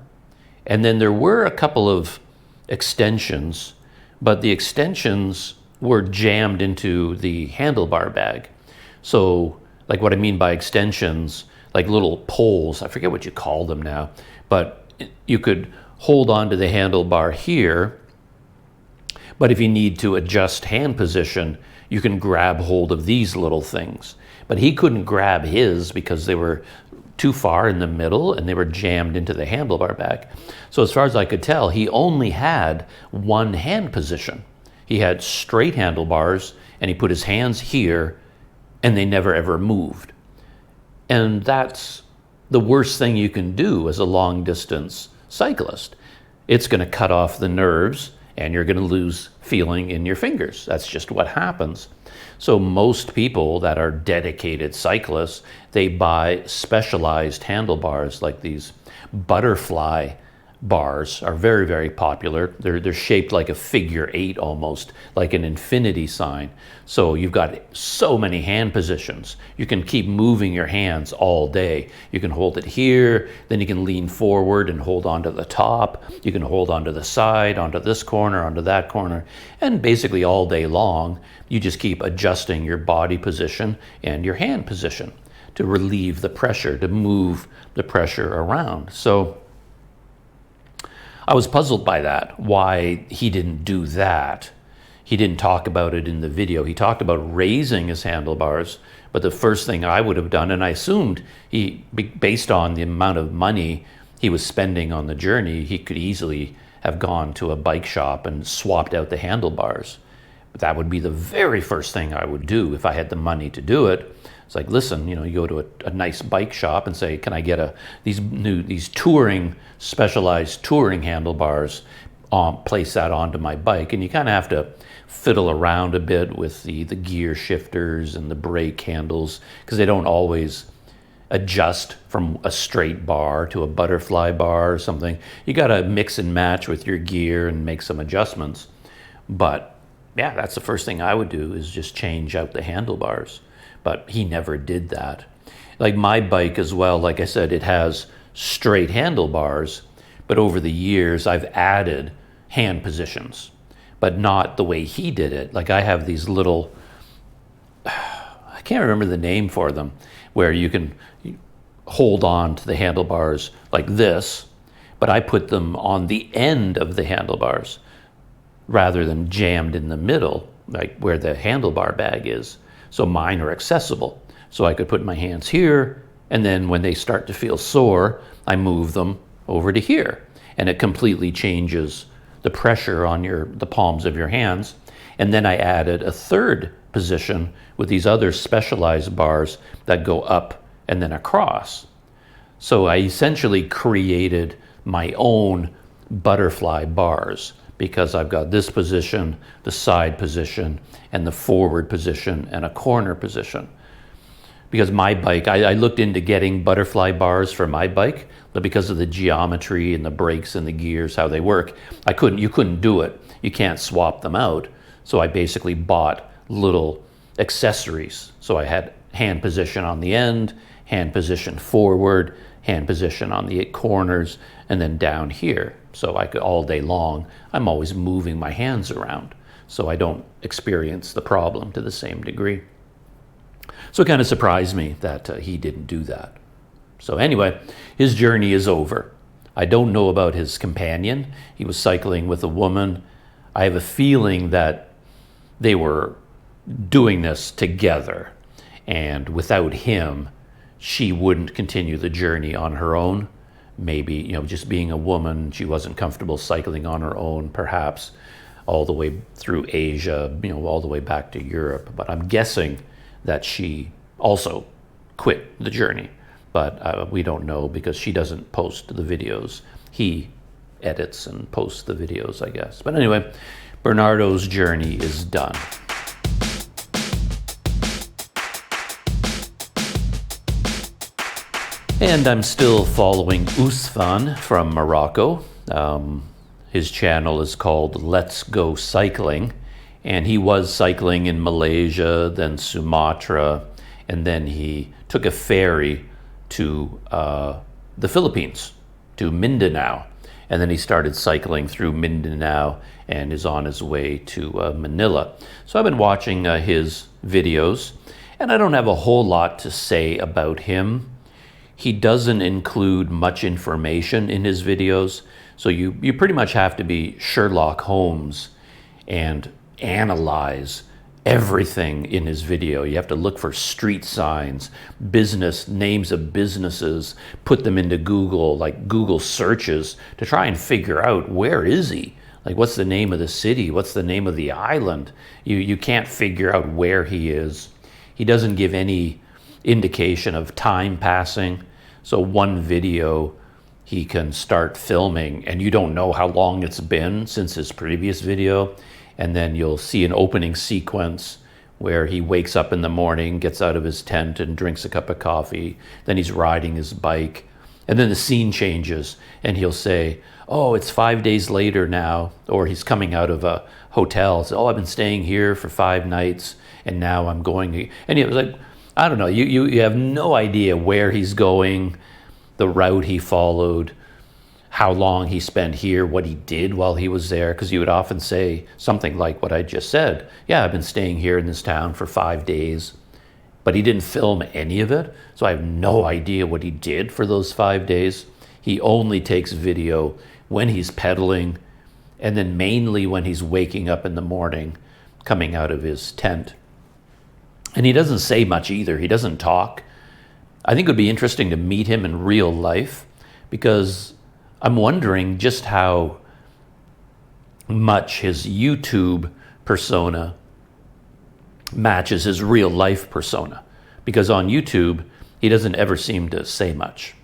and then there were a couple of extensions, but the extensions were jammed into the handlebar bag. So, like, what I mean by extensions, like little poles, I forget what you call them now, but you could hold on to the handlebar here, but if you need to adjust hand position, you can grab hold of these little things. But he couldn't grab his because they were too far in the middle and they were jammed into the handlebar bag. So as far as I could tell, he only had one hand position. He had straight handlebars, and he put his hands here, and they never ever moved. And that's the worst thing you can do as a long distance cyclist. It's going to cut off the nerves, and you're going to lose feeling in your fingers. That's just what happens. So most people that are dedicated cyclists, they buy specialized handlebars, like these butterfly bars are very, very popular. They're shaped like a figure 8 almost, like an infinity sign. So you've got so many hand positions. You can keep moving your hands all day. You can hold it here, then you can lean forward and hold onto the top. You can hold onto the side, onto this corner, onto that corner. And basically all day long, you just keep adjusting your body position and your hand position to relieve the pressure, to move the pressure around. So I was puzzled by that, why he didn't do that. He didn't talk about it in the video. He talked about raising his handlebars, but the first thing I would have done, and I assumed based on the amount of money he was spending on the journey, he could easily have gone to a bike shop and swapped out the handlebars. But that would be the very first thing I would do if I had the money to do it. It's like, listen, you go to a nice bike shop and say, can I get these touring, specialized touring handlebars, place that onto my bike? And you kind of have to fiddle around a bit with the gear shifters and the brake handles, because they don't always adjust from a straight bar to a butterfly bar or something. You got to mix and match with your gear and make some adjustments. But yeah, that's the first thing I would do, is just change out the handlebars. But he never did that. Like my bike as well, like I said, it has straight handlebars, but over the years I've added hand positions, but not the way he did it. Like I have these little, I can't remember the name for them, where you can hold on to the handlebars like this, but I put them on the end of the handlebars rather than jammed in the middle, like where the handlebar bag is. So mine are accessible. So I could put my hands here, and then when they start to feel sore, I move them over to here. And it completely changes the pressure on the palms of your hands. And then I added a third position with these other specialized bars that go up and then across. So I essentially created my own butterfly bars, because I've got this position, the side position, and the forward position, and a corner position. Because my bike, I looked into getting butterfly bars for my bike, but because of the geometry and the brakes and the gears, how they work, you couldn't do it. You can't swap them out. So I basically bought little accessories. So I had hand position on the end, hand position forward, hand position on the corners, and then down here. So I could, all day long, I'm always moving my hands around, so I don't experience the problem to the same degree. So it kind of surprised me that he didn't do that. So anyway, his journey is over. I don't know about his companion. He was cycling with a woman. I have a feeling that they were doing this together, and without him, she wouldn't continue the journey on her own. Maybe, just being a woman, she wasn't comfortable cycling on her own, perhaps all the way through Asia, all the way back to Europe. But I'm guessing that she also quit the journey. But we don't know because she doesn't post the videos. He edits and posts the videos, I guess. But anyway, Bernardo's journey is done. And I'm still following Usfan from Morocco. His channel is called Let's Go Cycling. And he was cycling in Malaysia, then Sumatra, and then he took a ferry to the Philippines, to Mindanao. And then he started cycling through Mindanao and is on his way to Manila. So I've been watching his videos, and I don't have a whole lot to say about him. He doesn't include much information in his videos, so you pretty much have to be Sherlock Holmes and analyze everything in his video. You have to look for street signs, business names of businesses, put them into Google, like Google searches, to try and figure out where is he? Like, what's the name of the city? What's the name of the island? You can't figure out where he is. He doesn't give any indication of time passing. So one video he can start filming and you don't know how long it's been since his previous video. And then you'll see an opening sequence where he wakes up in the morning, gets out of his tent and drinks a cup of coffee. Then he's riding his bike. And then the scene changes and he'll say, oh, it's 5 days later now. Or he's coming out of a hotel. So, oh, I've been staying here for 5 nights and now I'm going. And it was like, I don't know, you have no idea where he's going, the route he followed, how long he spent here, what he did while he was there, because you would often say something like what I just said. Yeah, I've been staying here in this town for 5 days, but he didn't film any of it, so I have no idea what he did for those 5 days. He only takes video when he's pedaling, and then mainly when he's waking up in the morning, coming out of his tent. And he doesn't say much either. He doesn't talk. I think it would be interesting to meet him in real life, because I'm wondering just how much his YouTube persona matches his real life persona. Because on YouTube, he doesn't ever seem to say much.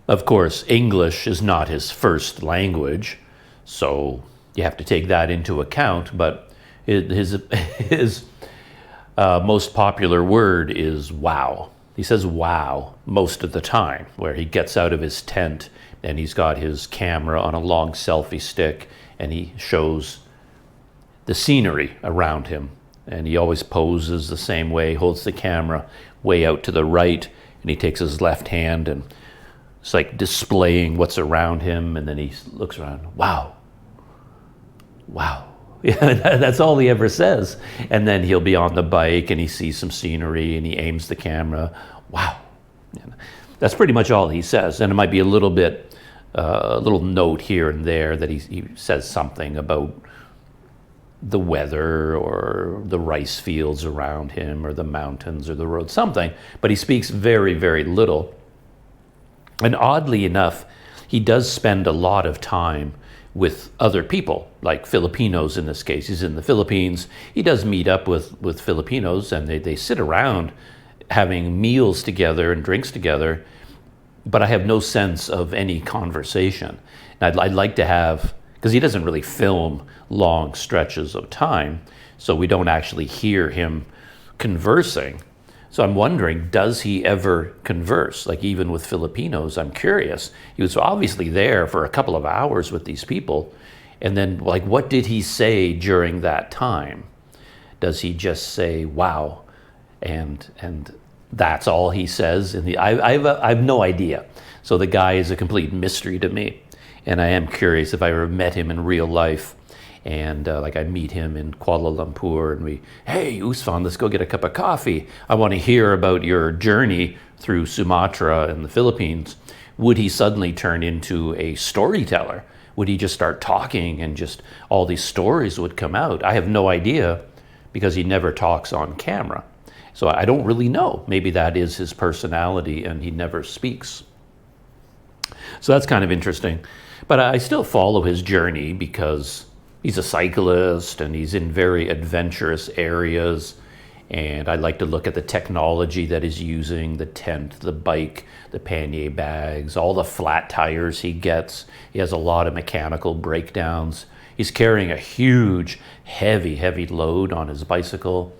Of course, English is not his first language, so you have to take that into account, but his most popular word is wow. He says wow most of the time, where he gets out of his tent and he's got his camera on a long selfie stick and he shows the scenery around him. And he always poses the same way, holds the camera way out to the right, and he takes his left hand and it's like displaying what's around him, and then he looks around, wow, wow. Yeah, that's all he ever says. And then he'll be on the bike and he sees some scenery and he aims the camera. Wow. That's pretty much all he says. And it might be a little bit, a little note here and there that he says something about the weather or the rice fields around him or the mountains or the road, something. But he speaks very, very little. And oddly enough, he does spend a lot of time with other people, like Filipinos in this case. He's in the Philippines. He does meet up with Filipinos, and they sit around having meals together and drinks together, but I have no sense of any conversation. And I'd like to have because he doesn't really film long stretches of time, so we don't actually hear him conversing. So I'm wondering, does he ever converse? Like even with Filipinos, I'm curious. He was obviously there for a couple of hours with these people. And then like, what did he say during that time? Does he just say, wow, and that's all he says? And I have no idea. So the guy is a complete mystery to me. And I am curious if I ever met him in real life. And like I meet him in Kuala Lumpur and hey, Usfan, let's go get a cup of coffee. I want to hear about your journey through Sumatra and the Philippines. Would he suddenly turn into a storyteller? Would he just start talking and just all these stories would come out? I have no idea because he never talks on camera. So I don't really know. Maybe that is his personality and he never speaks. So that's kind of interesting. But I still follow his journey because he's a cyclist and he's in very adventurous areas. And I like to look at the technology that he's using, the tent, the bike, the pannier bags, all the flat tires he gets. He has a lot of mechanical breakdowns. He's carrying a huge, heavy load on his bicycle.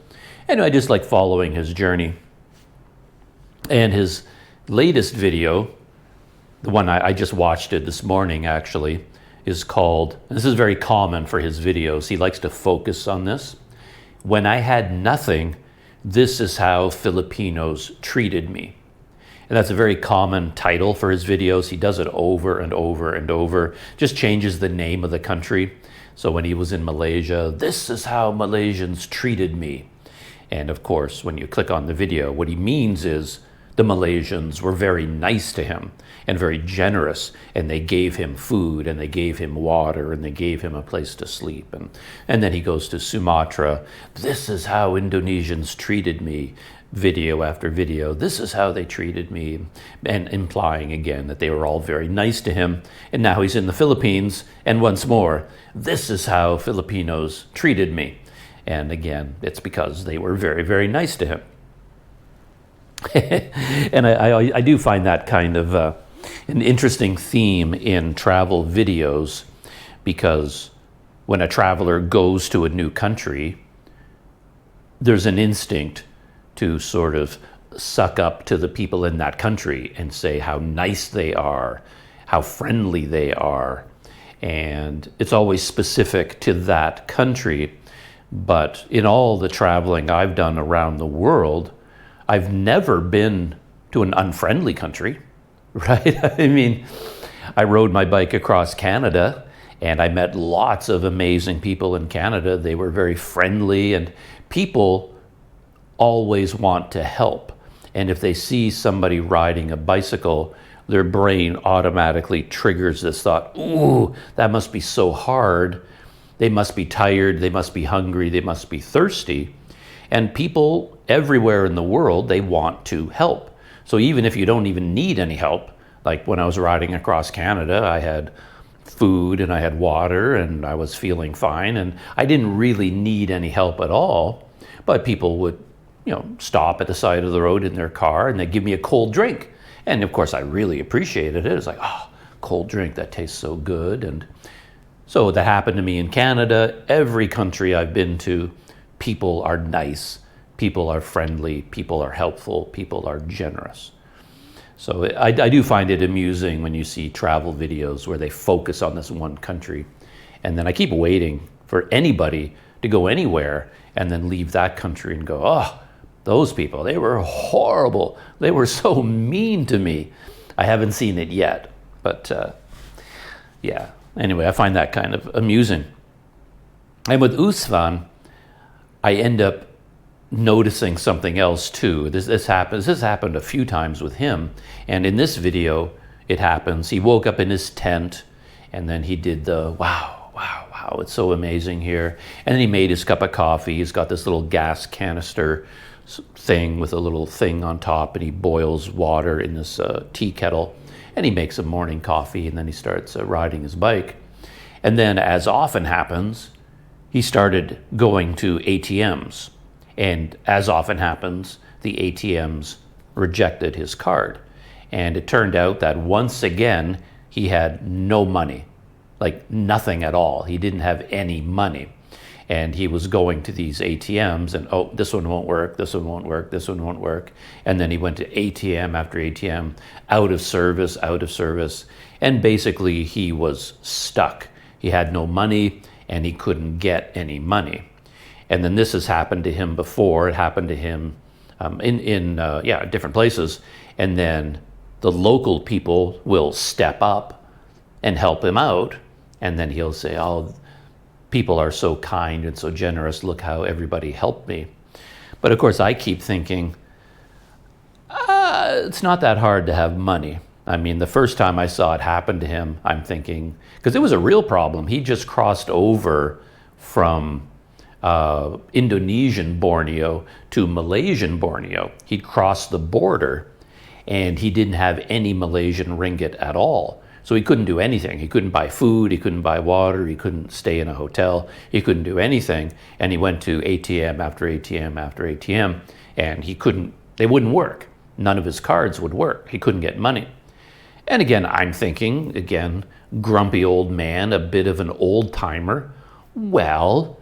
And I just like following his journey. And his latest video, the one I just watched it this morning actually, is called, and this is very common for his videos, he likes to focus on this. When I had nothing, this is how Filipinos treated me. And that's a very common title for his videos. He does it over and over and over, just changes the name of the country. So when he was in Malaysia, this is how Malaysians treated me. And of course, when you click on the video, what he means is the Malaysians were very nice to him and very generous, and they gave him food and they gave him water and they gave him a place to sleep. And then he goes to Sumatra. This is how Indonesians treated me. Video after video. This is how they treated me, and implying again that they were all very nice to him. And now he's in the Philippines, and once more, this is how Filipinos treated me. And again, it's because they were very, very nice to him. And I do find that kind of an interesting theme in travel videos, because when a traveler goes to a new country, there's an instinct to sort of suck up to the people in that country and say how nice they are, how friendly they are. And it's always specific to that country. But in all the traveling I've done around the world, I've never been to an unfriendly country, right? I mean, I rode my bike across Canada and I met lots of amazing people in Canada. They were very friendly, and people always want to help. And if they see somebody riding a bicycle, their brain automatically triggers this thought, ooh, that must be so hard. They must be tired, they must be hungry, they must be thirsty. And people everywhere in the world, they want to help. So even if you don't even need any help, like when I was riding across Canada, I had food and I had water and I was feeling fine, and I didn't really need any help at all. But people would stop at the side of the road in their car and they'd give me a cold drink. And of course, I really appreciated it. It's like, oh, cold drink, that tastes so good. And so that happened to me in Canada. Every country I've been to, people are nice, people are friendly, people are helpful, people are generous. So I do find it amusing when you see travel videos where they focus on this one country. And then I keep waiting for anybody to go anywhere and then leave that country and go, oh, those people, they were horrible. They were so mean to me. I haven't seen it yet, but yeah. Anyway, I find that kind of amusing. And with Usfan, I end up noticing something else too. This happened a few times with him. And in this video, it happens. He woke up in his tent and then he did the wow, it's so amazing here. And then he made his cup of coffee. He's got this little gas canister thing with a little thing on top, and he boils water in this tea kettle, and he makes a morning coffee, and then he starts riding his bike. And then, as often happens, he started going to ATMs, and as often happens, the ATMs rejected his card. And it turned out that once again, he had no money. like nothing at all. He didn't have any money. And he was going to these ATMs and, oh, this one won't work, this one won't work, this one won't work. And then he went to ATM after ATM, out of service, out of service. And basically he was stuck. He had no money and he couldn't get any money. And then this has happened to him before. It happened to him in different places. And then the local people will step up and help him out. And then he'll say, oh, people are so kind and so generous. Look how everybody helped me. But of course, I keep thinking, it's not that hard to have money. I mean, the first time I saw it happen to him, I'm thinking, because it was a real problem. He just crossed over from Indonesian Borneo to Malaysian Borneo. He'd crossed the border and he didn't have any Malaysian ringgit at all. So he couldn't do anything. He couldn't buy food, he couldn't buy water, he couldn't stay in a hotel, he couldn't do anything. And he went to ATM after ATM after ATM, and they wouldn't work. None of his cards would work. He couldn't get money. And again, I'm thinking, grumpy old man, a bit of an old timer. Well,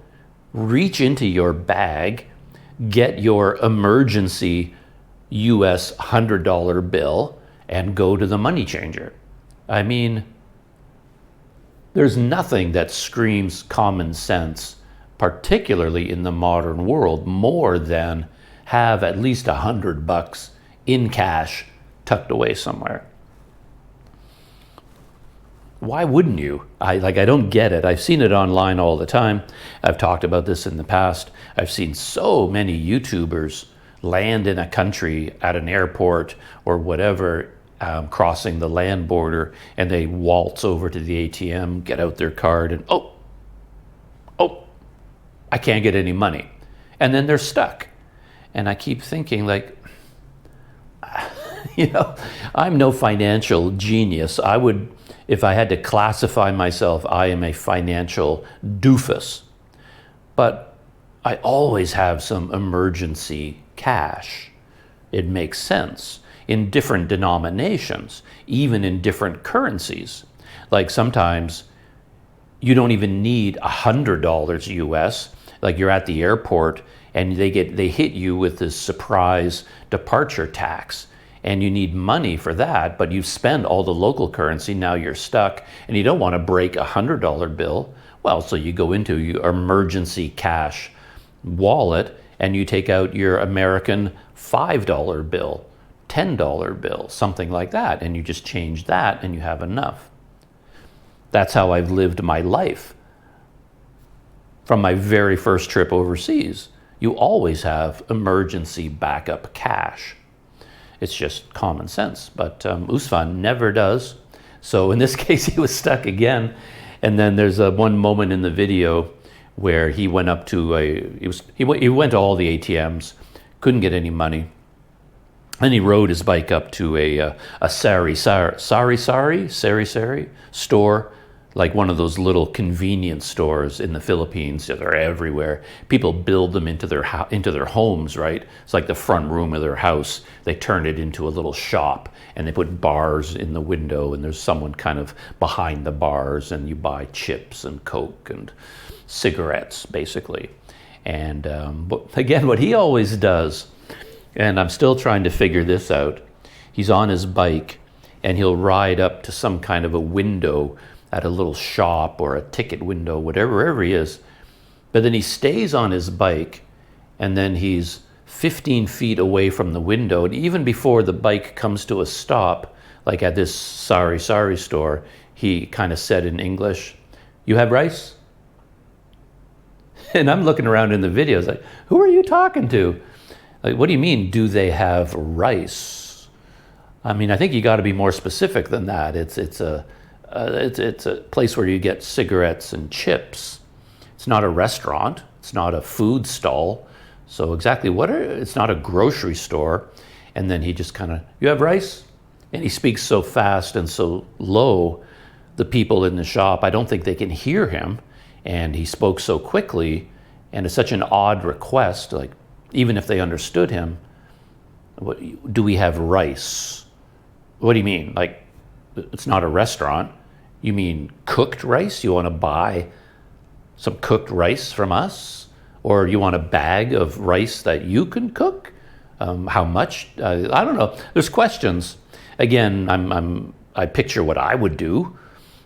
reach into your bag, get your emergency US $100 bill, and go to the money changer. I mean, there's nothing that screams common sense, particularly in the modern world, more than have at least $100 in cash tucked away somewhere. Why wouldn't you? I don't get it. I've seen it online all the time. I've talked about this in the past. I've seen so many YouTubers land in a country at an airport or whatever, crossing the land border, and they waltz over to the ATM, get out their card, and oh, I can't get any money. And then they're stuck. And I keep thinking, I'm no financial genius. If I had to classify myself, I am a financial doofus. But I always have some emergency cash. It makes sense. In different denominations, even in different currencies. Like sometimes you don't even need $100 US. Like you're at the airport and they hit you with this surprise departure tax, and you need money for that, but you spend all the local currency, now you're stuck, and you don't want to break a $100 bill. Well, so you go into your emergency cash wallet and you take out your American $5 bill, $10 bill, something like that, and you just change that and you have enough. That's how I've lived my life. From my very first trip overseas, you always have emergency backup cash. It's just common sense, but Usman never does. So in this case, he was stuck again. And then there's one moment in the video where he went up to he went to all the ATMs, couldn't get any money. And he rode his bike up to a sari store, like one of those little convenience stores in the Philippines. They're everywhere. People build them into their homes, right? It's like the front room of their house. They turn it into a little shop, and they put bars in the window, and there's someone kind of behind the bars, and you buy chips and Coke and cigarettes, basically. And but again, what he always does, and I'm still trying to figure this out, he's on his bike, and he'll ride up to some kind of a window at a little shop or a ticket window, wherever he is. But then he stays on his bike, and then he's 15 feet away from the window. And even before the bike comes to a stop, like at this sari store, he kind of said in English, "You have rice?" And I'm looking around in the videos like, who are you talking to? Like, what do you mean, do they have rice? I mean, I think you got to be more specific than that. It's a place where you get cigarettes and chips. It's not a restaurant. It's not a food stall. So exactly it's not a grocery store. And then he just kind of, "You have rice?" And he speaks so fast and so low, the people in the shop, I don't think they can hear him. And he spoke so quickly, and it's such an odd request, like even if they understood him, "Do we have rice?" What do you mean? Like, it's not a restaurant. You mean cooked rice? You want to buy some cooked rice from us? Or you want a bag of rice that you can cook? How much? I don't know. There's questions. Again, I picture what I would do.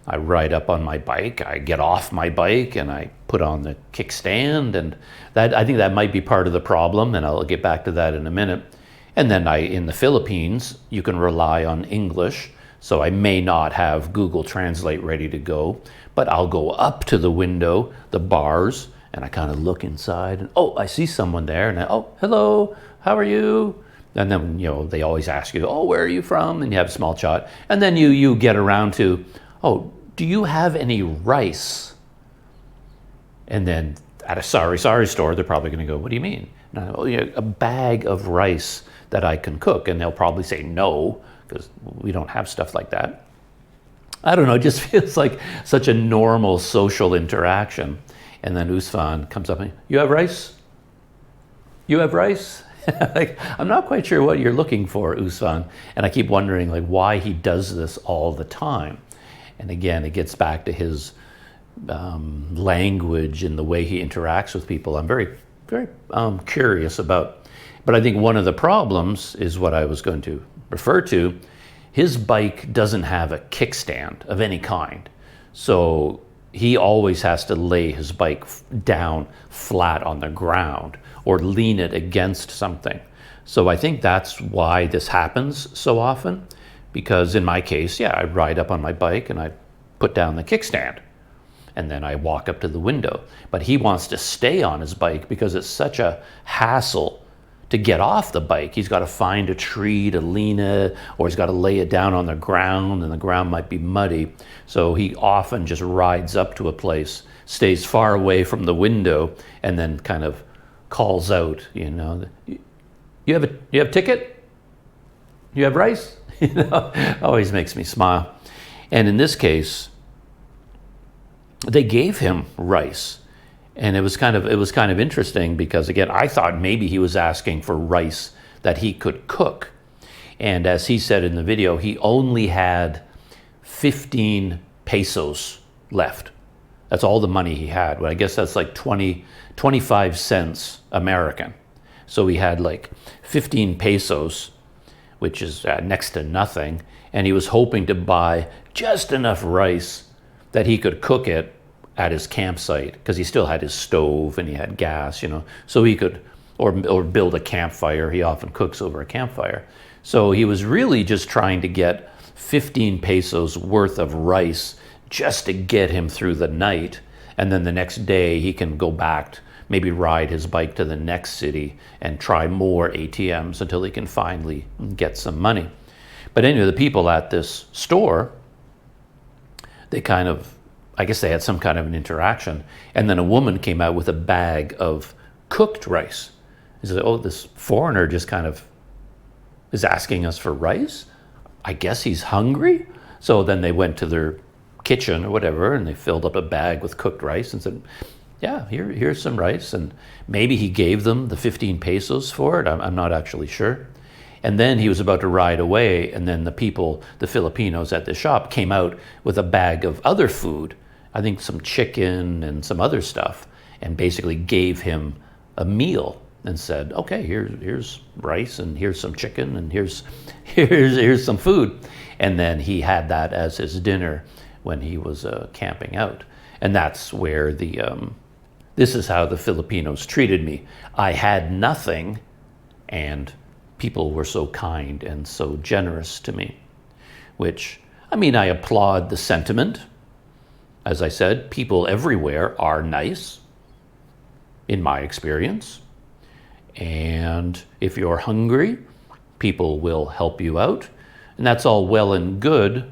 I ride up on my bike, I get off my bike, and I put on the kickstand, and I think that might be part of the problem, and I'll get back to that in a minute. And then in the Philippines, you can rely on English, so I may not have Google Translate ready to go, but I'll go up to the window, the bars, and I kind of look inside, and oh, I see someone there, and oh, hello, how are you? And then, they always ask you, oh, where are you from? And you have a small chat. And then you get around to, oh, do you have any rice? And then at a sorry store, they're probably going to go, what do you mean? And I go, a bag of rice that I can cook. And they'll probably say no, because we don't have stuff like that. I don't know, it just feels like such a normal social interaction. And then Usman comes up and, you have rice? You have rice? Like, I'm not quite sure what you're looking for, Usman. And I keep wondering why he does this all the time. And again, it gets back to his language and the way he interacts with people. I'm very, very curious about. But I think one of the problems is what I was going to refer to. His bike doesn't have a kickstand of any kind. So he always has to lay his bike down flat on the ground or lean it against something. So I think that's why this happens so often, because in my case, I ride up on my bike and I put down the kickstand and then I walk up to the window. But he wants to stay on his bike because it's such a hassle to get off the bike. He's got to find a tree to lean it, or he's got to lay it down on the ground, and the ground might be muddy. So he often just rides up to a place, stays far away from the window, and then kind of calls out, you have a ticket? You have rice? Always makes me smile. And in this case, they gave him rice. And it was kind of interesting because, again, I thought maybe he was asking for rice that he could cook. And as he said in the video, he only had 15 pesos left. That's all the money he had. Well, I guess that's like 25 cents American. So he had 15 pesos, which is next to nothing. And he was hoping to buy just enough rice that he could cook it at his campsite, because he still had his stove and he had gas, so he could, or build a campfire. He often cooks over a campfire. So he was really just trying to get 15 pesos worth of rice just to get him through the night. And then the next day he can go back, maybe ride his bike to the next city and try more ATMs until he can finally get some money. But anyway, the people at this store, I guess they had some kind of an interaction. And then a woman came out with a bag of cooked rice. He said, oh, this foreigner just kind of is asking us for rice? I guess he's hungry? So then they went to their kitchen or whatever, and they filled up a bag with cooked rice and said, yeah, here's some rice. And maybe he gave them the 15 pesos for it. I'm not actually sure. And then he was about to ride away, and then the Filipinos at the shop came out with a bag of other food, I think some chicken and some other stuff, and basically gave him a meal and said, okay, here's rice, and here's some chicken, and here's some food. And then he had that as his dinner when he was camping out. And that's where this is how the Filipinos treated me. I had nothing, and people were so kind and so generous to me, which, I applaud the sentiment. As I said, people everywhere are nice, in my experience. And if you're hungry, people will help you out. And that's all well and good.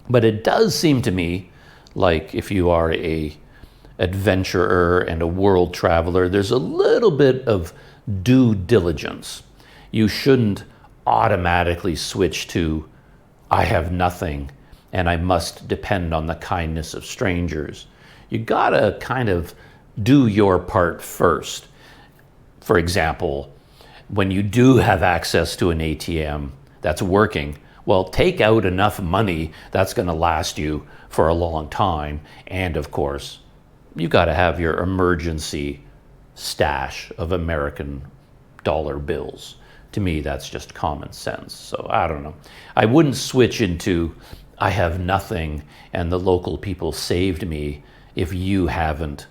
But it does seem to me like if you are a adventurer and a world traveler, there's a little bit of due diligence. You shouldn't automatically switch to, I have nothing and I must depend on the kindness of strangers. You gotta kind of do your part first. For example, when you do have access to an ATM that's working, Well, take out enough money that's going to last you for a long time. And of course, you got to have your emergency stash of American dollar bills. To me, that's just common sense. So I don't know. I wouldn't switch into I have nothing and the local people saved me if you haven't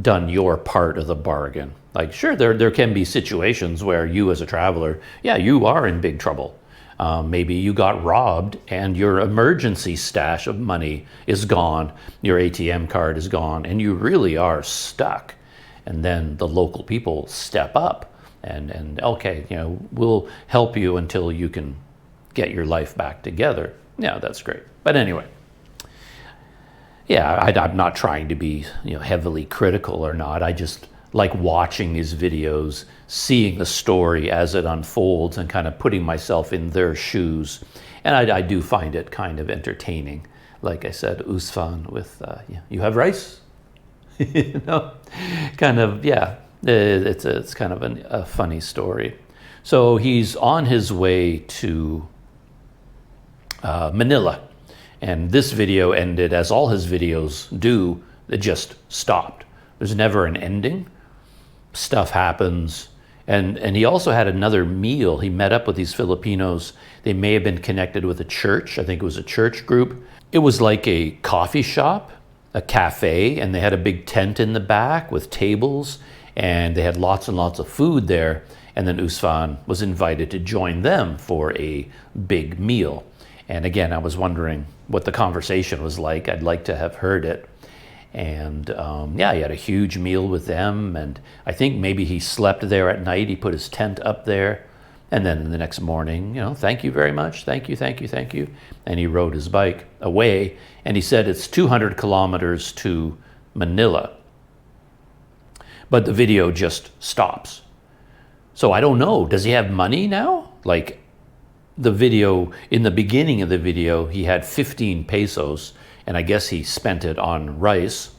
done your part of the bargain. Like, sure, there can be situations where you as a traveler, yeah, you are in big trouble. Maybe you got robbed and your emergency stash of money is gone, your ATM card is gone, and you really are stuck. And then the local people step up and okay, we'll help you until you can get your life back together. Yeah, that's great. But anyway, yeah, I'm not trying to be heavily critical or not. I just like watching these videos, seeing the story as it unfolds and kind of putting myself in their shoes. And I do find it kind of entertaining. Like I said, Usfan with, you have rice? Kind of, yeah, it's kind of a funny story. So he's on his way to Manila. And this video ended, as all his videos do, it just stopped. There's never an ending. Stuff happens. And he also had another meal. He met up with these Filipinos. They may have been connected with a church. I think it was a church group. It was like a coffee shop, a cafe, and they had a big tent in the back with tables, and they had lots and lots of food there. And then Usfan was invited to join them for a big meal. And again, I was wondering what the conversation was like. I'd like to have heard it. And yeah, he had a huge meal with them. And I think maybe he slept there at night. He put his tent up there. And then the next morning, thank you very much. Thank you, thank you, thank you. And he rode his bike away. And he said it's 200 kilometers to Manila. But the video just stops. So I don't know. Does he have money now? Like, the video, in the beginning of the video, he had 15 pesos, and I guess he spent it on rice.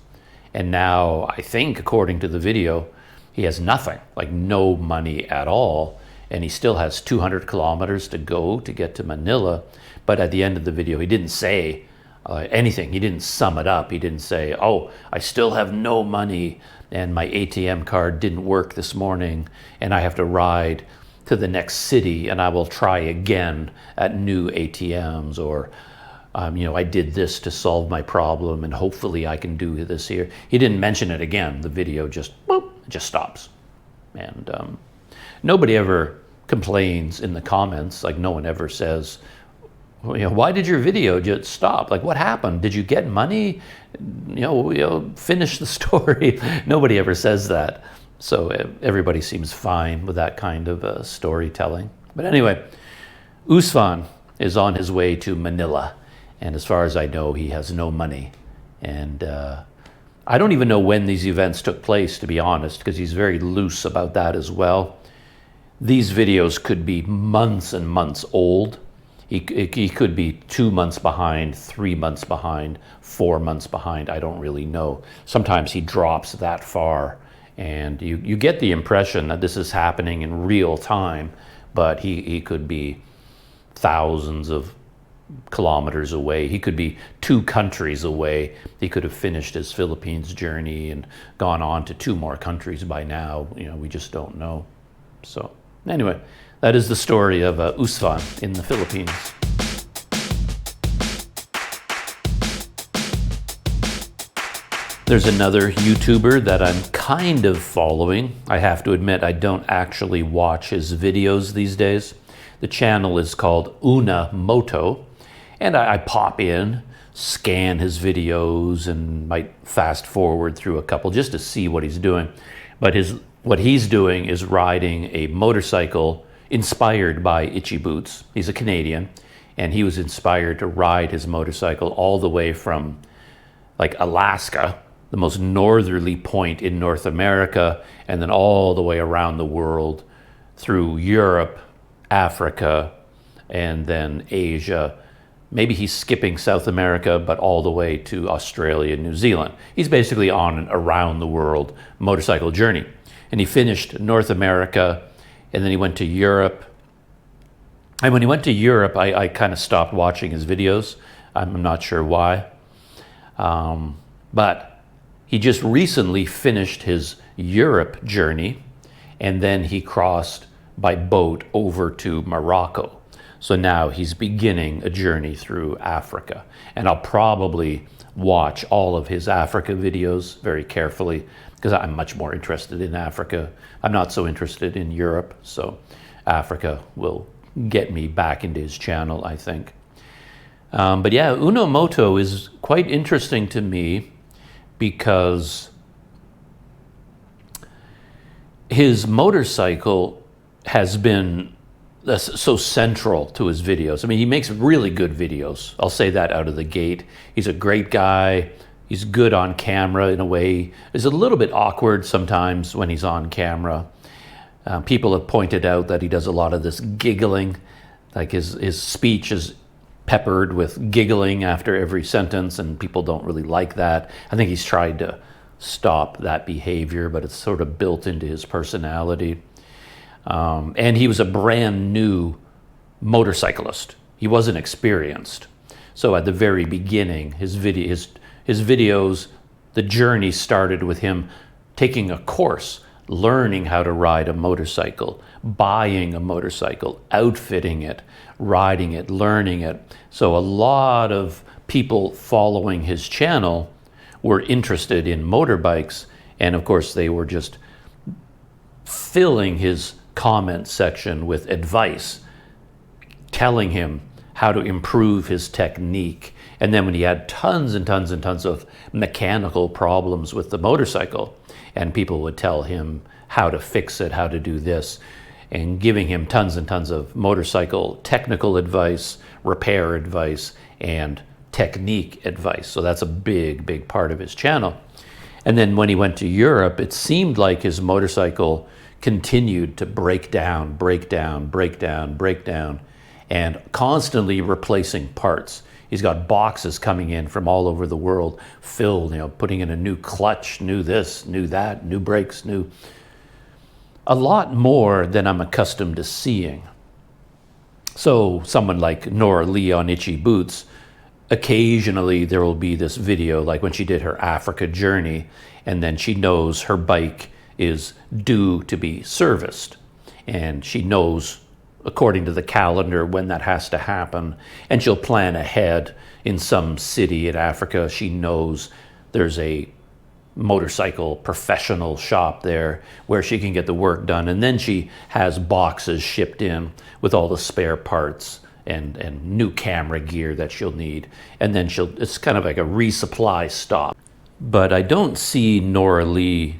And now, I think, according to the video, he has nothing, like no money at all. And he still has 200 kilometers to go to get to Manila. But at the end of the video, he didn't say anything. He didn't sum it up. He didn't say, oh, I still have no money, and my ATM card didn't work this morning, and I have to ride to the next city and I will try again at new ATMs, or I did this to solve my problem and hopefully I can do this here. He didn't mention it again. The video just stops. And nobody ever complains in the comments. Like, no one ever says, why did your video just stop? Like, what happened? Did you get money? Finish the story. Nobody ever says that. So everybody seems fine with that kind of storytelling. But anyway, Usfan is on his way to Manila. And as far as I know, he has no money. And I don't even know when these events took place, to be honest, because he's very loose about that as well. These videos could be months and months old. He could be 2 months behind, 3 months behind, 4 months behind. I don't really know. Sometimes he drops that far. And you get the impression that this is happening in real time, but he could be thousands of kilometers away. He could be 2 countries away. He could have finished his Philippines journey and gone on to 2 more countries by now. We just don't know. So anyway, that is the story of Usfan in the Philippines. There's another YouTuber that I'm kind of following. I have to admit, I don't actually watch his videos these days. The channel is called Moto, and I pop in, scan his videos, and might fast forward through a couple just to see what he's doing. But what he's doing is riding a motorcycle inspired by Itchy Boots. He's a Canadian, and he was inspired to ride his motorcycle all the way from like Alaska, the most northerly point in North America, and then all the way around the world through Europe, Africa, and then Asia. Maybe he's skipping South America, but all the way to Australia and New Zealand. He's basically on an around the world motorcycle journey. And he finished North America, and then he went to Europe, And when he went to Europe, I kind of stopped watching his videos. I'm not sure why. But he just recently finished his Europe journey, and then he crossed by boat over to Morocco. So now he's beginning a journey through Africa. And I'll probably watch all of his Africa videos very carefully because I'm much more interested in Africa. I'm not so interested in Europe, so Africa will get me back into his channel, I think. But yeah, Uno Moto is quite interesting to me because his motorcycle has been so central to his videos. I mean, he makes really good videos. I'll say that out of the gate. He's a great guy. He's good on camera in a way. He's a little bit awkward sometimes when he's on camera. People have pointed out that he does a lot of this giggling, like his speech is peppered with giggling after every sentence, and people don't really like that. I think he's tried to stop that behavior, but it's sort of built into his personality. And he was a brand new motorcyclist. He wasn't experienced. So at the very beginning, his videos, the journey started with him taking a course, learning how to ride a motorcycle, buying a motorcycle, outfitting it, riding it, learning it. So a lot of people following his channel were interested in motorbikes, and of course they were just filling his comment section with advice, telling him how to improve his technique. And then when he had tons and tons and tons of mechanical problems with the motorcycle, and people would tell him how to fix it, how to do this, and giving him tons and tons of motorcycle technical advice, repair advice, and technique advice. So that's a big, big part of his channel. And then when he went to Europe, it seemed like his motorcycle continued to break down, and constantly replacing parts. He's got boxes coming in from all over the world, filled, putting in a new clutch, new this, new that, new brakes, a lot more than I'm accustomed to seeing. So someone like Nora Lee on Itchy Boots, occasionally there will be this video, like when she did her Africa journey, and then she knows her bike is due to be serviced, and she knows according to the calendar when that has to happen, and she'll plan ahead. In some city in Africa, she knows there's a motorcycle professional shop there where she can get the work done, and then she has boxes shipped in with all the spare parts and new camera gear that she'll need, and then it's kind of like a resupply stop. But I don't see Nora Lee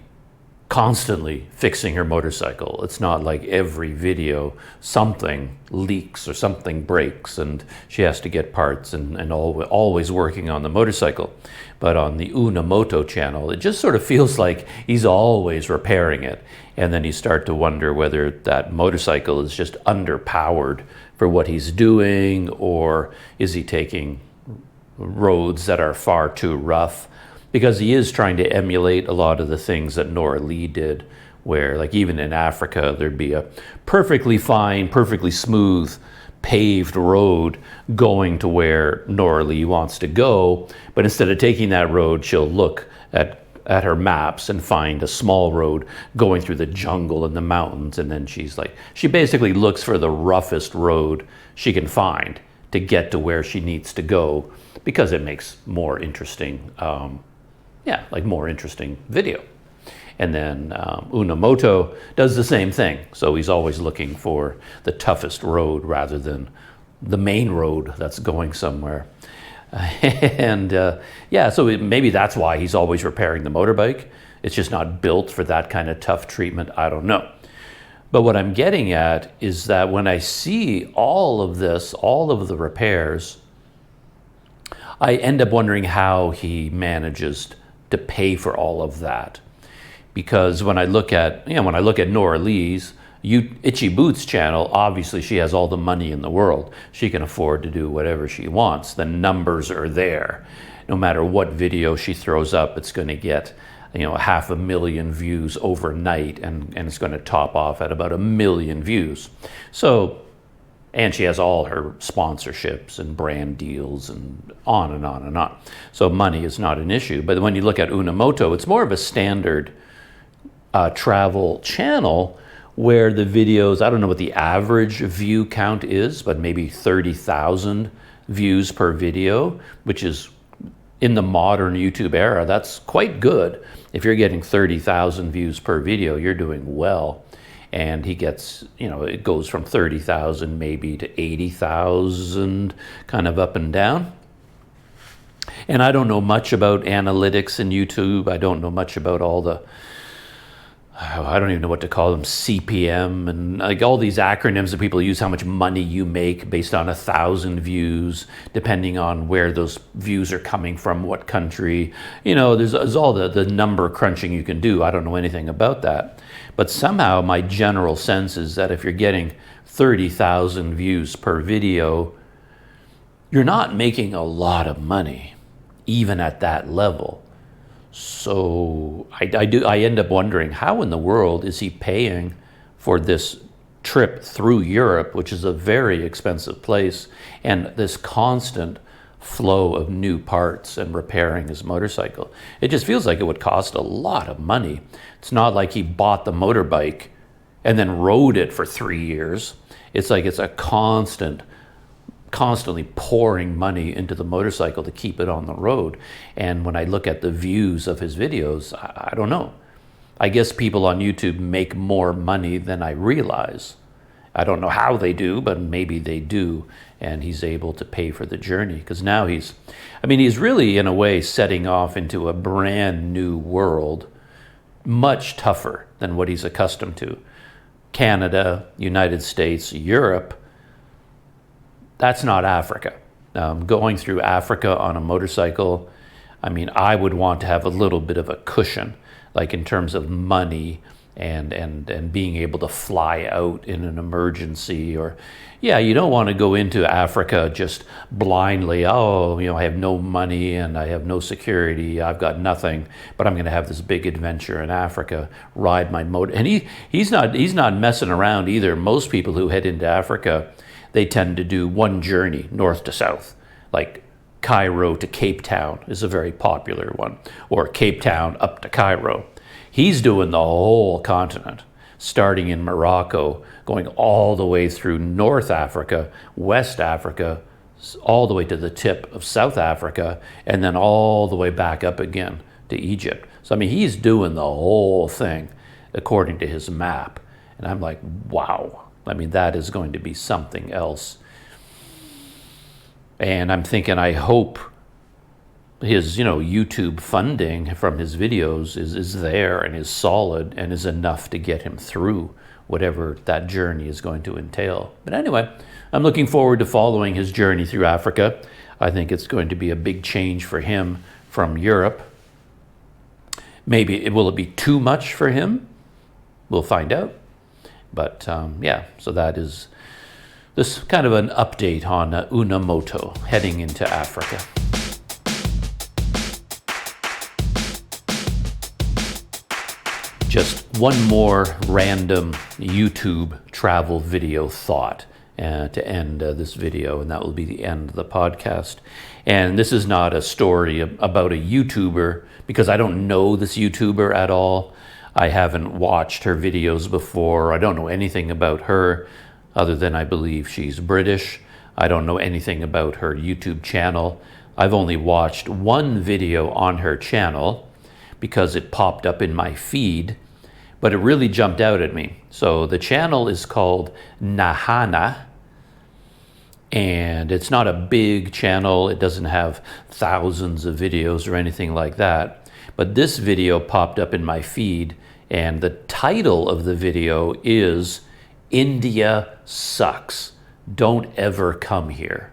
constantly fixing her motorcycle. It's not like every video something leaks or something breaks and she has to get parts and always working on the motorcycle. But on the Uno Moto channel, it just sort of feels like he's always repairing it. And then you start to wonder whether that motorcycle is just underpowered for what he's doing, or is he taking roads that are far too rough? Because he is trying to emulate a lot of the things that Nora Lee did, where like even in Africa, there'd be a perfectly fine, perfectly smooth paved road going to where Nora Lee wants to go. But instead of taking that road, she'll look at her maps and find a small road going through the jungle and the mountains. And then she basically looks for the roughest road she can find to get to where she needs to go, because it makes more interesting more interesting video. And then Uno Moto does the same thing. So he's always looking for the toughest road rather than the main road that's going somewhere. So maybe that's why he's always repairing the motorbike. It's just not built for that kind of tough treatment. I don't know. But what I'm getting at is that when I see all of this, all of the repairs, I end up wondering how he manages to pay for all of that. Because when I look at Nora Lee's Itchy Boots channel, obviously she has all the money in the world. She can afford to do whatever she wants. The numbers are there. No matter what video she throws up, it's going to get 500,000 views overnight, and it's going to top off at about 1 million views. So And she has all her sponsorships and brand deals and on and on and on. So money is not an issue. But when you look at Moto, it's more of a standard travel channel where the videos, I don't know what the average view count is, but maybe 30,000 views per video, which is in the modern YouTube era, that's quite good. If you're getting 30,000 views per video, you're doing well. And he gets, it goes from 30,000 maybe to 80,000, kind of up and down. And I don't know much about analytics in YouTube. I don't know much about all the, I don't even know what to call them, CPM and like all these acronyms that people use, how much money you make based on 1,000 views, depending on where those views are coming from, what country. There's all the number crunching you can do. I don't know anything about that. But somehow my general sense is that if you're getting 30,000 views per video, you're not making a lot of money, even at that level. So I end up wondering, how in the world is he paying for this trip through Europe, which is a very expensive place, and this constant flow of new parts and repairing his motorcycle? It just feels like it would cost a lot of money. It's not like he bought the motorbike and then rode it for 3 years. It's like it's a constantly pouring money into the motorcycle to keep it on the road. And when I look at the views of his videos, I don't know. I guess people on YouTube make more money than I realize. I don't know how they do, but maybe they do. And he's able to pay for the journey, because now he's really in a way setting off into a brand new world, much tougher than what he's accustomed to. Canada, United States, Europe, that's not Africa. Going through Africa on a motorcycle, I would want to have a little bit of a cushion, like in terms of money and being able to fly out in an emergency. Or, you don't want to go into Africa just blindly. I have no money and I have no security. I've got nothing, but I'm going to have this big adventure in Africa, ride my motor. And he's not messing around either. Most people who head into Africa, they tend to do one journey, north to south, like Cairo to Cape Town is a very popular one, or Cape Town up to Cairo. He's doing the whole continent, starting in Morocco, going all the way through North Africa, West Africa, all the way to the tip of South Africa, and then all the way back up again to Egypt. So, he's doing the whole thing according to his map. And I'm like, wow. That is going to be something else. And I'm thinking, I hope his, YouTube funding from his videos is there and is solid and is enough to get him through whatever that journey is going to entail. But anyway, I'm looking forward to following his journey through Africa. I think it's going to be a big change for him from Europe. Maybe will it be too much for him? We'll find out. But so that is this kind of an update on Moto heading into Africa. Just one more random YouTube travel video thought to end this video, and that will be the end of the podcast. And this is not a story about a YouTuber, because I don't know this YouTuber at all. I haven't watched her videos before. I don't know anything about her other than I believe she's British. I don't know anything about her YouTube channel. I've only watched one video on her channel because it popped up in my feed, but it really jumped out at me. So the channel is called Nahana, and it's not a big channel. It doesn't have thousands of videos or anything like that. But this video popped up in my feed, and the title of the video is "India Sucks. Don't ever come here."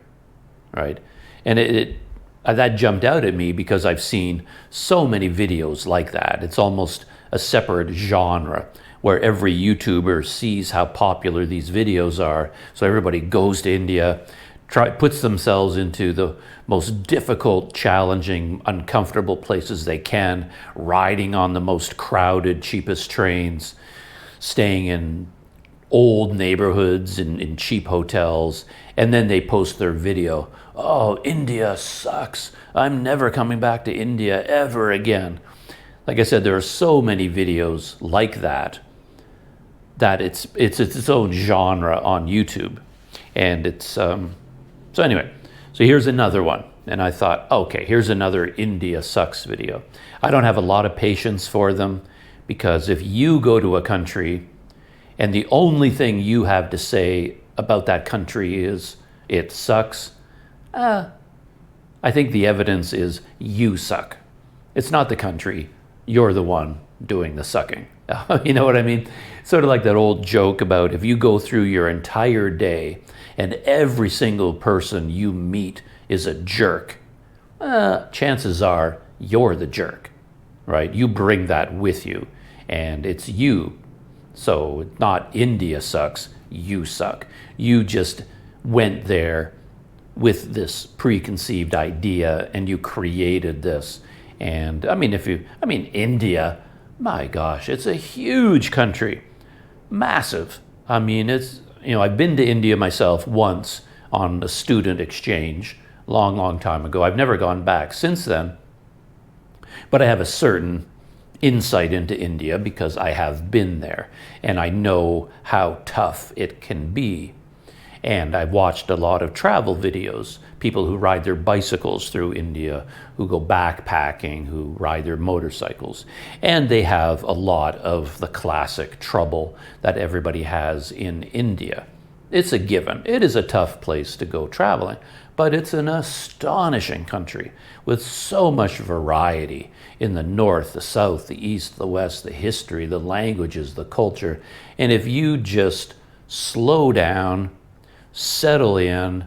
Right? And that jumped out at me because I've seen so many videos like that. It's almost a separate genre where every YouTuber sees how popular these videos are. So everybody goes to India, puts themselves into the most difficult, challenging, uncomfortable places they can, riding on the most crowded, cheapest trains, staying in old neighborhoods in cheap hotels, and then they post their video. Oh, India sucks. I'm never coming back to India ever again. Like I said, there are so many videos like that it's its own genre on YouTube. And it's, so anyway, so here's another one. And I thought, okay, here's another India sucks video. I don't have a lot of patience for them, because if you go to a country and the only thing you have to say about that country is it sucks, I think the evidence is you suck. It's not the country. You're the one doing the sucking. You know what I mean? Sort of like that old joke about if you go through your entire day and every single person you meet is a jerk, chances are you're the jerk, right? You bring that with you, and it's you. So not India sucks, you suck. You just went there with this preconceived idea and you created this. And I mean, India, my gosh, it's a huge country, massive. I mean, I've been to India myself once on a student exchange, long time ago. I've never gone back since then, but I have a certain insight into India because I have been there and I know how tough it can be. And I've watched a lot of travel videos, people who ride their bicycles through India, who go backpacking, who ride their motorcycles. And they have a lot of the classic trouble that everybody has in India. It's a given. It is a tough place to go traveling, but it's an astonishing country with so much variety in the north, the south, the east, the west, the history, the languages, the culture. And if you just slow down, settle in,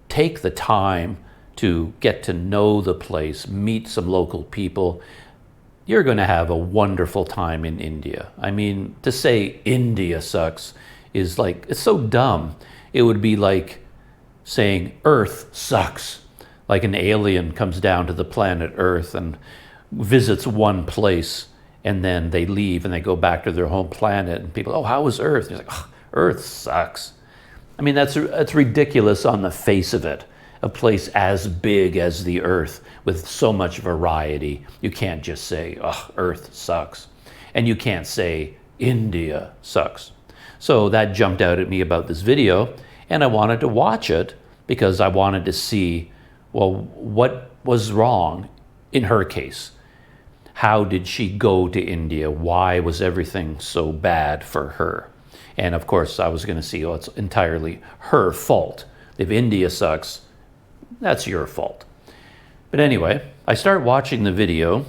take the time to get to know the place, meet some local people, you're going to have a wonderful time in India. I mean, to say India sucks is like, it's so dumb. It would be like saying Earth sucks. Like an alien comes down to the planet Earth and visits one place, and then they leave and they go back to their home planet, and people, oh, how was Earth? It's like, oh, Earth sucks. I mean, that's ridiculous on the face of it. A place as big as the Earth with so much variety. You can't just say, oh, Earth sucks. And you can't say India sucks. So that jumped out at me about this video, and I wanted to watch it because I wanted to see, well, what was wrong in her case? How did she go to India? Why was everything so bad for her? And of course, I was going to see, oh, it's entirely her fault. If India sucks, that's your fault. But anyway, I start watching the video,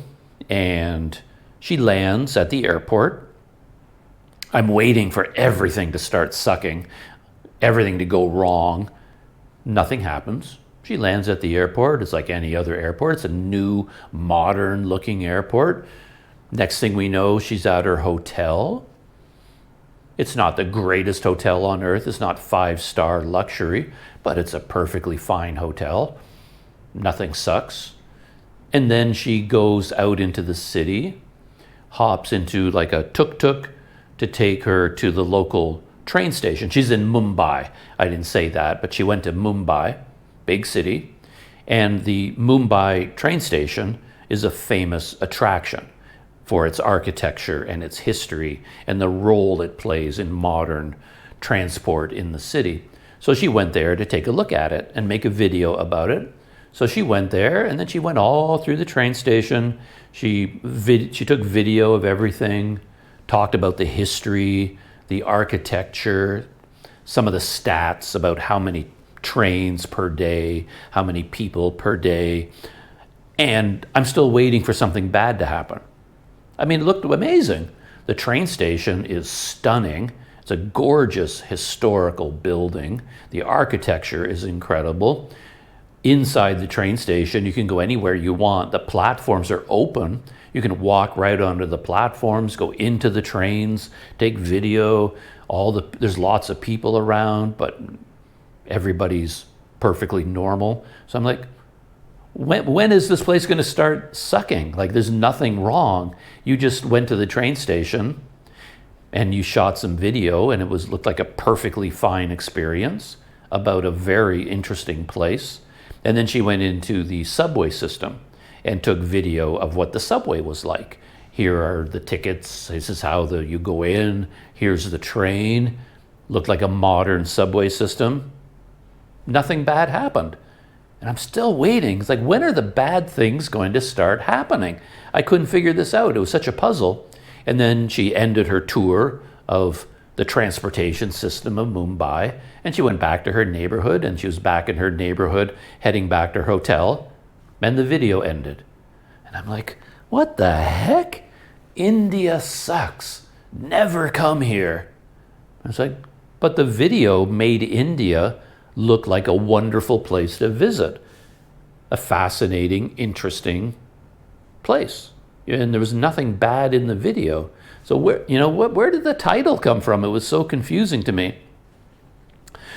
and she lands at the airport. I'm waiting for everything to start sucking, everything to go wrong. Nothing happens. She lands at the airport. It's like any other airport. It's a new, modern-looking airport. Next thing we know, she's at her hotel. It's not the greatest hotel on earth. It's not 5-star luxury, but it's a perfectly fine hotel. Nothing sucks. And then she goes out into the city, hops into like a tuk-tuk to take her to the local train station. She's in Mumbai. I didn't say that, but she went to Mumbai, big city. And the Mumbai train station is a famous attraction for its architecture and its history and the role it plays in modern transport in the city. So she went there to take a look at it and make a video about it. So she went there, and then she went all through the train station. She took video of everything, talked about the history, the architecture, some of the stats about how many trains per day, how many people per day. And I'm still waiting for something bad to happen. I mean, it looked amazing. The train station is stunning. It's a gorgeous historical building. The architecture is incredible. Inside the train station, you can go anywhere you want. The platforms are open. You can walk right onto the platforms, go into the trains, take video. There's lots of people around, but everybody's perfectly normal. So I'm like, when is this place going to start sucking? Like, there's nothing wrong. You just went to the train station, and you shot some video, and looked like a perfectly fine experience about a very interesting place. And then she went into the subway system and took video of what the subway was like. Here are the tickets. This is how you go in. Here's the train. Looked like a modern subway system. Nothing bad happened. And I'm still waiting. It's like, when are the bad things going to start happening? I couldn't figure this out. It was such a puzzle. And then she ended her tour of the transportation system of Mumbai, and she went back to her neighborhood, and she was back in her neighborhood heading back to her hotel, and the video ended. And I'm like, what the heck? India sucks. Never come here. I was like, but the video made India look like a wonderful place to visit. A fascinating, interesting place. And there was nothing bad in the video. So where did the title come from? It was so confusing to me.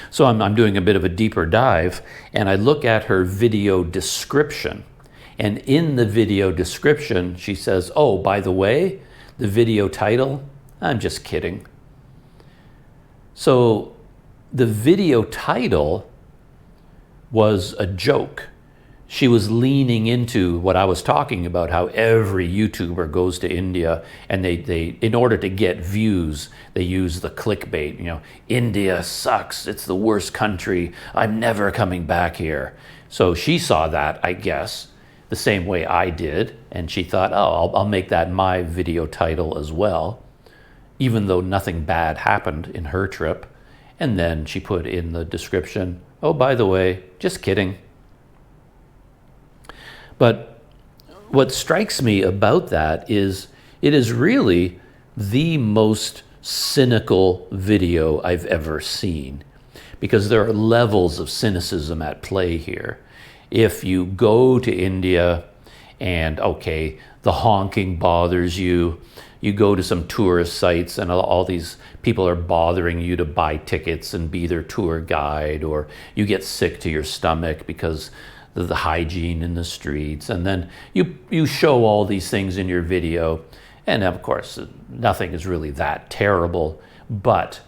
So I'm doing a bit of a deeper dive, and I look at her video description. And in the video description, she says, oh, by the way, the video title, I'm just kidding. So the video title was a joke. She was leaning into what I was talking about, how every YouTuber goes to India, and they in order to get views, they use the clickbait, India sucks, it's the worst country, I'm never coming back here. So she saw that, I guess, the same way I did, and she thought, oh, I'll make that my video title as well, even though nothing bad happened in her trip. And then she put in the description, oh, by the way, just kidding. But what strikes me about that is it is really the most cynical video I've ever seen, because there are levels of cynicism at play here. If you go to India and, okay, the honking bothers you, you go to some tourist sites and all these people are bothering you to buy tickets and be their tour guide, or you get sick to your stomach because the hygiene in the streets, and then you show all these things in your video, and of course nothing is really that terrible, but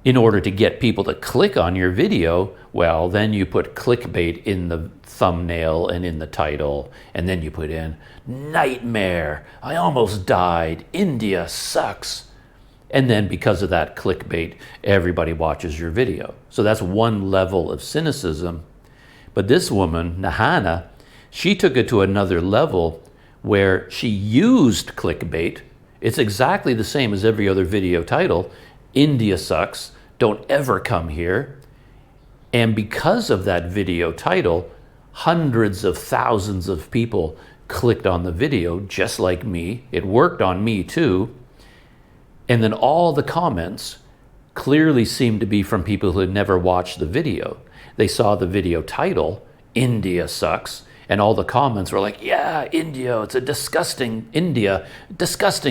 in order to get people to click on your video, well, then you put clickbait in the thumbnail and in the title, and then you put in nightmare, I almost died, India sucks. And then because of that clickbait, everybody watches your video. So that's one level of cynicism. But this woman, Nahana, she took it to another level where she used clickbait. It's exactly the same as every other video title. India sucks, don't ever come here. And because of that video title, hundreds of thousands of people clicked on the video, just like me. It worked on me too. And then all the comments clearly seemed to be from people who had never watched the video. They saw the video title, India sucks, and all the comments were like, yeah, India, it's a disgusting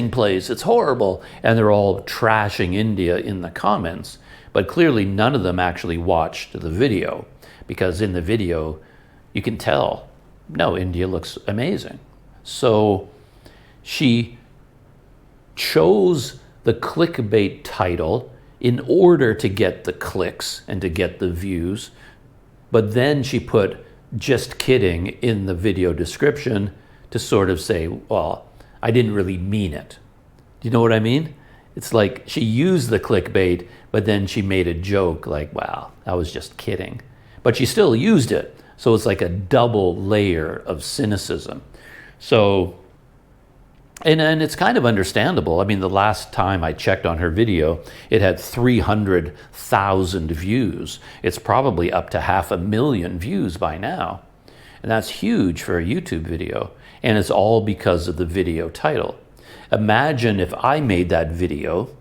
place, it's horrible. And they're all trashing India in the comments. But clearly none of them actually watched the video, because in the video you can tell, no, India looks amazing. So she chose the clickbait title in order to get the clicks and to get the views. But then she put just kidding in the video description to sort of say, well, I didn't really mean it. Do you know what I mean? It's like she used the clickbait, but then she made a joke like, wow, I was just kidding. But she still used it. So it's like a double layer of cynicism. So, and it's kind of understandable. I mean, the last time I checked on her video, it had 300,000 views. It's probably up to 500,000 views by now. And that's huge for a YouTube video. And it's all because of the video title. Imagine if I made that video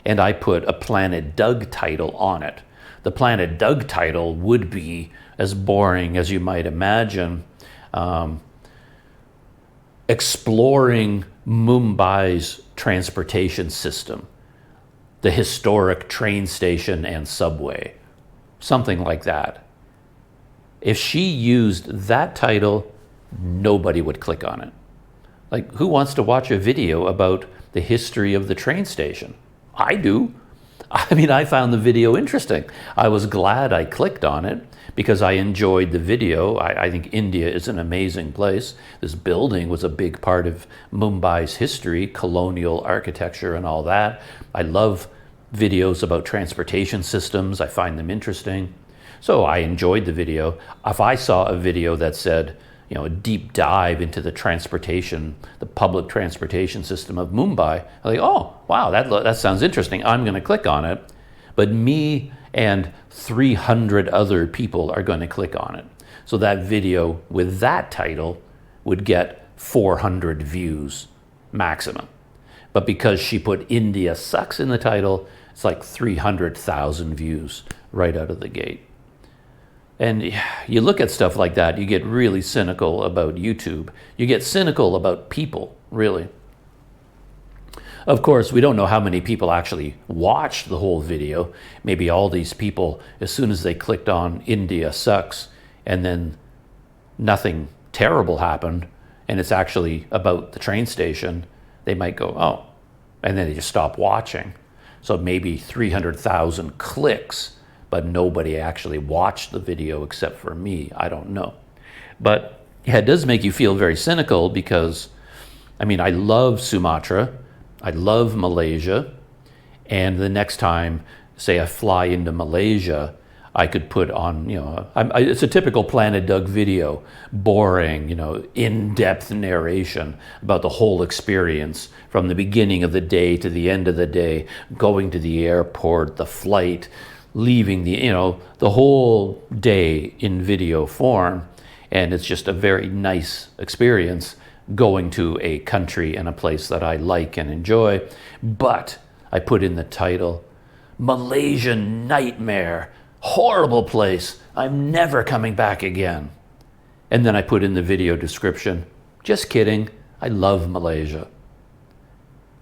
and I put a Planet Doug title on it. The Planet Doug title would be as boring as you might imagine. Exploring Mumbai's transportation system, the historic train station and subway, something like that. If she used that title, nobody would click on it. Like, who wants to watch a video about the history of the train station. I do. I mean, I found the video interesting. I was glad I clicked on it because I enjoyed the video. I think India is an amazing place. This building was a big part of Mumbai's history, colonial architecture and all that. I love videos about transportation systems. I find them interesting. So I enjoyed the video. If I saw a video that said, you know, a deep dive into the transportation, the public transportation system of Mumbai, I'm like, oh, wow, that sounds interesting. I'm going to click on it. But me and 300 other people are going to click on it. So that video with that title would get 400 views maximum. But because she put India Sucks in the title, it's like 300,000 views right out of the gate. And you look at stuff like that, you get really cynical about YouTube. You get cynical about people, really. Of course, we don't know how many people actually watched the whole video. Maybe all these people, as soon as they clicked on India Sucks, and then nothing terrible happened, and it's actually about the train station, they might go, oh, and then they just stop watching. So maybe 300,000 clicks, but nobody actually watched the video except for me. I don't know. But yeah, it does make you feel very cynical because, I mean, I love Sumatra, I love Malaysia, and the next time, say I fly into Malaysia, I could put on, you know, it's a typical Planet Doug video, boring, you know, in-depth narration about the whole experience from the beginning of the day to the end of the day, going to the airport, the flight, leaving the, you know, the whole day in video form. And it's just a very nice experience going to a country and a place that I like and enjoy. But I put in the title, Malaysian Nightmare, horrible place, I'm never coming back again. And then I put in the video description, just kidding, I love Malaysia.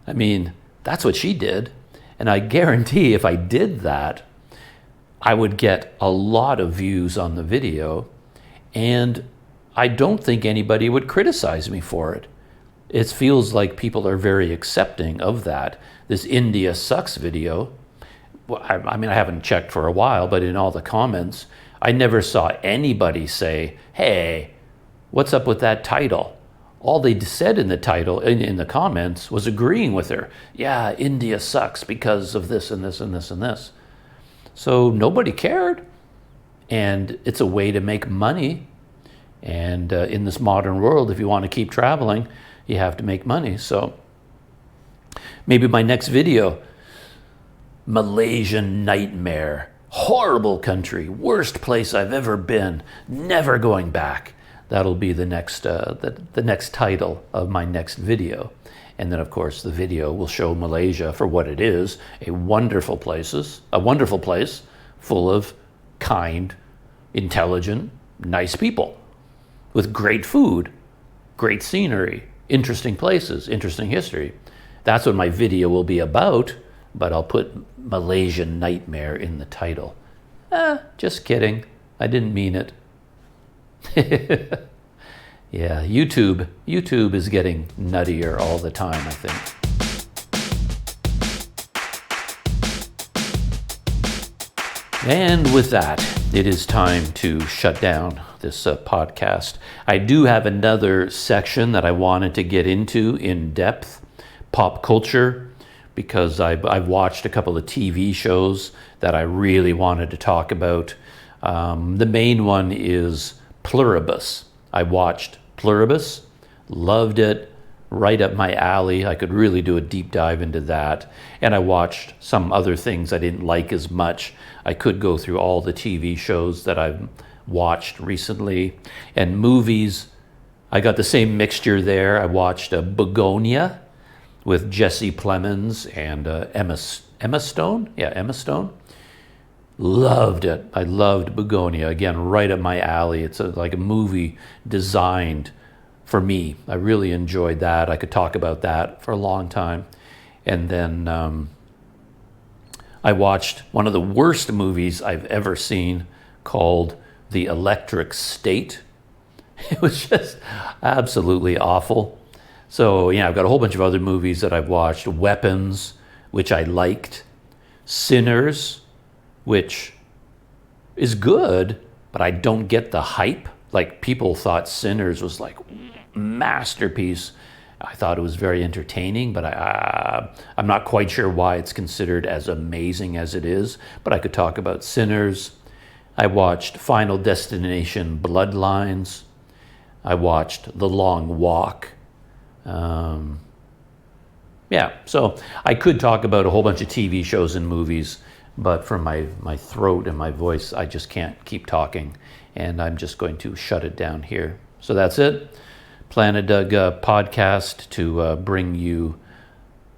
I mean, that's what she did. And I guarantee if I did that, I would get a lot of views on the video, and I don't think anybody would criticize me for it. It feels like people are very accepting of that. This India Sucks video, well, I mean, I haven't checked for a while, but in all the comments, I never saw anybody say, hey, what's up with that title? All they said in the title, in the comments, was agreeing with her. Yeah, India sucks because of this and this and this and this. So nobody cared. And it's a way to make money. And in this modern world, if you want to keep traveling, you have to make money. So maybe my next video, Malaysian Nightmare, horrible country, worst place I've ever been, never going back. That'll be the next the next title of my next video. And then, of course, the video will show Malaysia for what it is, a wonderful place full of kind, intelligent, nice people with great food, great scenery, interesting places, interesting history. That's what my video will be about, but I'll put Malaysian Nightmare in the title. Just kidding. I didn't mean it. Yeah, YouTube is getting nuttier all the time, I think. And with that, it is time to shut down this podcast. I do have another section that I wanted to get into in depth, pop culture, because I've watched a couple of TV shows that I really wanted to talk about. The main one is Pluribus. I watched Pluribus, loved it, right up my alley. I could really do a deep dive into that. And I watched some other things I didn't like as much. I could go through all the TV shows that I've watched recently. And movies, I got the same mixture there. I watched Begonia with Jesse Plemons and Emma Stone. Yeah, Emma Stone. Loved it. I loved Begonia. Again, right up my alley. It's like a movie designed for me. I really enjoyed that. I could talk about that for a long time. And then I watched one of the worst movies I've ever seen called The Electric State. It was just absolutely awful. So, yeah, I've got a whole bunch of other movies that I've watched. Weapons, which I liked. Sinners, which is good, but I don't get the hype. Like, people thought Sinners was like masterpiece. I thought it was very entertaining, but I'm not quite sure why it's considered as amazing as it is. But I could talk about Sinners. I watched Final Destination Bloodlines. I watched The Long Walk. So I could talk about a whole bunch of TV shows and movies, but from my throat and my voice, I just can't keep talking, and I'm just going to shut it down here. So that's it. Planet Doug podcast to bring you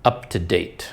up to date.